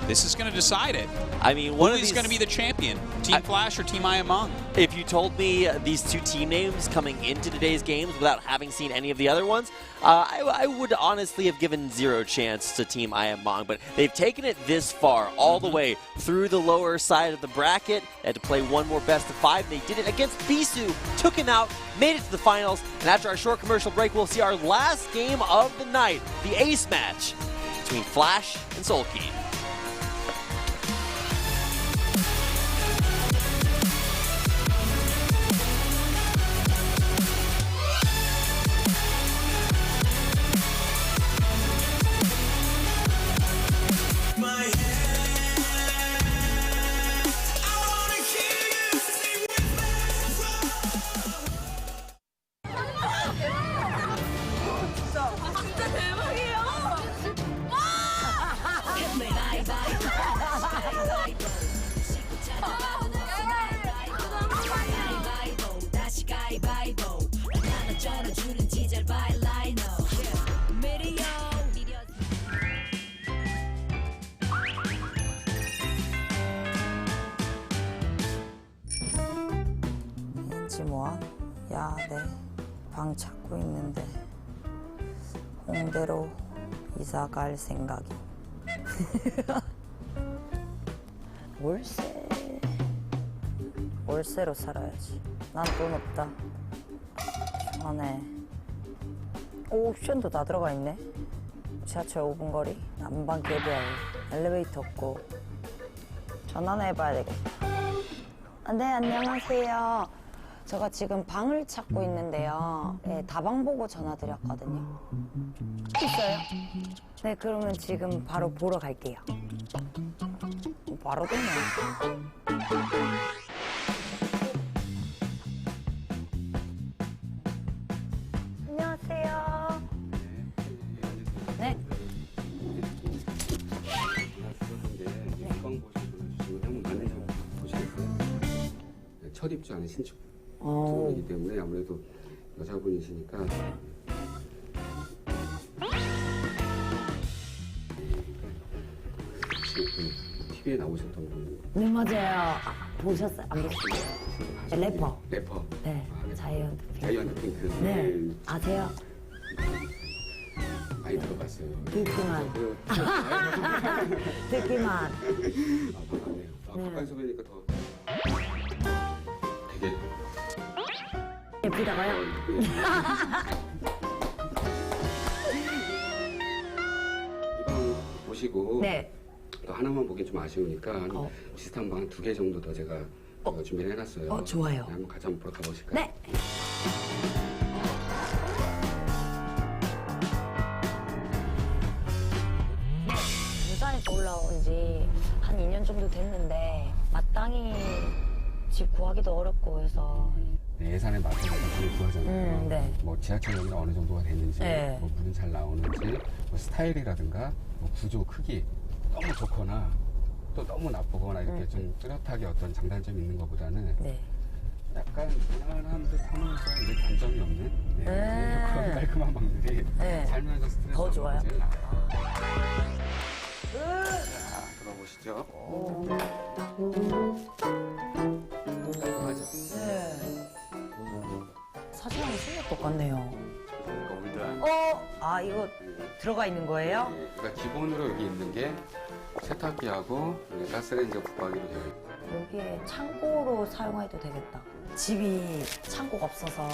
This is going to decide it. I mean, who is going to be the champion? Team Flash or Team Iamong? If you told me these 2 team names coming into today's games without having seen any of the other ones, I would honestly have given 0 chance to Team Iamong. But they've taken it this far, all the way through the lower side of the bracket. They had to play 1 more best of 5. They did it against Bisu, took him out, made it to the finals. And after our short commercial break, we'll see our last game of the night, the ace match between Flash and Sulky. 다시 뭐야? 야, 내 방 찾고 있는데 홍대로 이사 갈 생각이. 월세로 살아야지. 난 돈 없다. 안에 옵션도 다 들어가 있네. 지하철 5분 거리, 난방 개별, 엘리베이터 없고. 전화나 해봐야 되겠다. 네, 안녕하세요. 제가 지금 방을 찾고 있는데요. 네, 다방 보고 전화드렸거든요. 있어요? 네, 그러면 지금 바로 보러 갈게요. 바로 되네. 안녕하세요. 네. 첫 입주 안에 신축이기 때문에 아무래도 여자분이시니까 TV에 나오셨던 분. 네, 맞아요. 보셨어요? 안 보셨어요? 래퍼. 래퍼. 네, 자이언트 핑크. 자이언트 핑크. 네, 아세요? 많이 들어봤어요. 듣기만. 듣기만. 반갑네요. 가까이서 뵈니까 더 되게 예쁘다고요? 이방 보시고 네. 또 하나만 보긴 좀 아쉬우니까 한 비슷한 방 2개 정도 더 제가 준비를 해놨어요. 좋아요. 한번 같이 한번 보러 가보실까요? 네. 부산에서 올라온 지 한 2년 정도 됐는데 마땅히 집 구하기도 어렵고 해서 네, 예산에 맞춰서 집을 구하잖아요. 네. 뭐 지하철역이 어느 정도가 됐는지, 네. 뭐 물은 잘 나오는지, 뭐 스타일이라든가, 뭐 구조 크기 너무 좋거나 또 너무 나쁘거나 이렇게 좀 뚜렷하게 어떤 장단점이 있는 것보다는 약간 무난한 듯하면서 이제 단점이 없는 그런 깔끔한 방들이 살면서 스트레스 더 좋아요. 제일 나아요. 자, 들어보시죠. 사진하고 생각 똑같네요. 올드한. 아, 이거 들어가 있는 거예요? 그러니까 기본으로 여기 있는 게 세탁기하고 가스레인지가 붙박이로 되어 있고. 여기에 창고로 사용해도 되겠다. 집이 창고가 없어서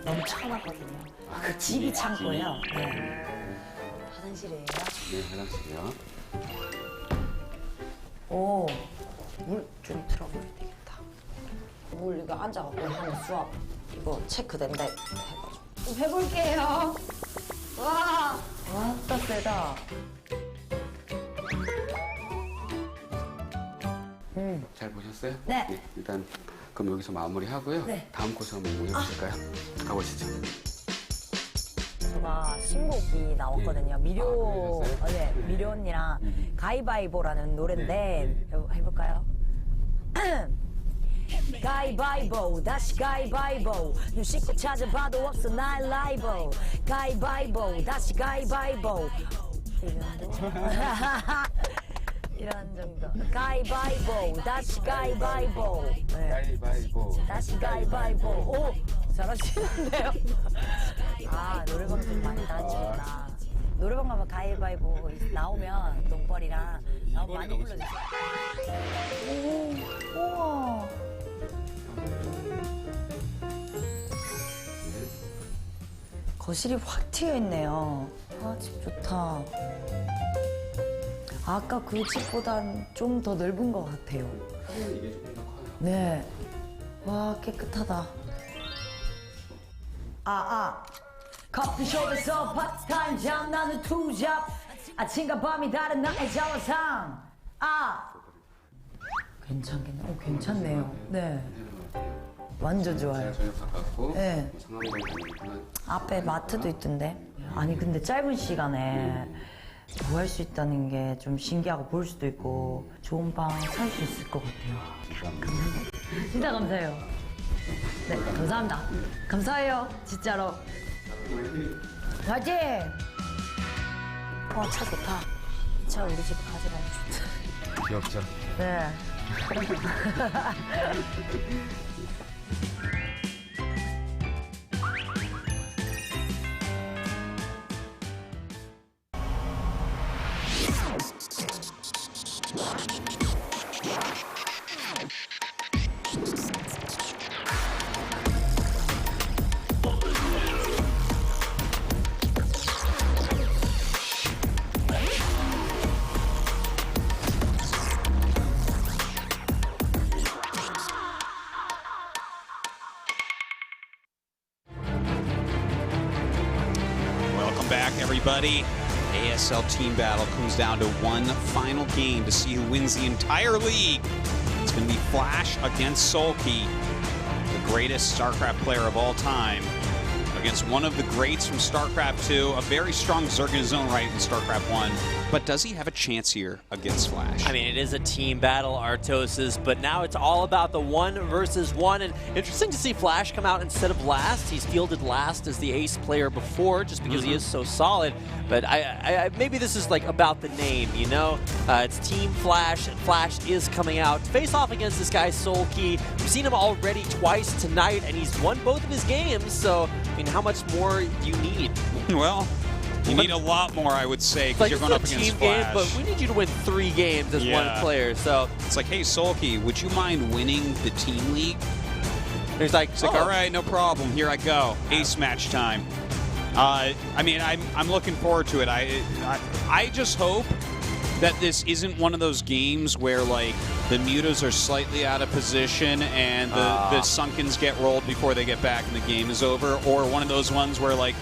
너무 참하거든요. 그 집이 창고예요. 네. 화장실이에요? 네, 화장실이요. 오, 물 좀 틀어버려야 되겠다. 물 이거 앉아갖고 하는 수업 이거 체크된다 해가지고 좀 해볼게요. 와, 왔다 세다. 잘 보셨어요? 네. 일단 그럼 여기서 마무리하고요. 네. 다음 코스 한번 이용해보실까요? 가보시죠. 제가 신곡이 나왔거든요. 미료, 네, 미료 언니랑 가위바위보라는 노래인데 해볼까요? 가위바위보 다시 가위바위보 눈 씻고 찾아봐도 없어 나의 라이벌 가위바위보 다시 가위바위보 이런 정도 가위바위보 다시 가위바위보 가위바위보 다시 가위바위보 오 잘하시는데요? 아 노래방 좀 많이 다니시구나. 노래방 가면 가위바위보 나오면 돈벌이랑 나오면 많이 불러주세요. 오, 우와. 거실이 확 튀어 있네요. 아, 집 좋다. 아까 그 집보단 좀 더 넓은 것 같아요. 이게 조금 더 커요. 네. 와, 깨끗하다. 커피숍에서 파트타임 잡 나는 투잡 아침과 밤이 다른 나의 자화상 괜찮겠네. 오, 괜찮네요. 네. 완전 좋아요. 저녁 가깝고 네. 상암동 다니구나. 앞에 마트도 있던데. 아니 근데 짧은 시간에 구할 수 있다는 게 좀 신기하고 볼 수도 있고 좋은 방 살 수 있을 것 같아요. 감사합니다. 진짜 감사해요. 네, 감사합니다. 감사해요. 진짜로. 화이팅! 차 좋다. 이 차 우리 집 가져가면 좋다. 귀엽죠? 네. everybody. ASL team battle comes down to one final game to see who wins the entire league. It's going to be Flash against Sulky, the greatest StarCraft player of all time, against one of the greats from StarCraft 2, a very strong Zerg in his own right in StarCraft 1. But does he have a chance here against Flash? I mean, it is a team battle, Artosis, but now it's all about the 1 versus 1. And interesting to see Flash come out instead of last. He's fielded last as the ace player before just because he is so solid. But I maybe this is like about the name, you know? It's Team Flash, and Flash is coming out to face off against this guy, Sulky. We've seen him already twice tonight, and he's won both of his games. So, I mean, how much more do you need? Well, you need a lot more, I would say, because you're going up against Flash. Game, but we need you to win 3 games as one player. So it's like, hey, Sulky, would you mind winning the team league? He's like, all right, no problem. Here I go. Ace match time. I mean, I'm looking forward to it. I just hope that this isn't one of those games where, like, the mutas are slightly out of position and the Sunkens get rolled before they get back and the game is over, or one of those ones where, like,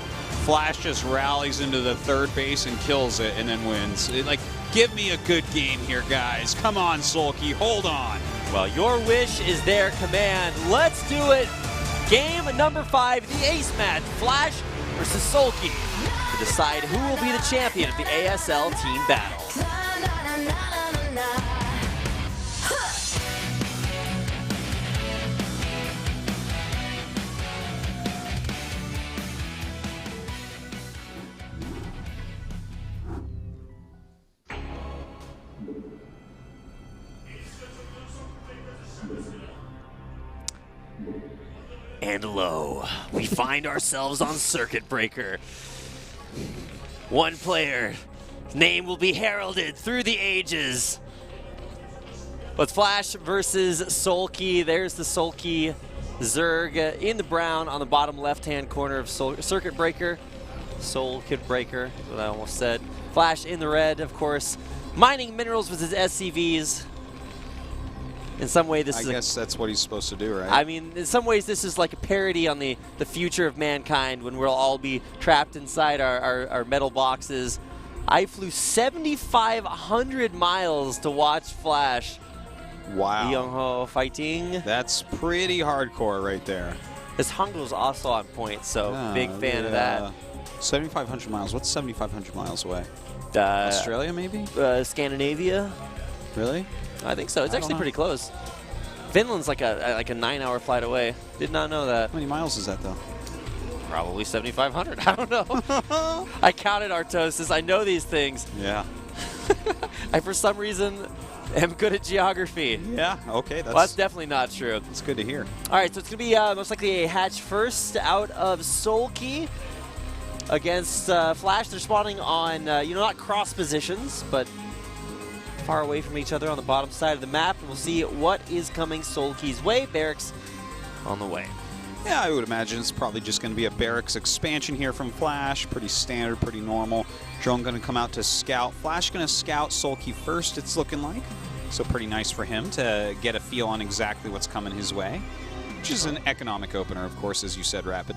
Flash just rallies into the third base and kills it and then wins. Like, give me a good game here, guys. Come on, Sulky, hold on. Well, your wish is their command. Let's do it. Game number 5, the ace match, Flash versus Sulky, to decide who will be the champion of the ASL team battle. And lo, we find ourselves on Circuit Breaker. One player, his name will be heralded through the ages. But Flash versus Sulky. There's the Sulky Zerg in the brown on the bottom left-hand corner of Circuit Breaker. Circuit Breaker, is what I almost said. Flash in the red, of course. Mining minerals with his SCVs. In some way, this is I guess that's what he's supposed to do, right? I mean, in some ways, this is like a parody on the future of mankind when we'll all be trapped inside our metal boxes. I flew 7,500 miles to watch Flash. Wow. Young-ho fighting. That's pretty hardcore right there. This Hangul's also on point, so big fan of that. 7,500 miles. What's 7,500 miles away? Australia, maybe? Scandinavia. Really? I think so. It's actually pretty close. Finland's like a 9-hour flight away. Did not know that. How many miles is that, though? Probably 7,500. I don't know. I counted Artosis. I know these things. Yeah. I, for some reason, am good at geography. Yeah, okay. That's definitely not true. That's good to hear. All right, so it's going to be most likely a hatch first out of Sulky against Flash. They're spawning on, not cross positions, but far away from each other on the bottom side of the map. And we'll see what is coming Sulky's way. Barracks on the way. Yeah, I would imagine it's probably just going to be a barracks expansion here from Flash. Pretty standard, pretty normal. Drone going to come out to scout. Flash going to scout Sulky first, it's looking like. So pretty nice for him to get a feel on exactly what's coming his way. Which is an economic opener, of course, as you said, Rapid.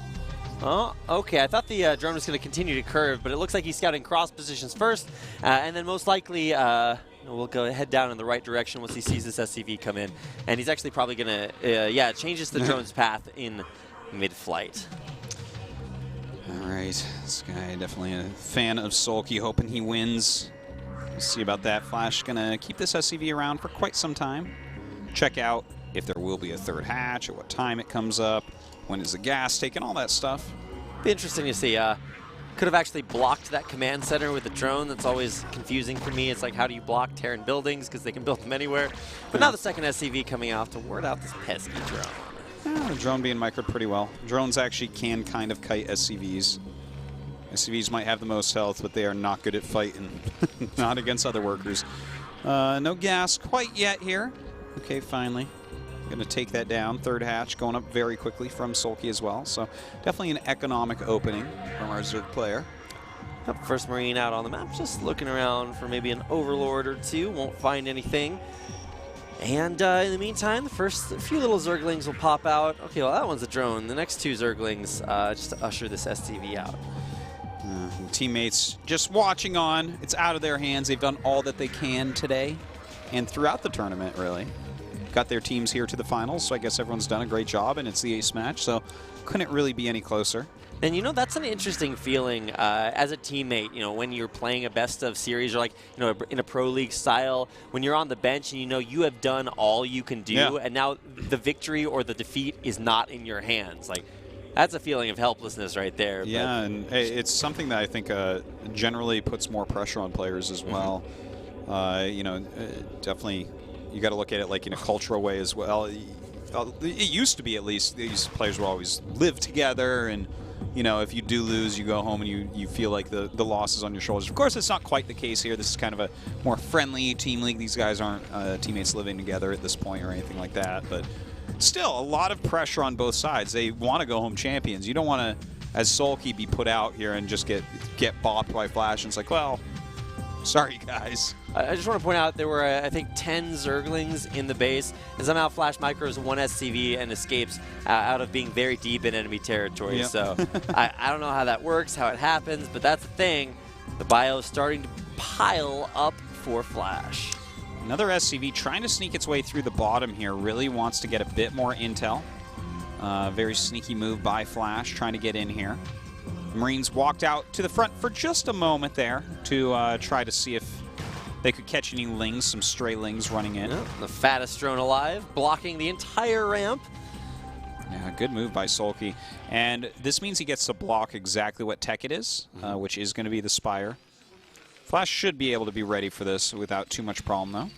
Oh, okay. I thought the drone was going to continue to curve, but it looks like he's scouting cross positions first. And then most likely we'll go head down in the right direction once he sees this SCV come in. And he's actually probably going to, changes the drone's path in mid-flight. All right. This guy definitely a fan of Sulky, hoping he wins. We'll see about that. Flash going to keep this SCV around for quite some time. Check out if there will be a third hatch, at what time it comes up, when is the gas taken, all that stuff. Be interesting to see. Could have actually blocked that command center with the drone. That's always confusing for me. It's like, how do you block Terran buildings? Because they can build them anywhere. But now the second SCV coming off to ward out this pesky drone. Yeah, the drone being microed pretty well. Drones actually can kind of kite SCVs. SCVs might have the most health, but they are not good at fighting. Not against other workers. No gas quite yet here. Okay, finally. Going to take that down. Third hatch going up very quickly from Sulky as well. So definitely an economic opening from our Zerg player. First Marine out on the map, just looking around for maybe an Overlord or two. Won't find anything. And in the meantime, the first few little Zerglings will pop out. Okay, well, that one's a drone. The next two Zerglings just to usher this SCV out. Teammates just watching on. It's out of their hands. They've done all that they can today and throughout the tournament, really. Got their teams here to the finals, so I guess everyone's done a great job, and it's the ace match, so couldn't really be any closer. And you know, that's an interesting feeling as a teammate, you know, when you're playing a best of series or like, you know, in a pro league style, when you're on the bench and you know you have done all you can do, and now the victory or the defeat is not in your hands. Like, that's a feeling of helplessness right there. Yeah, and it's something that I think generally puts more pressure on players as well. You know, definitely you got to look at it like in a cultural way as well. It used to be, at least, these players would always live together, and you know, if you do lose, you go home and you feel like the loss is on your shoulders. Of course, it's not quite the case here. This is kind of a more friendly team league. These guys aren't teammates living together at this point or anything like that, but still a lot of pressure on both sides. They want to go home champions. You don't want to, as Sulky, be put out here and just get bopped by Flash, and it's like, well, sorry, guys. I just want to point out there were, I think, 10 Zerglings in the base, and somehow Flash micros 1 SCV and escapes out of being very deep in enemy territory. Yep. So I don't know how that works, how it happens, but that's the thing. The bio is starting to pile up for Flash. Another SCV trying to sneak its way through the bottom here. Really wants to get a bit more intel. Very sneaky move by Flash, trying to get in here. Marines walked out to the front for just a moment there to try to see if they could catch any lings, some stray lings running in. Yeah, the fattest drone alive, blocking the entire ramp. Yeah, good move by Sulky. And this means he gets to block exactly what tech it is, which is going to be the Spire. Flash should be able to be ready for this without too much problem, though.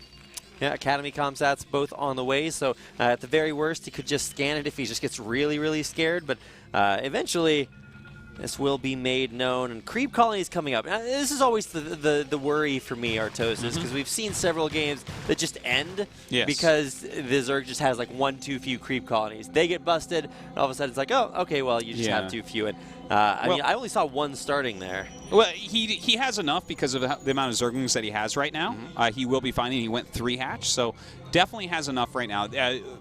Yeah, Academy Comsats both on the way, so at the very worst, he could just scan it if he just gets really, really scared, but eventually this will be made known, and creep colonies coming up. Now, this is always the worry for me, Artosis, because we've seen several games that just end because the Zerg just has like 1 too few creep colonies. They get busted, and all of a sudden it's like, oh, okay, well, you just have too few. And I mean, I only saw 1 starting there. Well, he has enough because of the amount of Zerglings that he has right now. He will be fine, and he went 3 hatch, so definitely has enough right now.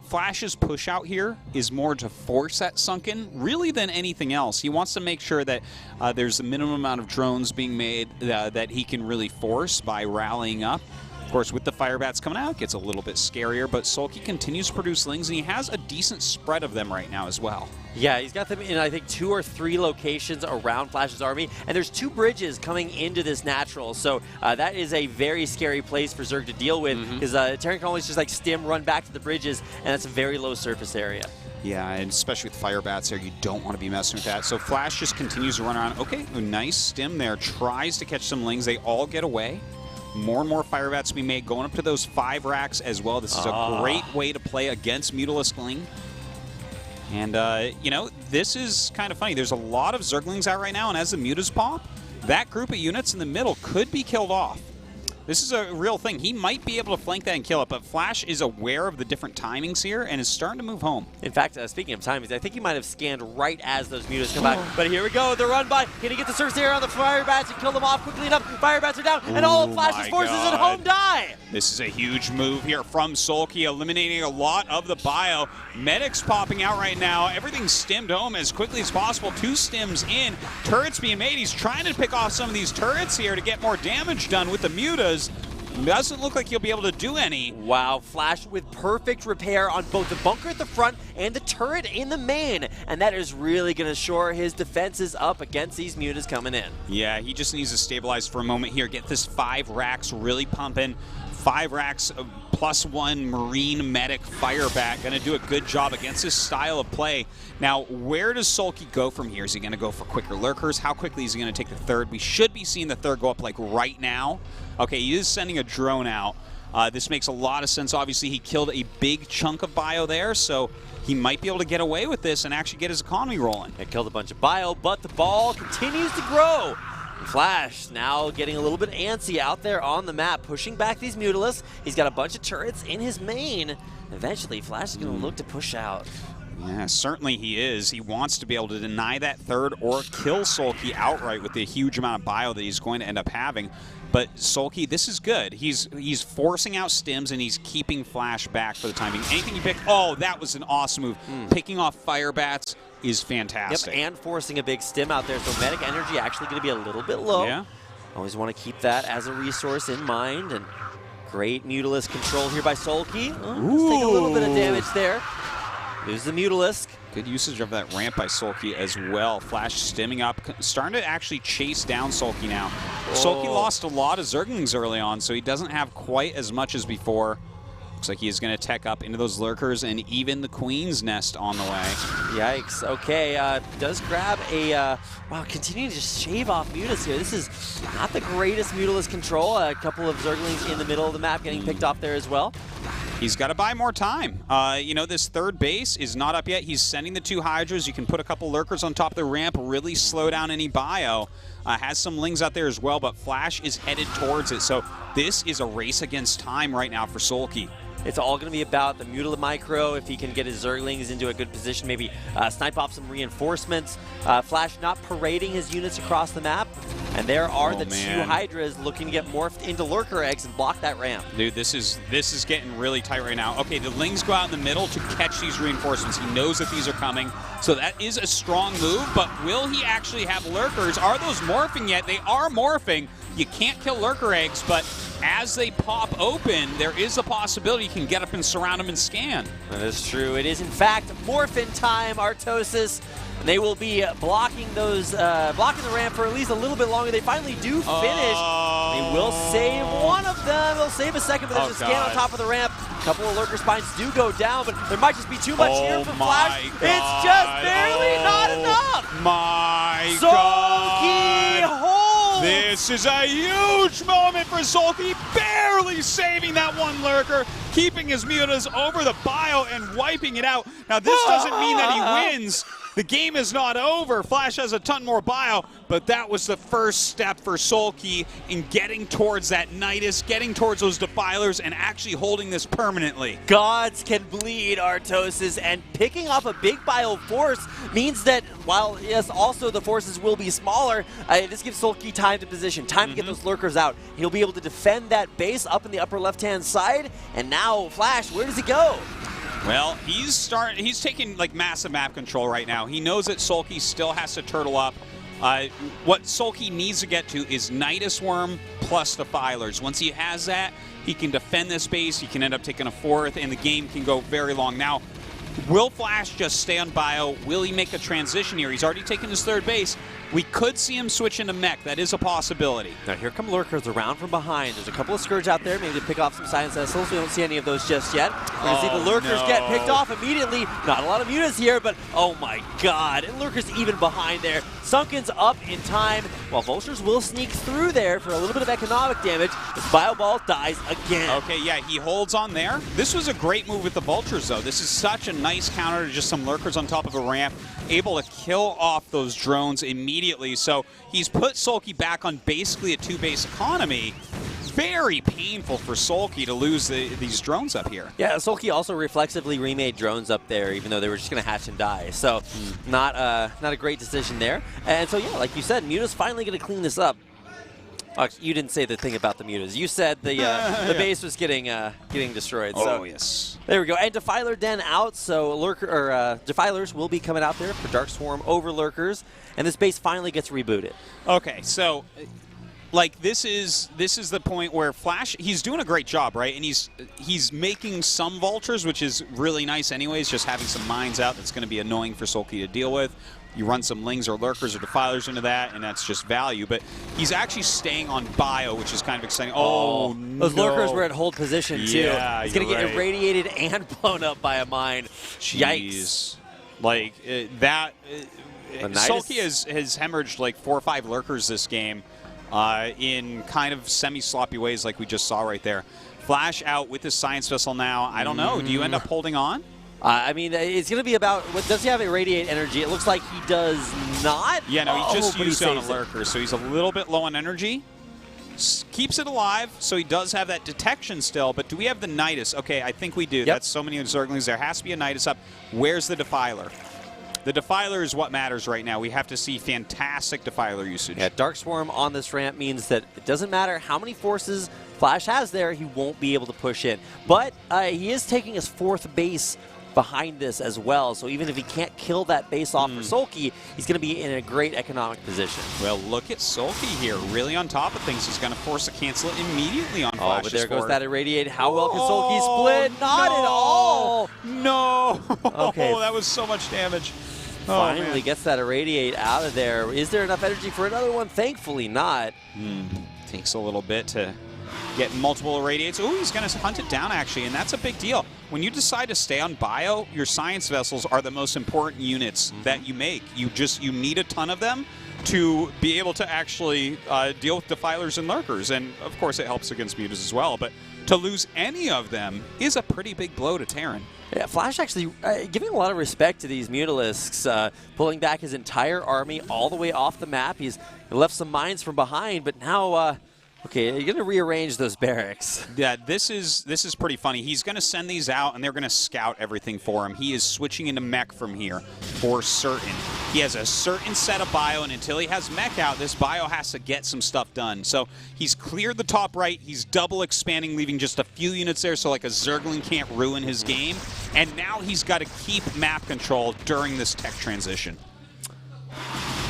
Flash's push out here is more to force that sunken, really, than anything else. He wants to make sure that there's a minimum amount of drones being made that he can really force by rallying up. Of course, with the Firebats coming out, it gets a little bit scarier, but Sulky continues to produce lings, and he has a decent spread of them right now as well. Yeah, he's got them in, I think, 2 or 3 locations around Flash's army, and there's 2 bridges coming into this natural, so that is a very scary place for Zerg to deal with, because Terran colonies just like stim, run back to the bridges, and that's a very low surface area. Yeah, and especially with Firebats there, you don't want to be messing with that. So Flash just continues to run around. Okay, a nice stim there, tries to catch some lings. They all get away. More and more Firebats be made, going up to those 5 racks as well. This is a great way to play against Mutalisk Ling. And, you know, this is kind of funny. There's a lot of Zerglings out right now, and as the Mutas pop, that group of units in the middle could be killed off. This is a real thing. He might be able to flank that and kill it, but Flash is aware of the different timings here and is starting to move home. In fact, speaking of timings, I think he might have scanned right as those Mutas come back. But here we go, the run by. Can he get the surface area on the Firebats and kill them off quickly enough? Firebats are down, and all of Flash's forces at home die. This is a huge move here from Sulky, eliminating a lot of the bio. Medics popping out right now. Everything's stimmed home as quickly as possible. 2 stims in. Turrets being made. He's trying to pick off some of these turrets here to get more damage done with the Mutas. Doesn't look like he'll be able to do any. Wow, Flash with perfect repair on both the bunker at the front and the turret in the main. And that is really going to shore his defenses up against these Mutas coming in. Yeah, he just needs to stabilize for a moment here. Get this 5 racks really pumping. 5 racks of +1 Marine Medic Firebat. Going to do a good job against this style of play. Now, where does Sulky go from here? Is he going to go for quicker lurkers? How quickly is he going to take the 3rd? We should be seeing the 3rd go up like right now. Okay, he is sending a drone out. This makes a lot of sense. Obviously, he killed a big chunk of bio there, so he might be able to get away with this and actually get his economy rolling. It killed a bunch of bio, but the ball continues to grow. Flash now getting a little bit antsy out there on the map, pushing back these Mutalisks. He's got a bunch of turrets in his main. Eventually, Flash is going to look to push out. Yeah, certainly he is. He wants to be able to deny that 3rd or kill Sulky outright with the huge amount of bio that he's going to end up having. But Sulky, this is good. He's forcing out stims, and he's keeping Flash back for the time being. Anything you pick, oh, that was an awesome move. Picking off Firebats is fantastic. Yep, and forcing a big stim out there, so Medic energy actually going to be a little bit low. Yeah. Always want to keep that as a resource in mind, and great Mutalisk control here by Sulky. Let's take a little bit of damage there. Lose the Mutalisk. Good usage of that ramp by Sulky as well. Flash stimming up, starting to actually chase down Sulky now. Sulky lost a lot of Zerglings early on, so he doesn't have quite as much as before. Looks like he's going to tech up into those lurkers and even the Queen's Nest on the way. Yikes. Okay, does grab a... wow, continuing to just shave off Mutas here. This is not the greatest Mutalisk control. A couple of Zerglings in the middle of the map getting picked off there as well. He's got to buy more time. You know, this third base is not up yet. He's sending the 2 Hydras. You can put a couple lurkers on top of the ramp, really slow down any bio. Has some Lings out there as well, but Flash is headed towards it. So this is a race against time right now for Sulky. It's all going to be about the Mutal Micro, if he can get his Zerglings into a good position, maybe snipe off some reinforcements. Flash not parading his units across the map. And there are the 2 Hydras looking to get morphed into Lurker Eggs and block that ramp. Dude, this is getting really tight right now. Okay, the Lings go out in the middle to catch these reinforcements. He knows that these are coming, so that is a strong move, but will he actually have Lurkers? Are those morphing yet? They are morphing. You can't kill Lurker Eggs, but as they pop open, there is a possibility you can get up and surround them and scan. That is true. It is, in fact, Morphin time, Artosis. They will be blocking those, blocking the ramp for at least a little bit longer. They finally do finish. They will save one of them. They'll save a second, but there's a scan on top of the ramp. A couple of Lurker Spines do go down, but there might just be too much here for Flash. It's just barely not enough. My Sulky holds. This is a huge moment for Sulky, barely saving that one Lurker, keeping his Mutas over the bio and wiping it out. Now, this doesn't mean that he wins. The game is not over. Flash has a ton more bio, but that was the first step for Sulky in getting towards that Nidus, getting towards those Defilers, and actually holding this permanently. Gods can bleed, Artosis, and picking up a big bio force means that while, yes, also the forces will be smaller, this gives Sulky time to position, time to get those Lurkers out. He'll be able to defend that base up in the upper left-hand side, and now Flash, where does he go? Well, he's taking like massive map control right now. He knows that Sulky still has to turtle up. What Sulky needs to get to is Nidus Worm plus Defilers. Once he has that, he can defend this base. He can end up taking a 4th, and the game can go very long. Now, will Flash just stay on bio? Will he make a transition here? He's already taken his 3rd base. We could see him switch into mech. That is a possibility. Now here come Lurkers around from behind. There's a couple of Scourge out there, maybe to pick off some Silence Vessels. We don't see any of those just yet. We're going to see the Lurkers get picked off immediately. Not a lot of Mutas here, but oh my god. And Lurkers even behind there. Sunken's up in time, while Vultures will sneak through there for a little bit of economic damage. This Bio Ball dies again. Okay, yeah, he holds on there. This was a great move with the Vultures, though. This is such a nice counter to just some Lurkers on top of a ramp, able to kill off those drones immediately. So he's put Sulky back on basically a 2-base economy. Very painful for Sulky to lose these drones up here. Yeah, Sulky also reflexively remade drones up there, even though they were just going to hatch and die. So not a great decision there. And so, yeah, like you said, Muta's finally going to clean this up. You didn't say the thing about the Mutas. You said the base was getting destroyed. So. Oh, yes. There we go. And Defiler Den out, so Defilers will be coming out there for Dark Swarm over Lurkers, and this base finally gets rebooted. Okay, so like this is the point where Flash, he's doing a great job, right? And he's making some Vultures, which is really nice anyways, just having some mines out that's going to be annoying for Sulky to deal with. You run some Lings or Lurkers or Defilers into that, and that's just value. But he's actually staying on bio, which is kind of exciting. Oh, those Lurkers were at hold position, too. Yeah, he's going to get irradiated and blown up by a mine. Jeez. Yikes. Like, Sulky has hemorrhaged like 4 or 5 Lurkers this game in kind of semi-sloppy ways like we just saw right there. Flash out with his Science Vessel now. I don't know. Do you end up holding on? I mean, it's going to be about, does he have irradiate energy? It looks like he does not. Yeah, no, he just used it on a Lurker, so he's a little bit low on energy. Keeps it alive, so he does have that detection still, but do we have the Nidus? Okay, I think we do. Yep. That's so many Zerglings. There has to be a Nidus up. Where's the Defiler? The Defiler is what matters right now. We have to see fantastic Defiler usage. Yeah, Dark Swarm on this ramp means that it doesn't matter how many forces Flash has there, he won't be able to push in. But he is taking his 4th base behind this as well. So even if he can't kill that base off for Sulky, he's going to be in a great economic position. Well, look at Sulky here, really on top of things. He's going to force a cancel it immediately on Flash's but there goes board. that Irradiate. How well can Sulky split? Not at all. No. Okay. That was so much damage. Finally gets that Irradiate out of there. Is there enough energy for another one? Thankfully not. Takes a little bit to get multiple Irradiates. Oh, he's going to hunt it down, actually, and that's a big deal. When you decide to stay on bio, your science vessels are the most important units that you make. You need a ton of them to be able to actually deal with Defilers and Lurkers, and of course it helps against Mutas as well, but to lose any of them is a pretty big blow to Terran. Yeah, Flash actually giving a lot of respect to these Mutalisks, pulling back his entire army all the way off the map. He's left some mines from behind, but now, okay, you're going to rearrange those barracks. Yeah, this is pretty funny. He's going to send these out, and they're going to scout everything for him. He is switching into mech from here for certain. He has a certain set of bio, and until he has mech out, this bio has to get some stuff done. So he's cleared the top right. He's double expanding, leaving just a few units there, so like a Zergling can't ruin his game. And now he's got to keep map control during this tech transition.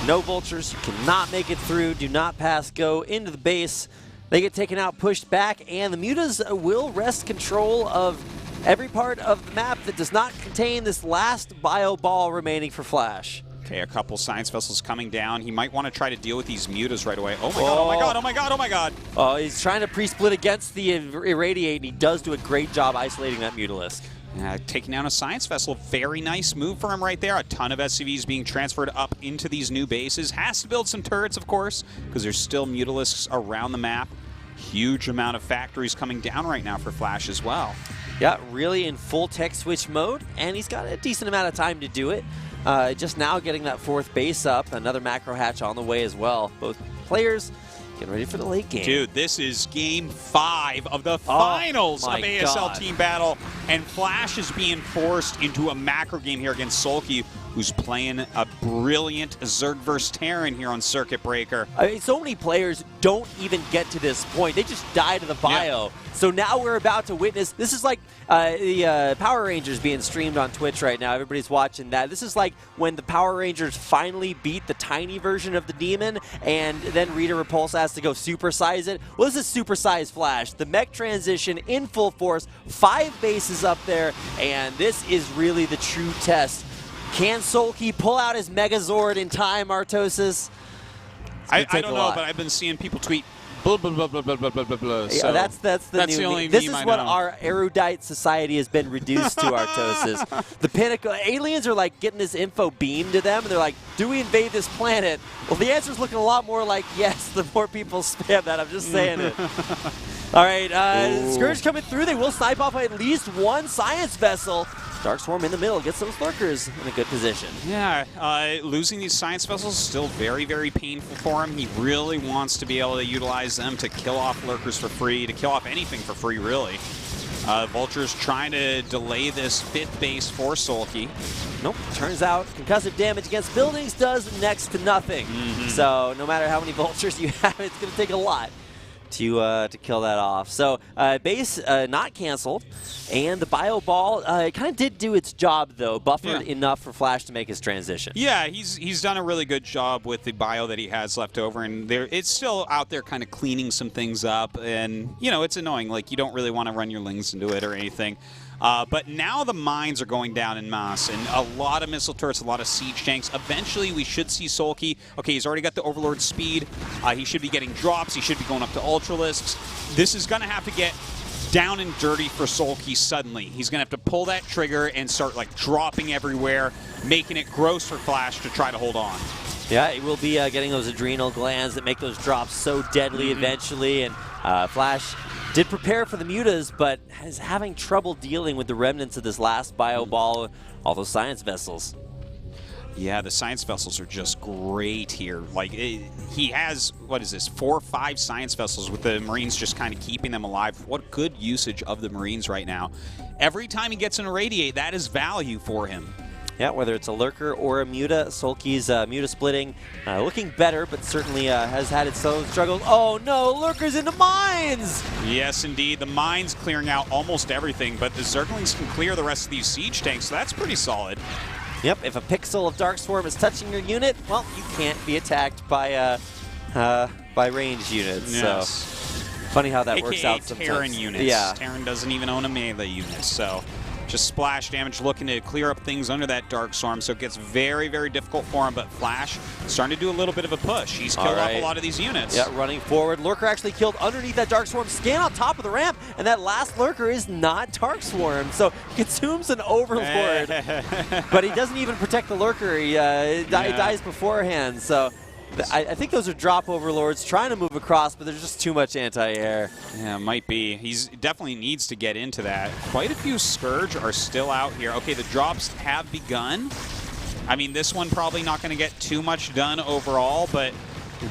No Vultures. You cannot make it through. Do not pass go into the base. They get taken out, pushed back, and the Mutas will wrest control of every part of the map that does not contain this last bio ball remaining for Flash. Okay, a couple science vessels coming down. He might want to try to deal with these Mutas right away. Oh my god, oh my god, oh my god, oh my god. Oh, he's trying to pre-split against the Irradiate, and he does do a great job isolating that Mutalisk. Taking down a science vessel, very nice move for him right there. A ton of SCVs being transferred up into these new bases. Has to build some turrets, of course, because there's still Mutalisks around the map. Huge amount of factories coming down right now for Flash as well. Yeah, really in full tech switch mode, and he's got a decent amount of time to do it. Just now getting that fourth base up, another macro hatch on the way as well. Both players getting ready for the late game. Dude, this is game 5 of the finals of ASL Team Battle, and Flash is being forced into a macro game here against Sulky, who's playing a brilliant Zerg vs. Terran here on Circuit Breaker. I mean, so many players don't even get to this point. They just die to the bio. Yeah. So now we're about to witness, this is like the Power Rangers being streamed on Twitch right now. Everybody's watching that. This is like when the Power Rangers finally beat the tiny version of the demon, and then Rita Repulsa has to go supersize it. Well, this is supersize Flash. The mech transition in full force, 5 bases up there, and this is really the true test. Can Sulky pull out his Megazord in time, Artosis? I don't know, but I've been seeing people tweet blah, blah, blah, blah, blah, blah, blah, blah. So that's the new only This meme is what our erudite society has been reduced to, Artosis. The pinnacle aliens are like getting this info beamed to them, and they're like, do we invade this planet? Well, the answer's looking a lot more like yes, the more people spam that. I'm just saying it. All right, Scourge coming through. They will snipe off at least one science vessel. Dark Swarm in the middle gets those Lurkers in a good position. Yeah, losing these science vessels is still very, very painful for him. He really wants to be able to utilize them to kill off Lurkers for free, to kill off anything for free, really. Vulture's trying to delay this 5th base for Sulky. Nope. Turns out concussive damage against buildings does next to nothing. So no matter how many Vultures you have, it's going to take a lot to kill that off. So base not canceled, and the bio ball kind of did do its job though, buffered enough for Flash to make his transition. Yeah, he's done a really good job with the bio that he has left over, and it's still out there kind of cleaning some things up, and you know, it's annoying, like you don't really want to run your lings into it or anything. But now the mines are going down en masse, and a lot of missile turrets, a lot of siege tanks. Eventually, we should see Sulky. Okay, he's already got the Overlord speed. He should be getting drops. He should be going up to Ultralisks. This is going to have to get down and dirty for Sulky suddenly. He's going to have to pull that trigger and start like dropping everywhere, making it gross for Flash to try to hold on. Yeah, he will be getting those adrenal glands that make those drops so deadly eventually, and Flash did prepare for the Mutas, but is having trouble dealing with the remnants of this last bio ball, all those science vessels. Yeah, the science vessels are just great here. Like, he has, what is this, 4 or 5 science vessels with the Marines just kind of keeping them alive. What good usage of the Marines right now. Every time he gets an Irradiate, that is value for him. Yeah, whether it's a Lurker or a Muta, Sulky's Muta splitting looking better, but certainly has had its struggles. Oh no, Lurker's into mines! Yes, indeed. The mines clearing out almost everything, but the Zerglings can clear the rest of these siege tanks, so that's pretty solid. Yep, if a pixel of Darkstorm is touching your unit, well, you can't be attacked by ranged units. Yes. So funny how that works out sometimes. Terran units. Yeah. Terran doesn't even own a melee unit, so just splash damage, looking to clear up things under that Darkstorm, so it gets very, very difficult for him, but Flash starting to do a little bit of a push. He's killed off a lot of these units. Yeah, running forward. Lurker actually killed underneath that Darkstorm, scan on top of the ramp, and that last Lurker is not Darkstorm, so he consumes an Overlord, but he doesn't even protect the Lurker. He dies beforehand, so I think those are drop Overlords trying to move across, but there's just too much anti-air. Yeah, might be. He's definitely needs to get into that. Quite a few Scourge are still out here. Okay, the drops have begun. I mean, this one probably not going to get too much done overall, but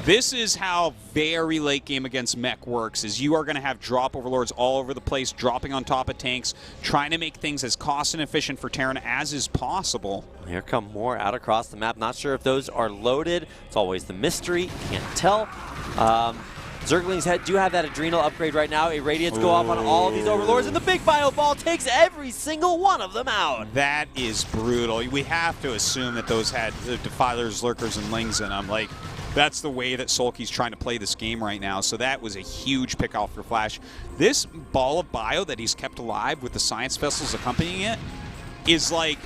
this is how very late game against mech works, is you are going to have drop Overlords all over the place, dropping on top of tanks, trying to make things as cost and efficient for Terran as is possible. Here come more out across the map. Not sure if those are loaded. It's always the mystery. Can't tell. Zerglings do have that Adrenal upgrade right now. Irradiates go off on all of these Overlords, and the big Bio Ball takes every single one of them out. That is brutal. We have to assume that those had Defilers, Lurkers, and Lings in them. Like, that's the way that Sulky's trying to play this game right now, so that was a huge pick-off for Flash. This ball of bio that he's kept alive with the Science Vessels accompanying it is, like,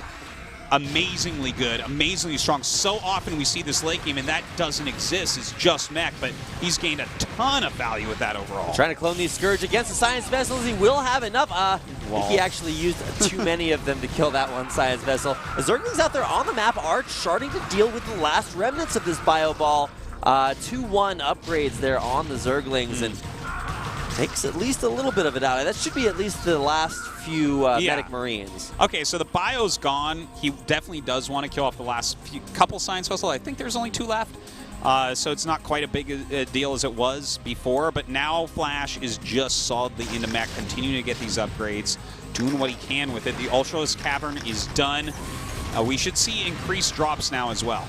amazingly good, amazingly strong. So often we see this late game, and that doesn't exist. It's just mech, but he's gained a ton of value with that overall. Trying to clone these Scourge against the Science Vessels. He will have enough. I think he actually used too many of them to kill that one Science Vessel. The Zerglings out there on the map are starting to deal with the last remnants of this Bio Ball. 2-1 upgrades there on the Zerglings, and takes at least a little bit of it out. That should be at least the last few Medic Marines. Okay, so the bio's gone. He definitely does want to kill off the last couple Science Vessels. I think there's only 2 left. So it's not quite a big deal as it was before, but now Flash is just solidly into mech, continuing to get these upgrades, doing what he can with it. The Ultralisk Cavern is done. We should see increased drops now as well.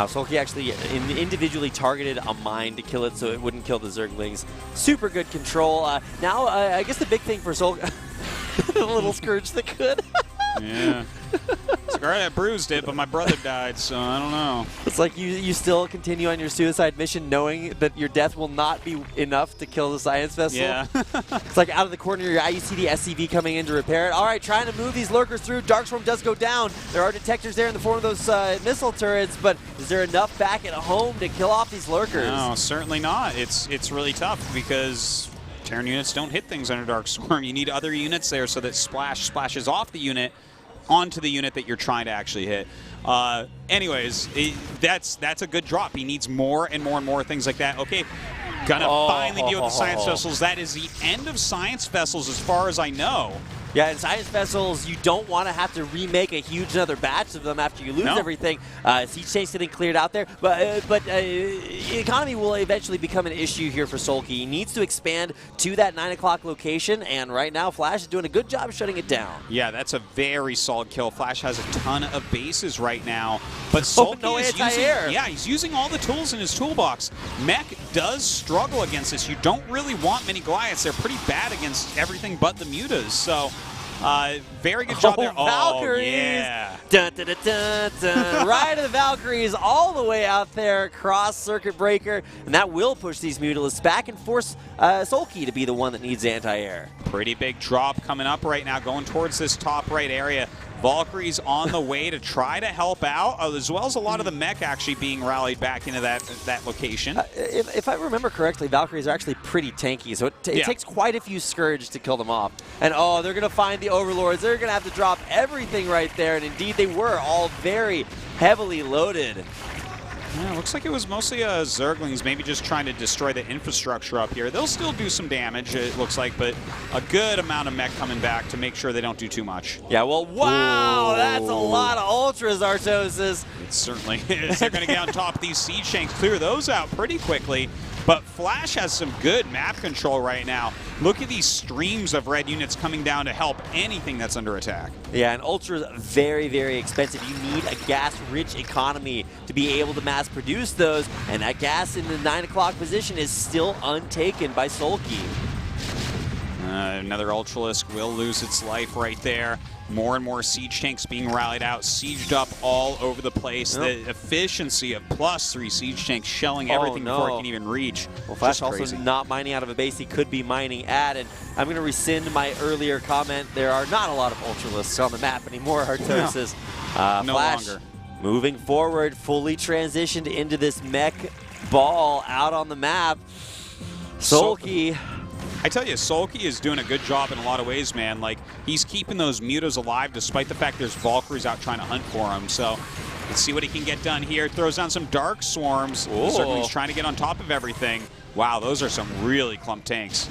Sulky actually individually targeted a mine to kill it so it wouldn't kill the Zerglings. Super good control. Now, I guess the big thing for Sulky, the little Scourge that could. Yeah. It's like, all right, I bruised it, but my brother died, so I don't know. It's like you still continue on your suicide mission knowing that your death will not be enough to kill the Science Vessel. Yeah. It's like out of the corner of your eye, you see the SCV coming in to repair it. All right, trying to move these Lurkers through. Darkstorm does go down. There are detectors there in the form of those missile turrets, but is there enough back at home to kill off these Lurkers? No, certainly not. It's really tough because Terran units don't hit things under Darkstorm. You need other units there so that splashes off the unit onto the unit that you're trying to actually hit. Anyways, that's a good drop. He needs more and more and more things like that. Okay, gonna finally deal with the Science Vessels. That is the end of Science Vessels as far as I know. Yeah, in Science Vessels, you don't want to have to remake a huge another batch of them after you lose everything. Siege tanks getting cleared out there, but economy will eventually become an issue here for Sulky. He needs to expand to that 9 o'clock location, and right now Flash is doing a good job shutting it down. Yeah, that's a very solid kill. Flash has a ton of bases right now, but Sulky is he's using all the tools in his toolbox. Mech does struggle against this. You don't really want many Goliaths. They're pretty bad against everything but the Mutas, so very good job there. Valkyries. Yeah. Dun, dun, dun, dun, dun. Right to the Valkyries all the way out there across Circuit Breaker, and that will push these Mutalisks back and force Sulky to be the one that needs anti-air. Pretty big drop coming up right now, going towards this top right area. Valkyries on the way to try to help out, as well as a lot of the mech actually being rallied back into that location. If I remember correctly, Valkyries are actually pretty tanky, so it takes quite a few Scourge to kill them off. And they're going to find the Overlords. They're going to have to drop everything right there, and indeed they were all very heavily loaded. Yeah, looks like it was mostly Zerglings maybe just trying to destroy the infrastructure up here. They'll still do some damage, it looks like, but a good amount of mech coming back to make sure they don't do too much. Yeah, well, wow, that's a lot of Ultras, Artosis. It certainly is. They're going to get on top of these siege tanks, clear those out pretty quickly. But Flash has some good map control right now. Look at these streams of red units coming down to help anything that's under attack. Yeah, and Ultra's very, very expensive. You need a gas-rich economy to be able to mass produce those, and that gas in the 9 o'clock position is still untaken by Sulky. Another Ultralisk will lose its life right there. More and more siege tanks being rallied out, sieged up all over the place. The efficiency of +3 siege tanks shelling everything before it can even reach. Well, Flash also not mining out of a base he could be mining at, and I'm going to rescind my earlier comment. There are not a lot of Ultralisks on the map anymore, Artosis. No Flash longer. Moving forward, fully transitioned into this mech ball out on the map. Sulky. I tell you, Sulky is doing a good job in a lot of ways, man. Like, he's keeping those mutas alive despite the fact there's Valkyries out trying to hunt for him. So, let's see what he can get done here. Throws down some Dark Swarms. Certainly he's trying to get on top of everything. Wow, those are some really clumped tanks.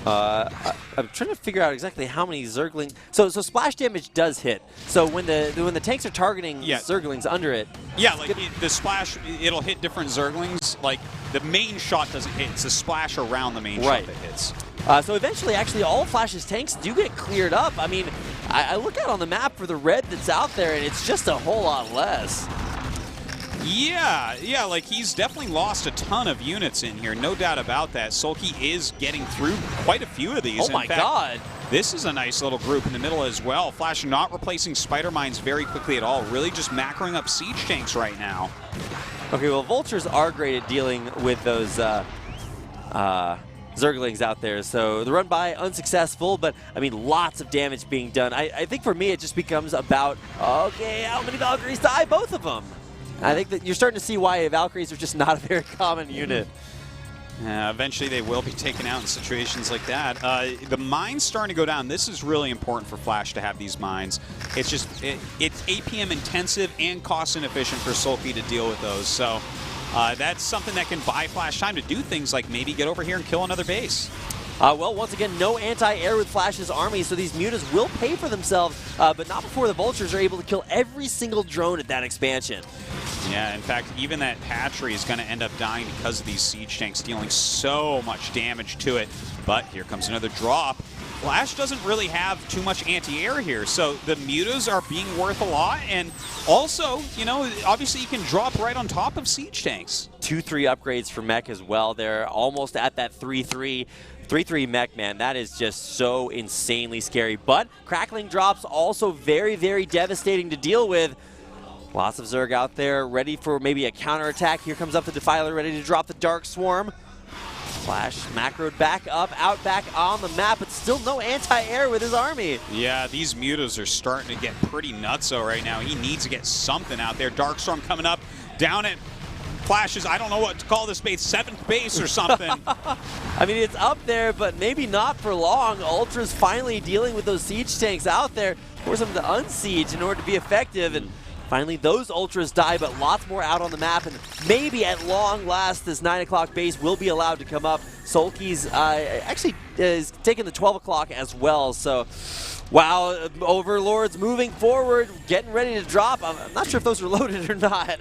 I'm trying to figure out exactly how many Zergling. So splash damage does hit. So when the tanks are targeting Zerglings under it. Yeah, like the splash, it'll hit different Zerglings. Like the main shot doesn't hit. It's the splash around the main shot that hits. So eventually, actually, all Flash's tanks do get cleared up. I mean, I look out on the map for the red that's out there, and it's just a whole lot less. Yeah, like he's definitely lost a ton of units in here, no doubt about that. Sulky is getting through quite a few of these. Oh my God. This is a nice little group in the middle as well. Flash not replacing spider mines very quickly at all, really just macroing up siege tanks right now. Okay, well, Vultures are great at dealing with those Zerglings out there. So the run by unsuccessful, but I mean lots of damage being done. I think for me it just becomes about, okay, how many Valkyries die? Both of them. I think that you're starting to see why Valkyries are just not a very common unit. Eventually they will be taken out in situations like that. The mines starting to go down. This is really important for Flash to have these mines. It's just, it's APM intensive and cost inefficient for Sulky to deal with those. So that's something that can buy Flash time to do things like maybe get over here and kill another base. Well, once again, no anti-air with Flash's army, so these mutas will pay for themselves, but not before the Vultures are able to kill every single drone at that expansion. Yeah, in fact, even that hatchery is going to end up dying because of these siege tanks dealing so much damage to it. But here comes another drop. Flash doesn't really have too much anti-air here, so the mutas are being worth a lot, and also, you know, obviously you can drop right on top of siege tanks. 2-3 upgrades for mech as well. They're almost at that 3-3. 3-3 mech, man, that is just so insanely scary. But crackling drops also very, very devastating to deal with. Lots of Zerg out there ready for maybe a counterattack. Here comes up the Defiler ready to drop the Dark Swarm. Flash macroed back up, out back on the map, but still no anti-air with his army. Yeah, these mutas are starting to get pretty nutso right now. He needs to get something out there. Dark Storm coming up, down at Flash's, I don't know what to call this base, 7th base or something. I mean, it's up there, but maybe not for long. Ultra's finally dealing with those siege tanks out there. Force them to unsiege in order to be effective, and finally those Ultras die, but lots more out on the map, and maybe at long last this 9 o'clock base will be allowed to come up. Sulky's actually is taking the 12 o'clock as well, so wow, Overlords moving forward, getting ready to drop. I'm not sure if those are loaded or not.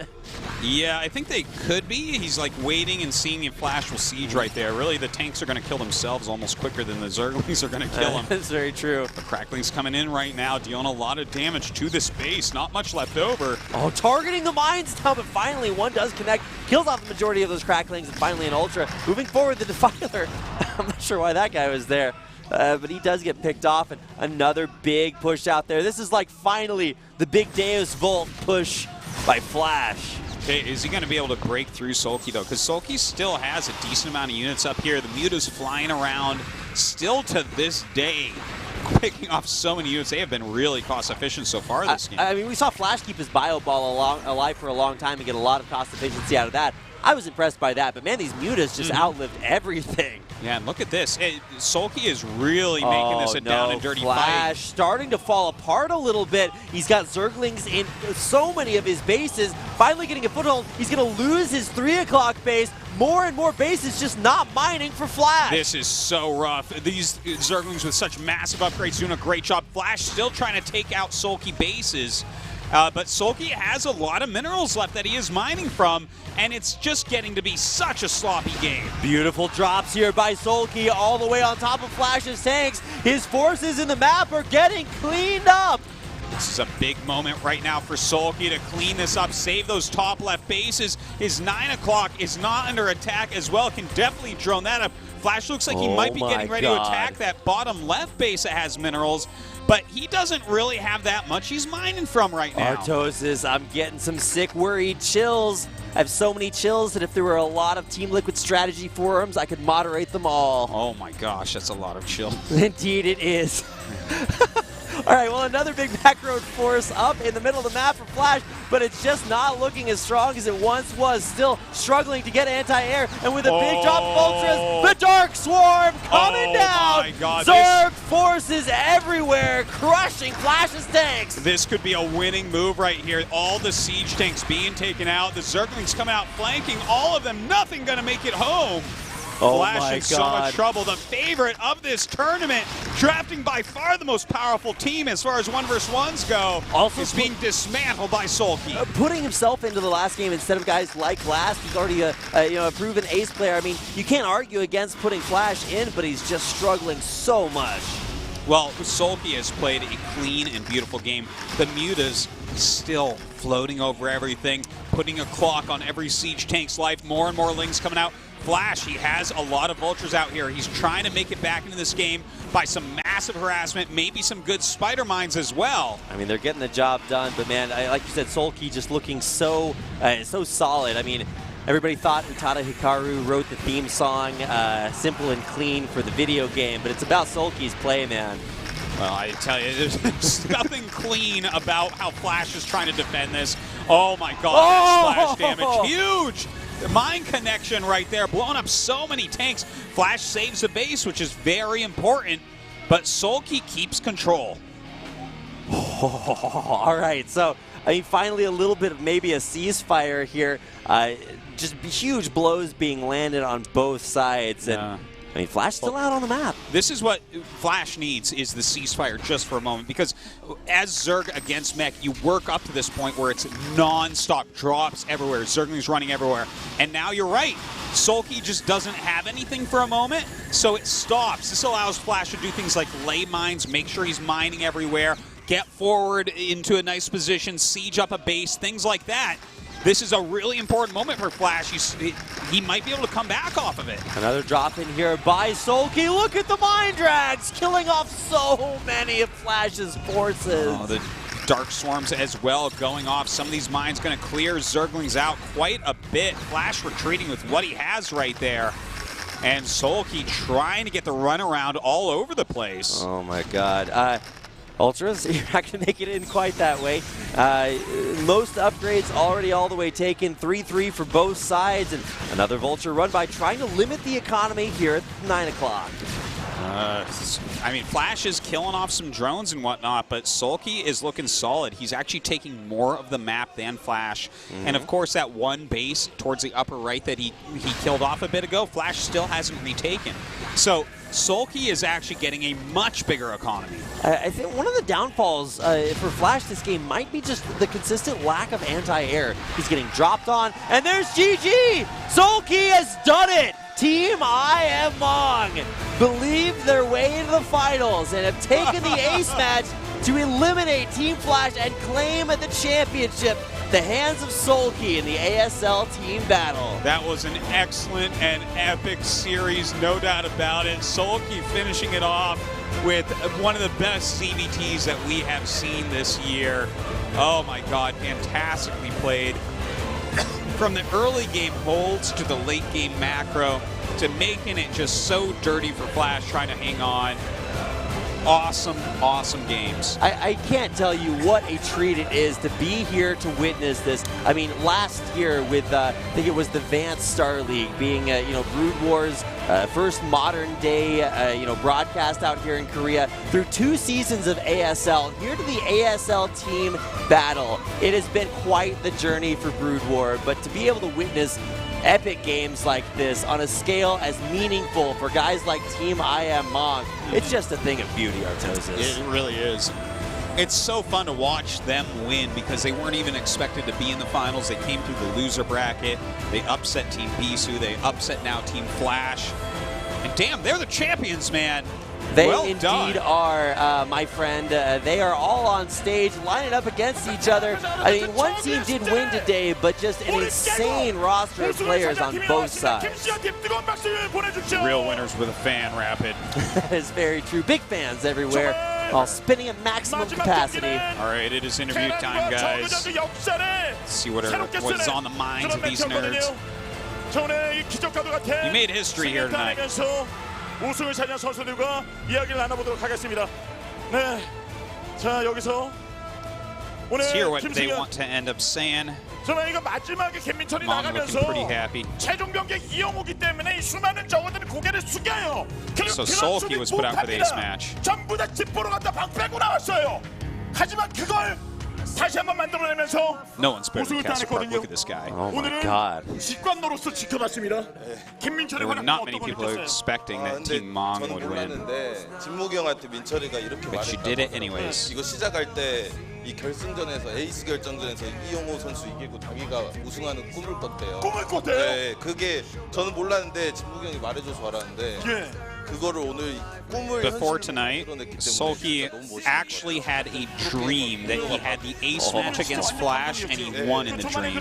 Yeah, I think they could be. He's like waiting and seeing if Flash will siege right there. Really, the tanks are going to kill themselves almost quicker than the Zerglings are going to kill them. That's very true. The Crackling's coming in right now, dealing a lot of damage to this base. Not much left over. Oh, targeting the mines now, but finally one does connect. Kills off the majority of those Cracklings, and finally an Ultra. Moving forward, the Defiler. I'm not sure why that guy was there. But he does get picked off, and another big push out there. This is like finally the big Deus Volt push by Flash. Okay, is he going to be able to break through Sulky, though? Because Sulky still has a decent amount of units up here. The muta's flying around. Still to this day, picking off so many units. They have been really cost efficient so far this game. I mean, we saw Flash keep his bio ball alive for a long time and get a lot of cost efficiency out of that. I was impressed by that, but man, these mutas just outlived everything. Yeah, and look at this. Sulky is really making this a down and dirty Flash fight. starting to fall apart a little bit. He's got Zerglings in so many of his bases. Finally getting a foothold. He's going to lose his 3 o'clock base. More and more bases just not mining for Flash. This is so rough. These Zerglings with such massive upgrades doing a great job. Flash still trying to take out Sulky bases. But Sulky has a lot of minerals left that he is mining from, and it's just getting to be such a sloppy game. Beautiful drops here by Sulky all the way on top of Flash's tanks. His forces in the map are getting cleaned up. This is a big moment right now for Sulky to clean this up, save those top left bases. His 9 o'clock is not under attack as well, can definitely drone that up. Flash looks like he might be getting ready to attack that bottom left base that has minerals, but he doesn't really have that much he's mining from right now. Artosis, I'm getting some sick, worried chills. I have so many chills that if there were a lot of Team Liquid strategy forums, I could moderate them all. Oh my gosh, that's a lot of chill. Indeed it is. All right, well, another big back road force up in the middle of the map for Flash, but it's just not looking as strong as it once was. Still struggling to get anti-air, and with a big drop of Ultras, the Dark Swarm coming down. My God, Zerg forces everywhere, crushing Flash's tanks. This could be a winning move right here. All the siege tanks being taken out, the Zerglings coming out flanking, all of them, nothing gonna make it home. Oh Flash in so much trouble. The favorite of this tournament, drafting by far the most powerful team as far as 1v1s go, also is being dismantled by Sulky. Putting himself into the last game instead of guys like Last. He's already a proven ace player. I mean, you can't argue against putting Flash in, but he's just struggling so much. Well, Sulky has played a clean and beautiful game. The Mutas still floating over everything, putting a clock on every siege tank's life. More and more Lings coming out. Flash, he has a lot of vultures out here. He's trying to make it back into this game by some massive harassment, maybe some good spider mines as well. I mean, they're getting the job done, but man, like you said, Sulky just looking so solid. I mean, everybody thought Utada Hikaru wrote the theme song, simple and clean for the video game, but it's about Sulky's play, man. Well, I tell you, there's nothing clean about how Flash is trying to defend this. Oh my God, that splash damage, huge! The mine connection right there, blowing up so many tanks. Flash saves the base, which is very important, but Sulky keeps control. All right, so I mean, finally a little bit of maybe a ceasefire here. Just huge blows being landed on both sides, and I mean, Flash still out on the map. This is what Flash needs, is the ceasefire just for a moment, because as Zerg against Mech, you work up to this point where it's non-stop drops everywhere, Zerglings running everywhere, and now you're right. Sulky just doesn't have anything for a moment, so it stops. This allows Flash to do things like lay mines, make sure he's mining everywhere, get forward into a nice position, siege up a base, things like that. This is a really important moment for Flash. He might be able to come back off of it. Another drop in here by Sulky. Look at the Mind Drags, killing off so many of Flash's forces. Oh, the Dark Swarms as well going off. Some of these mines going to clear Zerglings out quite a bit. Flash retreating with what he has right there. And Sulky trying to get the runaround all over the place. Oh my God. Ultras, you're not going to make it in quite that way. Most upgrades already all the way taken. 3-3 for both sides, and another Vulture run by trying to limit the economy here at 9 o'clock. I mean, Flash is killing off some drones and whatnot, but Sulky is looking solid. He's actually taking more of the map than Flash. And of course, that one base towards the upper right that he killed off a bit ago, Flash still hasn't retaken. So Sulky is actually getting a much bigger economy. I think one of the downfalls for Flash this game might be just the consistent lack of anti-air. He's getting dropped on, and there's GG! Sulky has done it! Team I Am Mong believe their way into the finals and have taken the ace match to eliminate Team Flash and claim the championship. The hands of Sulky in the ASL team battle. That was an excellent and epic series, no doubt about it. Sulky finishing it off with one of the best CVTs that we have seen this year. Oh my God, fantastically played. From the early game holds to the late game macro to making it just so dirty for Flash trying to hang on. Awesome, awesome games. I can't tell you what a treat it is to be here to witness this. I mean, last year with, I think it was the Vance Star League being, Brood Wars' first modern day, broadcast out here in Korea through 2 seasons of ASL. Here to the ASL team battle. It has been quite the journey for Brood War, but to be able to witness epic games like this on a scale as meaningful for guys like Team I Am Mong, it's just a thing of beauty, Artosis. It really is. It's so fun to watch them win because they weren't even expected to be in the finals. They came through the loser bracket. They upset Team Bisu. They upset now Team Flash. And damn, they're the champions, man. They well indeed done. are, my friend. They are all on stage, lining up against each other. I mean, one team did win today, but just an insane roster of players on both sides. Real winners with a fan, Rapid. That is very true. Big fans everywhere, all spinning at maximum capacity. All right, it is interview time, guys. Let's see what is on the minds of these nerds. You made history here tonight. 우승을 차지한 선수들과 이야기를 나눠보도록 하겠습니다. 네, 자 여기서 오늘 Let's hear what they want to end up saying. 저는 이거 마지막에 김민철이 나가면서 최종 병력 이영호기 때문에 수많은 저거들은 고개를 숙여요. So Sulky was put out for the ace match. 전부 다 집 보러 갔다 방 빼고 나왔어요. 하지만 그걸 다시 한번 만들어내면서 No one's better than Castle Park. Look at this guy. Oh my God. 직관로로서 지켜봤습니다. There were not many people expecting that Team Mong would win. 진목이 형한테 민철이가 이렇게 But she did it anyways. 이거 시작할 때 이 결승전에서 에이스 결정전에서 이영호 선수 이기고 자기가 우승하는 꿈을 꿨대요. 꿈을 꿨대요? 네, 그게 저는 몰랐는데 진목이 형이 말해줘서 알았는데 그거를 오늘 꿈을 Before tonight, Sulky actually had a dream that he had the ace match against Flash and he won in the dream.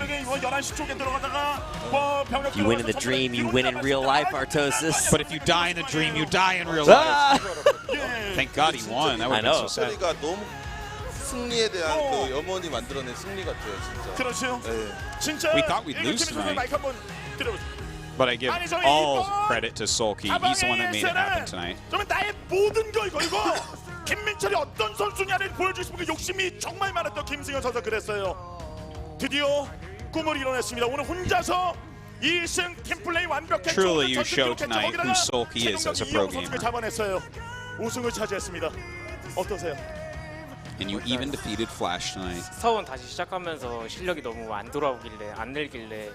You win in the dream, you win in real life, Artosis. But if you die in the dream, you die in real life. Thank God he won. That would be so sad. 승리에 대한 그 염원이 만들어낸 승리 같아요, 진짜. 그렇죠. 진짜 We thought we'd lose tonight. But I give all credit to Sulky. He's the one that made it happen tonight. 나의 모든 거 이거 김민철이 어떤 선수냐를 보여주고 싶은 그 욕심이 정말 많았던 김승현 선수 그랬어요. 드디어 꿈을 이뤄냈습니다. 오늘 혼자서 2승 팀플레이 완벽한 Truly you showed tonight who Sulky is as a pro gamer. 잡아냈어요. 우승을 차지했습니다. 어떠세요? And you even defeated Flash tonight. 스타원 다시 시작하면서 실력이 너무 안 돌아오길래 안 늘길래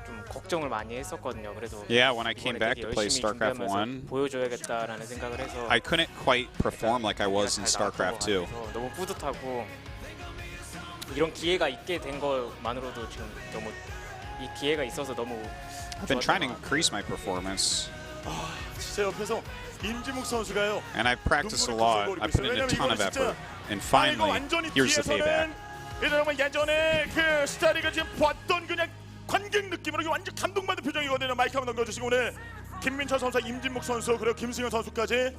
좀 걱정을 많이 했었거든요. 그래도 Yeah, when I came back to play StarCraft 1, 보여줘야겠다라는 생각을 해서 I couldn't quite perform like I was in StarCraft 2. 너무 뿌듯하고 이런 기회가 있게 된 것만으로도 지금 너무 이 기회가 있어서 너무 I've been trying to increase my performance. 진짜 옆에서 임지묵 선수가요. And I've practiced a lot. I put in a ton of effort. And finally, here's the payback. 예전에 그 스타리가 지금 봤던 그냥 관객 느낌으로 완전 감동받은 표정이거든요. 마이크 한번 넘겨주시고 오늘 김민철 선수, 임진묵 선수 그리고 김승현 선수까지.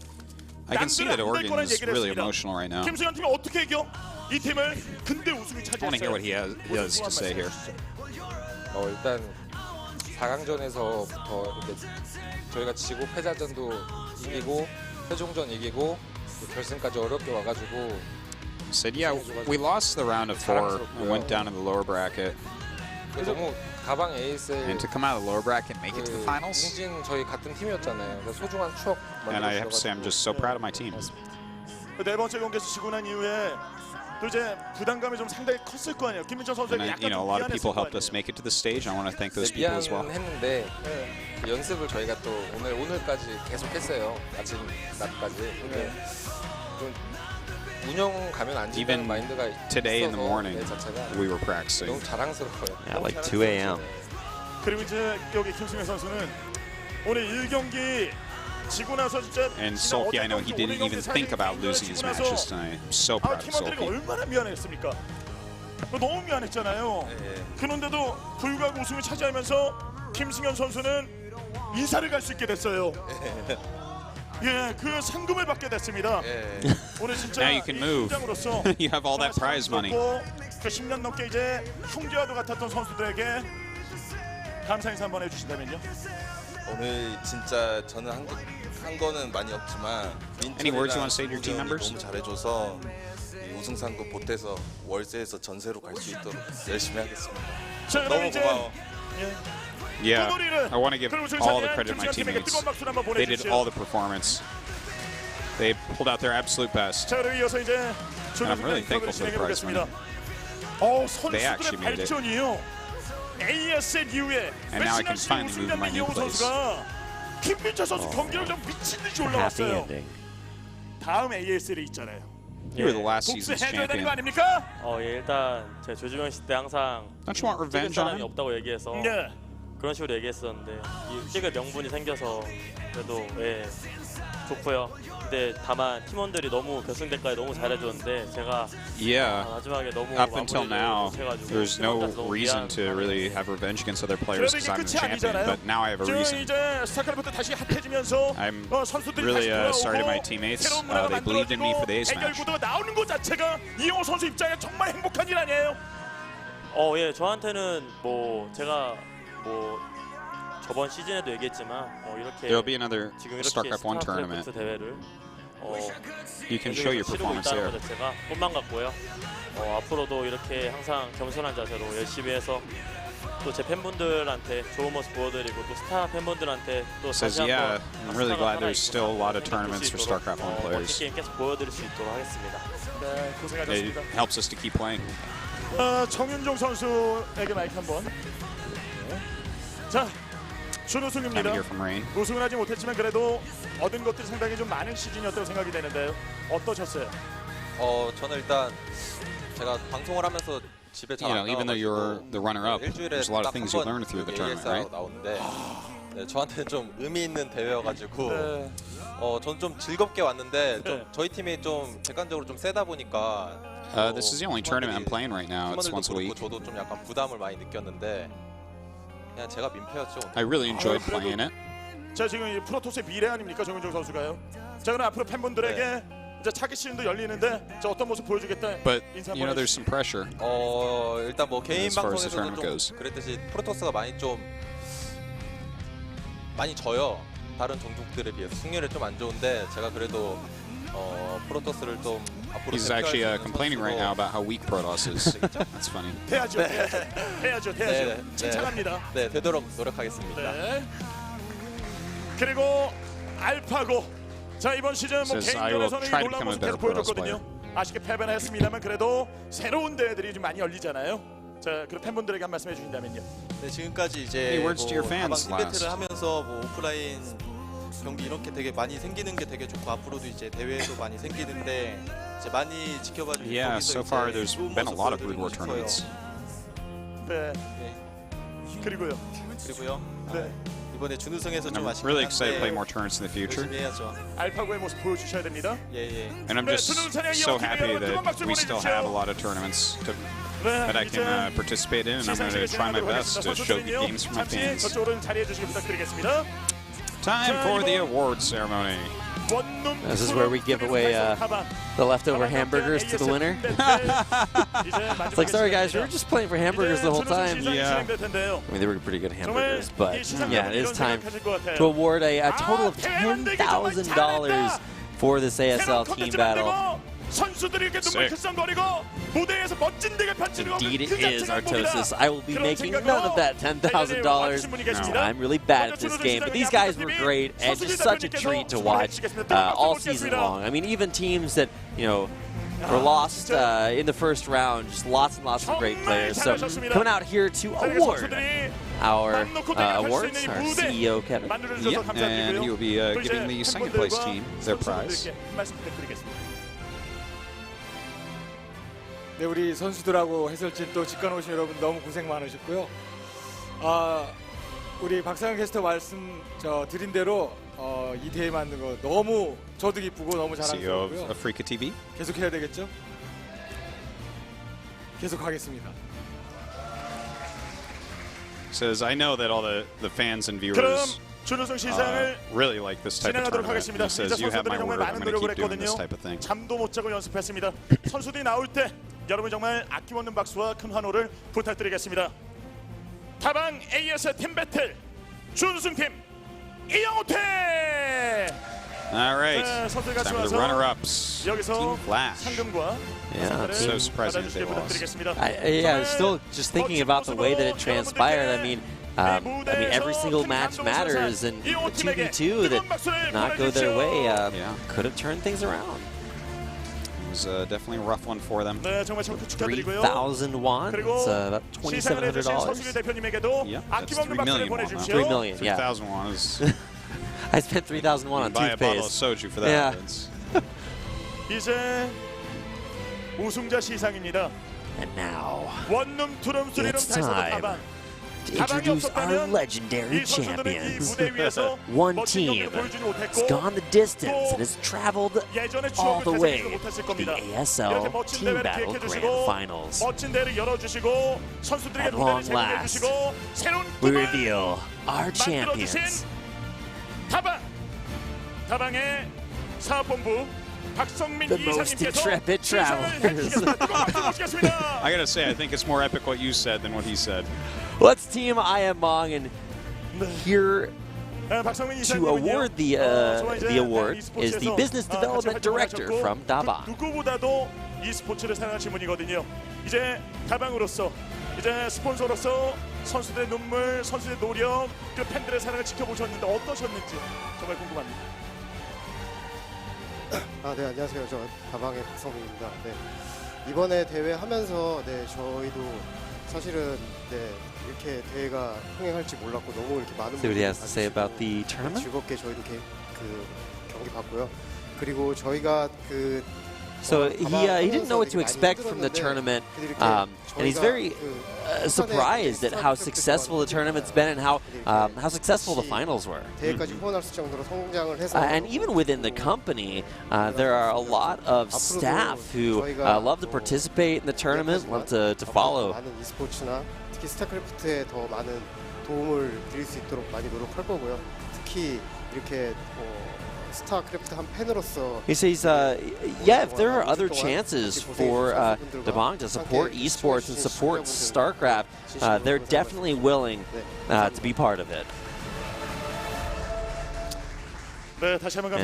I can see that Oregon is really emotional right now. 김승현 팀이 어떻게 이겨 이 팀을 근대 우승을 I want to hear what he has to say here. 일단 4강전에서부터 이렇게 저희가 지고 패자전도 이기고 최종전 이기고 결승까지 어렵게 와가지고. Said yeah, we lost the round of 4 and went down in the lower bracket. 너무 가방 ASL and to come out of the lower bracket and make it to the finals. 웅진 저희 같은 팀이었잖아요. 그래서 소중한 추억. And I have to say I'm just so proud of my team. 네 번째 경기에서 지고 난 이후에 또 이제 부담감이 좀 상당히 컸을 거 아니에요. 김민철 선수에게 약간 a lot of people helped us make it to the stage. I want to thank those people as well. 했는데 연습을 저희가 또 오늘까지 계속했어요. 아침 낮까지. 근데 좀 운영 가면 안 지는 마인드가 today in the morning we were practicing. 너무 자랑스러워요. Yeah, like 2 a.m. 그리고 이제 여기 김승현 선수는 오늘 1경기 지고 나서 진짜 And Sulky, I know he didn't even think about losing his matches tonight. I'm so proud of 팀원들이 Sulky. 얼마나 미안했습니까? 너무 미안했잖아요. 그런데도 불구하고 우승을 차지하면서 김승현 선수는 인사를 갈 수 있게 됐어요. 예, 그 상금을 받게 됐습니다. 오늘 진짜 Now you can move. You have all that prize money. 그 10년 넘게 이제 형제와도 같았던 선수들에게 감사 인사 한번 해주신다면요. 오늘 진짜 저는 한 거는 많이 없지만 민철이랑 너무 잘해줘서 우승 상금 보태서 월세에서 전세로 갈 수 있도록 열심히 하겠습니다. 너무 고마워. Yeah, I want to give all the credit to my teammates. They did all the performance. They pulled out their absolute best. And I'm really thankful for the prize money. They actually made it. ASL 이후에 And now I can finally move to my new place. 김민철 선수 경기력 좀 미친 듯이 올라왔어요. 다음 ASL이 있잖아요. You were the last season's 복수해줘야 되는 거 champion. 아닙니까? 예, 일단 제가 조주명 씨 때 항상 Don't you want revenge on 사람이 him? 없다고 얘기해서 네. 그런 식으로 얘기했었는데 이 찍을 명분이 생겨서 그래도 좋고요. 근데 다만 팀원들이 너무 결승대까지 너무 잘해줬는데 제가 Yeah. 마지막에 너무 Up until 마무리를 now, 못해가지고 there's no 팀원들한테 너무 reason to really have revenge against other players 그래도 because 이게 I'm the 끝이 champion. 아니잖아요. But now I have a 지금 reason. 이제 스타크래프트 다시 핫해지면서 I'm 선수들이 really 다시 sorry to my 돌아오고 teammates. 새로운 문화가 They believed in me for the ace 해결 match. 구도가 나오는 것 자체가 이영호 선수 입장에 정말 행복한 일 아니에요? 예, 저한테는 뭐 제가 뭐 저번 시즌에도 얘기했지만 이렇게 There'll be another 지금 이렇게 StarCraft 1 tournament. 스타크래프트 대회를 You can show your 치르고 performance 있다는 there. 것 자체가 꿈만 같고요. 앞으로도 이렇게 항상 겸손한 자세로 열심히 해서 또 제 팬분들한테 좋은 모습 보여드리고 또 스타 팬분들한테 또 Says, 다시 yeah, 한번 I'm really glad 스타가 there's still a lot of 살아있구나 tournaments for 느낄 수 있도록, StarCraft 1 멋진 players. 게임 계속 보여드릴 수 있도록 하겠습니다. 네, It 고생하셨습니다. helps us to keep playing. 정윤종 선수에게 마이크 한번. 자, 준우승입니다. Time to hear from Rain. 우승은 하지 못했지만 그래도 얻은 것들이 상당히 좀 많은 시즌이었다고 생각이 되는데요. 어떠셨어요? 저는 일단 제가 방송을 하면서 집에 You know, even though you're the runner-up, 일주일에 there's a lot of 딱 things 한 you 번 learn through the tournament, ASL right? 나오는데 네, 저한테는 좀 의미 있는 대회여가지고 네. 저는 좀 즐겁게 왔는데 좀 저희 팀이 좀 객관적으로 좀 세다 보니까 This is the only tournament I'm playing right now. It's 팀원들도 once a 그렇고 week. 저도 좀 약간 부담을 많이 느꼈는데 그냥 제가 민폐였죠. 오늘. I really enjoyed playing it. 자, 지금 이 프로토스의 미래 아닙니까, 정윤종 선수가요? 자, 그럼 앞으로 팬분들에게 이제 차기 시즌도 열리는데 자, 어떤 모습 보여주겠다. But 인사 you know, 한번 there's some pressure. 일단 뭐 개인 As far as the 방송에서도 tournament 좀 goes. 그랬듯이 프로토스가 많이 져요. 다른 종족들에 비해서 승률이 좀 안 좋은데 제가 그래도 프로토스를 좀 앞으로 He's 대표할 수 actually 있는 complaining right now about how weak Protoss is. That's funny. 해야죠. 해야죠. 네, 칭찬합니다. 네, 되도록 노력하겠습니다. 네. 그리고 알파고. 자, 이번 시즌 뭐 Says, I will 개인전에서는 이 try to 놀라운 become a 모습 better 계속 Protoss 보여줬거든요. 아쉽게 패배는 했습니다만 그래도 새로운 대회들이 좀 많이 열리잖아요. 자, 그럼 팬분들에게 한 말씀 해주신다면요. 네, 지금까지 이제 Hey, words to your fans 다방 last. 팀배틀을 하면서 뭐 오프라인 경기 이렇게 되게 많이 생기는 게 되게 좋고 앞으로도 이제 대회도 많이 생기는데 이제 많이 지켜봐 주신 Yeah, 거기서 so far 이제 there's 좋은 been a 모습 lot of Brood 보여드리고 War 싶어요. tournaments. 네. 그리고요. 네. 이번에 준우승에서 And 좀 I'm 아쉽긴 really excited to play 한데 more tournaments in the future. 열심히 해야죠. 알파고의 모습 보여주셔야 됩니다. 예. And I'm just so happy that we still have a lot of tournaments that I can participate in, and I'm going to try my best to show good games for my 잠시 fans. 저쪽으로 자리해 주시기 부탁드리겠습니다. Time for the awards ceremony. This is where we give away the leftover hamburgers to the winner. It's like, sorry guys, we were just playing for hamburgers the whole time. Yeah. I mean, they were pretty good hamburgers, but yeah, it is time to award a total of $10,000 for this ASL team battle. 선수들이 이렇게 눈물 글썽거리고 무대에서 멋진 대결 펼치는 Indeed it is, Artosis. I will be making none of that $10,000. No, I'm really bad at this game, but these guys were great and just such a treat to watch all season long. I mean, even teams that, you know, were lost in the first round, just lots and lots of great players. So coming out here to award our awards, our CEO, Kevin. Yep, and he will be giving the second place team their prize. 네, 우리 선수들하고 해설진 또 직관 오신 여러분 너무 고생 많으셨고요. 우리 박상현 캐스터 말씀 드린 대로 이 대회 만든 거 너무 저도 기쁘고 너무 CEO 자랑스럽고요. of Africa TV. 계속 해야 되겠죠? 계속 하겠습니다. Says, I know that all the fans and viewers 준우승 시상을 really like this type of 진행하도록 tournament. 하겠습니다. He says, you have my 정말 word, I'm 많은 going to 노력을 keep doing this 했거든요. type of thing. 잠도 못 자고 연습했습니다. 선수들이 나올 때 여러분 정말 아낌없는 박수와 큰 환호를 부탁드리겠습니다. 다방 ASL 팀 배틀 준우승팀 이영호팀. All right, 네, 선수들 time 같이 for the 와서 runner-ups. 여기서 Team Flash. 상금과 Yeah, so surprising that they lost. 부탁드리겠습니다. Yeah, still just thinking about the way that it transpired. I mean, every single match matters, and the 2v2 that did not go their way could have turned things around. It was definitely a rough one for them. 네, 정말 참 축하드리고요. 3,000 won. It's about $2,700. 서수기 대표님에게도 Yep, that's 아낌없는 3 박수를 million won. 보내주십시오. 3 million, yeah. 3,000 won is. I spent 3,000 won on Buy a bottle of toothpaste. soju for that. Yeah. It's- 이제 우승자 시상입니다. And now, 원룸 투룸 쓰리룸 it's 다 있어도 time 다방. to introduce our legendary champions. One team has gone the distance and has traveled all the way to the ASL Team Battle Grand Finals. At long last, we reveal our champions. 다방의 사업본부 박성민 The most intrepid travelers. I gotta say, I think it's more epic what you said than what he said. Let's team I Am Mong, and here to award the award is the Business Development Director from Dabang. 누구보다도 이 스포츠를 사랑하시는 분이거든요. 이제 다방으로서, 이제 스폰서로서 선수들의 눈물, 선수들의 노력, 그 팬들의 사랑을 지켜보셨는데 어떠셨는지 정말 궁금합니다. 네, 안녕하세요. 저 다방의 박성민입니다. 네, 이번에 대회 하면서 저희도 사실은 이렇게 대회가 흥행할지 몰랐고 너무 이렇게 많은 See what he has to say about the tournament? 즐겁게 저희도 그 경기 봤고요. 그리고 저희가 So he didn't know what to expect from the tournament, and he's very surprised at how successful the tournament's been and how successful the finals were. And even within the company, there are a lot of staff who love to participate in the tournament, love to follow. 특히 스타크래프트에 더 많은 도움을 드릴 수 있도록 많이 노력할 거고요. 특히 이렇게 스타크래프트 한 팬으로서 He says, yeah, if there are other chances for Dabang to support esports and support StarCraft, they're definitely willing to be part of it. And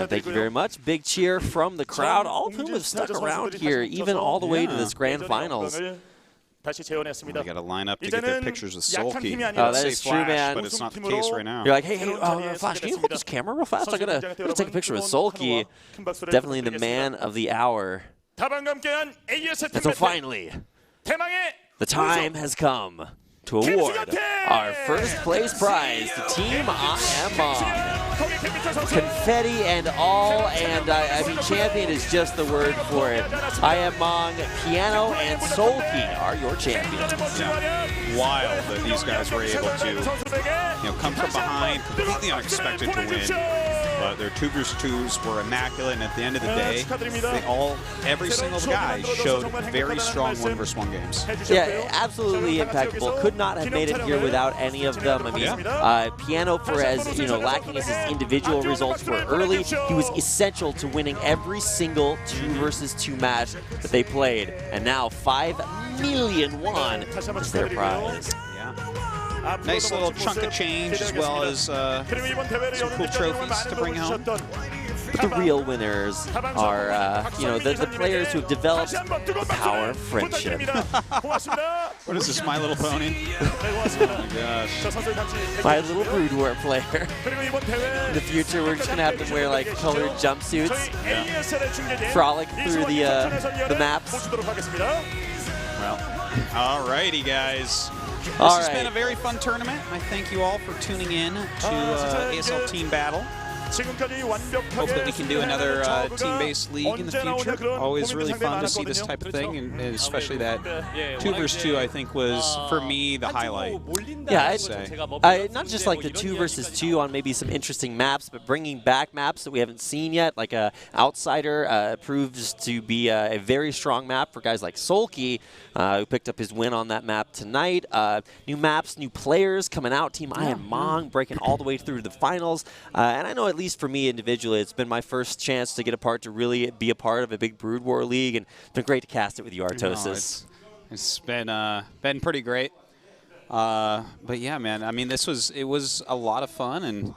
thank you very much. Big cheer from the crowd, all of whom have stuck around here, even all the way to this grand finals. 다시 재원했습니다. We got to line up to get their pictures with Sulky. Oh, that is true, man. But it's not the case right now. You're like, hey, Flash, can you hold this camera real fast? I gotta take a picture with Sulky. Definitely the man of the hour. And so finally, the time has come to award our first place prize to Team I Am Mong. Confetti and all, and I mean, champion is just the word for it. I Am Mong, Piano, and Sulky are your champions. Yeah. Wild that these guys were able to, come from behind, completely unexpected to win. But their 2v2s were immaculate, and at the end of the day, every single guy showed very strong 1v1 games. Yeah, absolutely impeccable. Could not have made it here without any of them. I mean, Piano, for as lacking as his individual results were early, he was essential to winning every single 2v2 match that they played. And now 5 million won is their prize. Yeah. Nice little chunk of change, as well as some cool trophies to bring home. But the real winners are, the players who have developed the power of friendship. What is this, My Little Pony? Oh my gosh. My Little Brood War player. In the future, we're just going to have them wear, like, colored jumpsuits. Yeah. Frolic through the maps. Well, alrighty, guys. This has been a very fun tournament. I thank you all for tuning in to ASL Team Battle. Hope that we can do another team-based league in the future. Always really fun to see this type of thing, and especially that 2v2, I think, was, for me, the highlight. Yeah, not just like the 2v2 on maybe some interesting maps, but bringing back maps that we haven't seen yet, like Outsider proves to be a very strong map for guys like Sulky, who picked up his win on that map tonight. New maps, new players coming out. Team I Am Mong breaking all the way through to the finals. And I know at least for me individually, it's been my first chance to get to really be a part of a big Brood War league, and it's been great to cast it with you, Artosis. It's been pretty great. But yeah, man, I mean, it was a lot of fun, and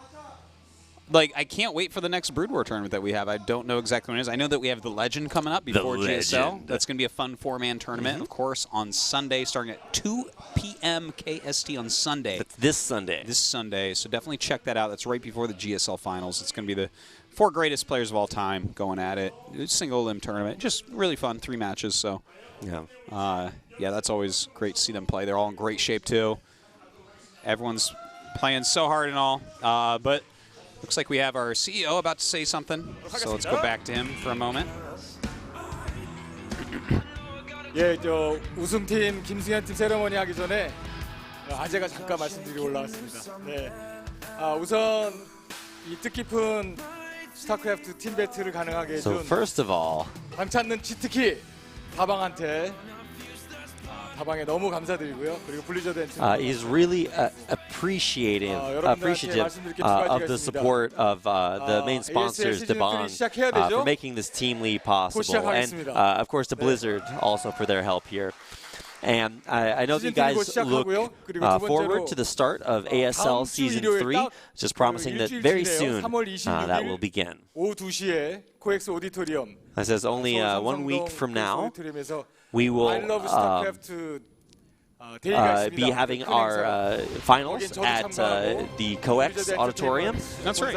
like, I can't wait for the next Brood War tournament that we have. I don't know exactly when it is. I know that we have the Legend coming up before GSL. That's going to be a fun 4-man tournament, of course, on Sunday, starting at 2 p.m. KST on Sunday. That's this Sunday. This Sunday. So definitely check that out. That's right before the GSL finals. It's going to be the 4 greatest players of all time going at it. Single limb tournament. Just really fun. 3 matches. So yeah, that's always great to see them play. They're all in great shape too. Everyone's playing so hard and all. But looks like we have our CEO about to say something, so let's go back to him for a moment. 예, 저 우승팀 김승현 팀 세레머니 하기 전에 아재가 잠깐 말씀드리고 올라왔습니다. 네. 우선 이 뜻깊은 스타크래프트 팀 배틀을 가능하게 해준 So first of all, 방찾는 치트키 다방한테 다방에 너무 감사드리고요. 그리고 블리저드 엔트 he's really appreciative of the support of the main sponsors, Dabang, for making this team league possible, and of course the Blizzard also for their help here. And I know that you guys look forward to the start of ASL Season 3, just promising that very soon that will begin. 오후 2시에 코엑스 오디토리엄. It says only 1 week from now, we will be having our finals at the COEX Auditorium. That's right.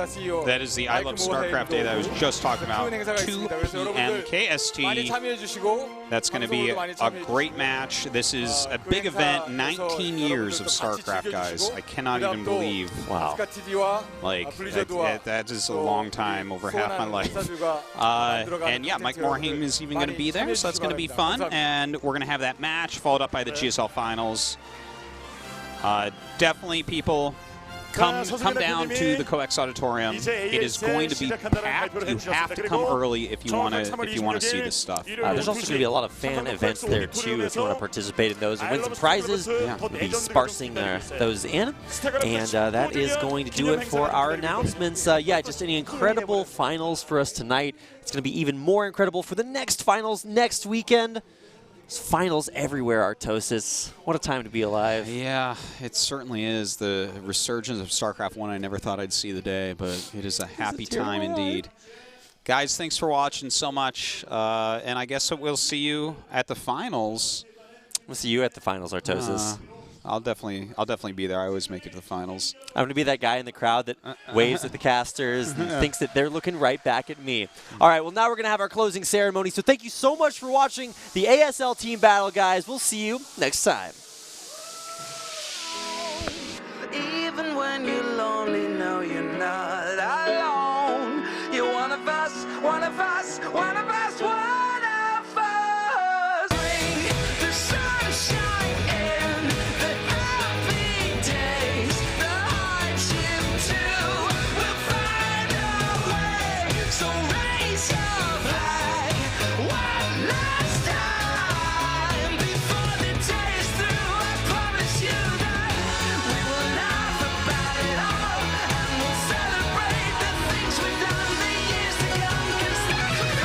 That is the I Love StarCraft Day that I was just talking about. 2 p.m. KST. That's going to be a great match. This is a big event. 19 years of StarCraft, guys. I cannot even believe. Wow. Like, that is a long time, over half my life. And yeah, Mike Morhaime is even going to be there, so that's going to be fun. And we're going to have that match followed up by the GSL Finals. Definitely, people, come down to the COEX Auditorium. It is going to be packed. You have to come early if you want to see this stuff. There's also going to be a lot of fan events there too. If you want to participate in those and win some prizes, we'll be sparsing those in. And that is going to do it for our announcements. Yeah, just an incredible finals for us tonight. It's going to be even more incredible for the next finals next weekend. Finals everywhere, Artosis. What a time to be alive. Yeah, it certainly is. The resurgence of StarCraft 1, I never thought I'd see the day, but it is a happy time indeed. Guys, thanks for watching so much, and I guess we'll see you at the finals. We'll see you at the finals, Artosis. I'll definitely be there. I always make it to the finals. I'm going to be that guy in the crowd that waves at the casters and thinks that they're looking right back at me. All right, well, now we're going to have our closing ceremony. So thank you so much for watching the ASL Team Battle, guys. We'll see you next time. Even when you're lonely, no, you're not alone. You're one of us, one of us, one of us, one of us. Bring the sunshine in the happy days, the hardship too. We'll find a way. So raise your flag one last time before the day is through. I promise you that we will laugh about it all, and we'll celebrate the things we've done, the years to come, 'cause that's what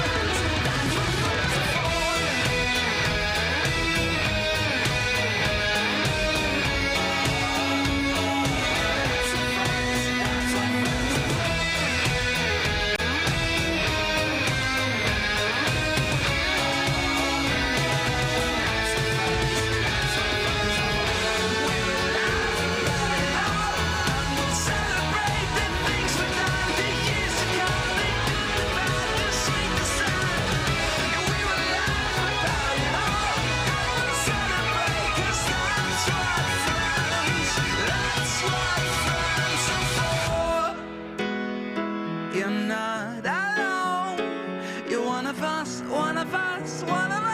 friends are for. You're not alone. You're one of us, one of us, one of us.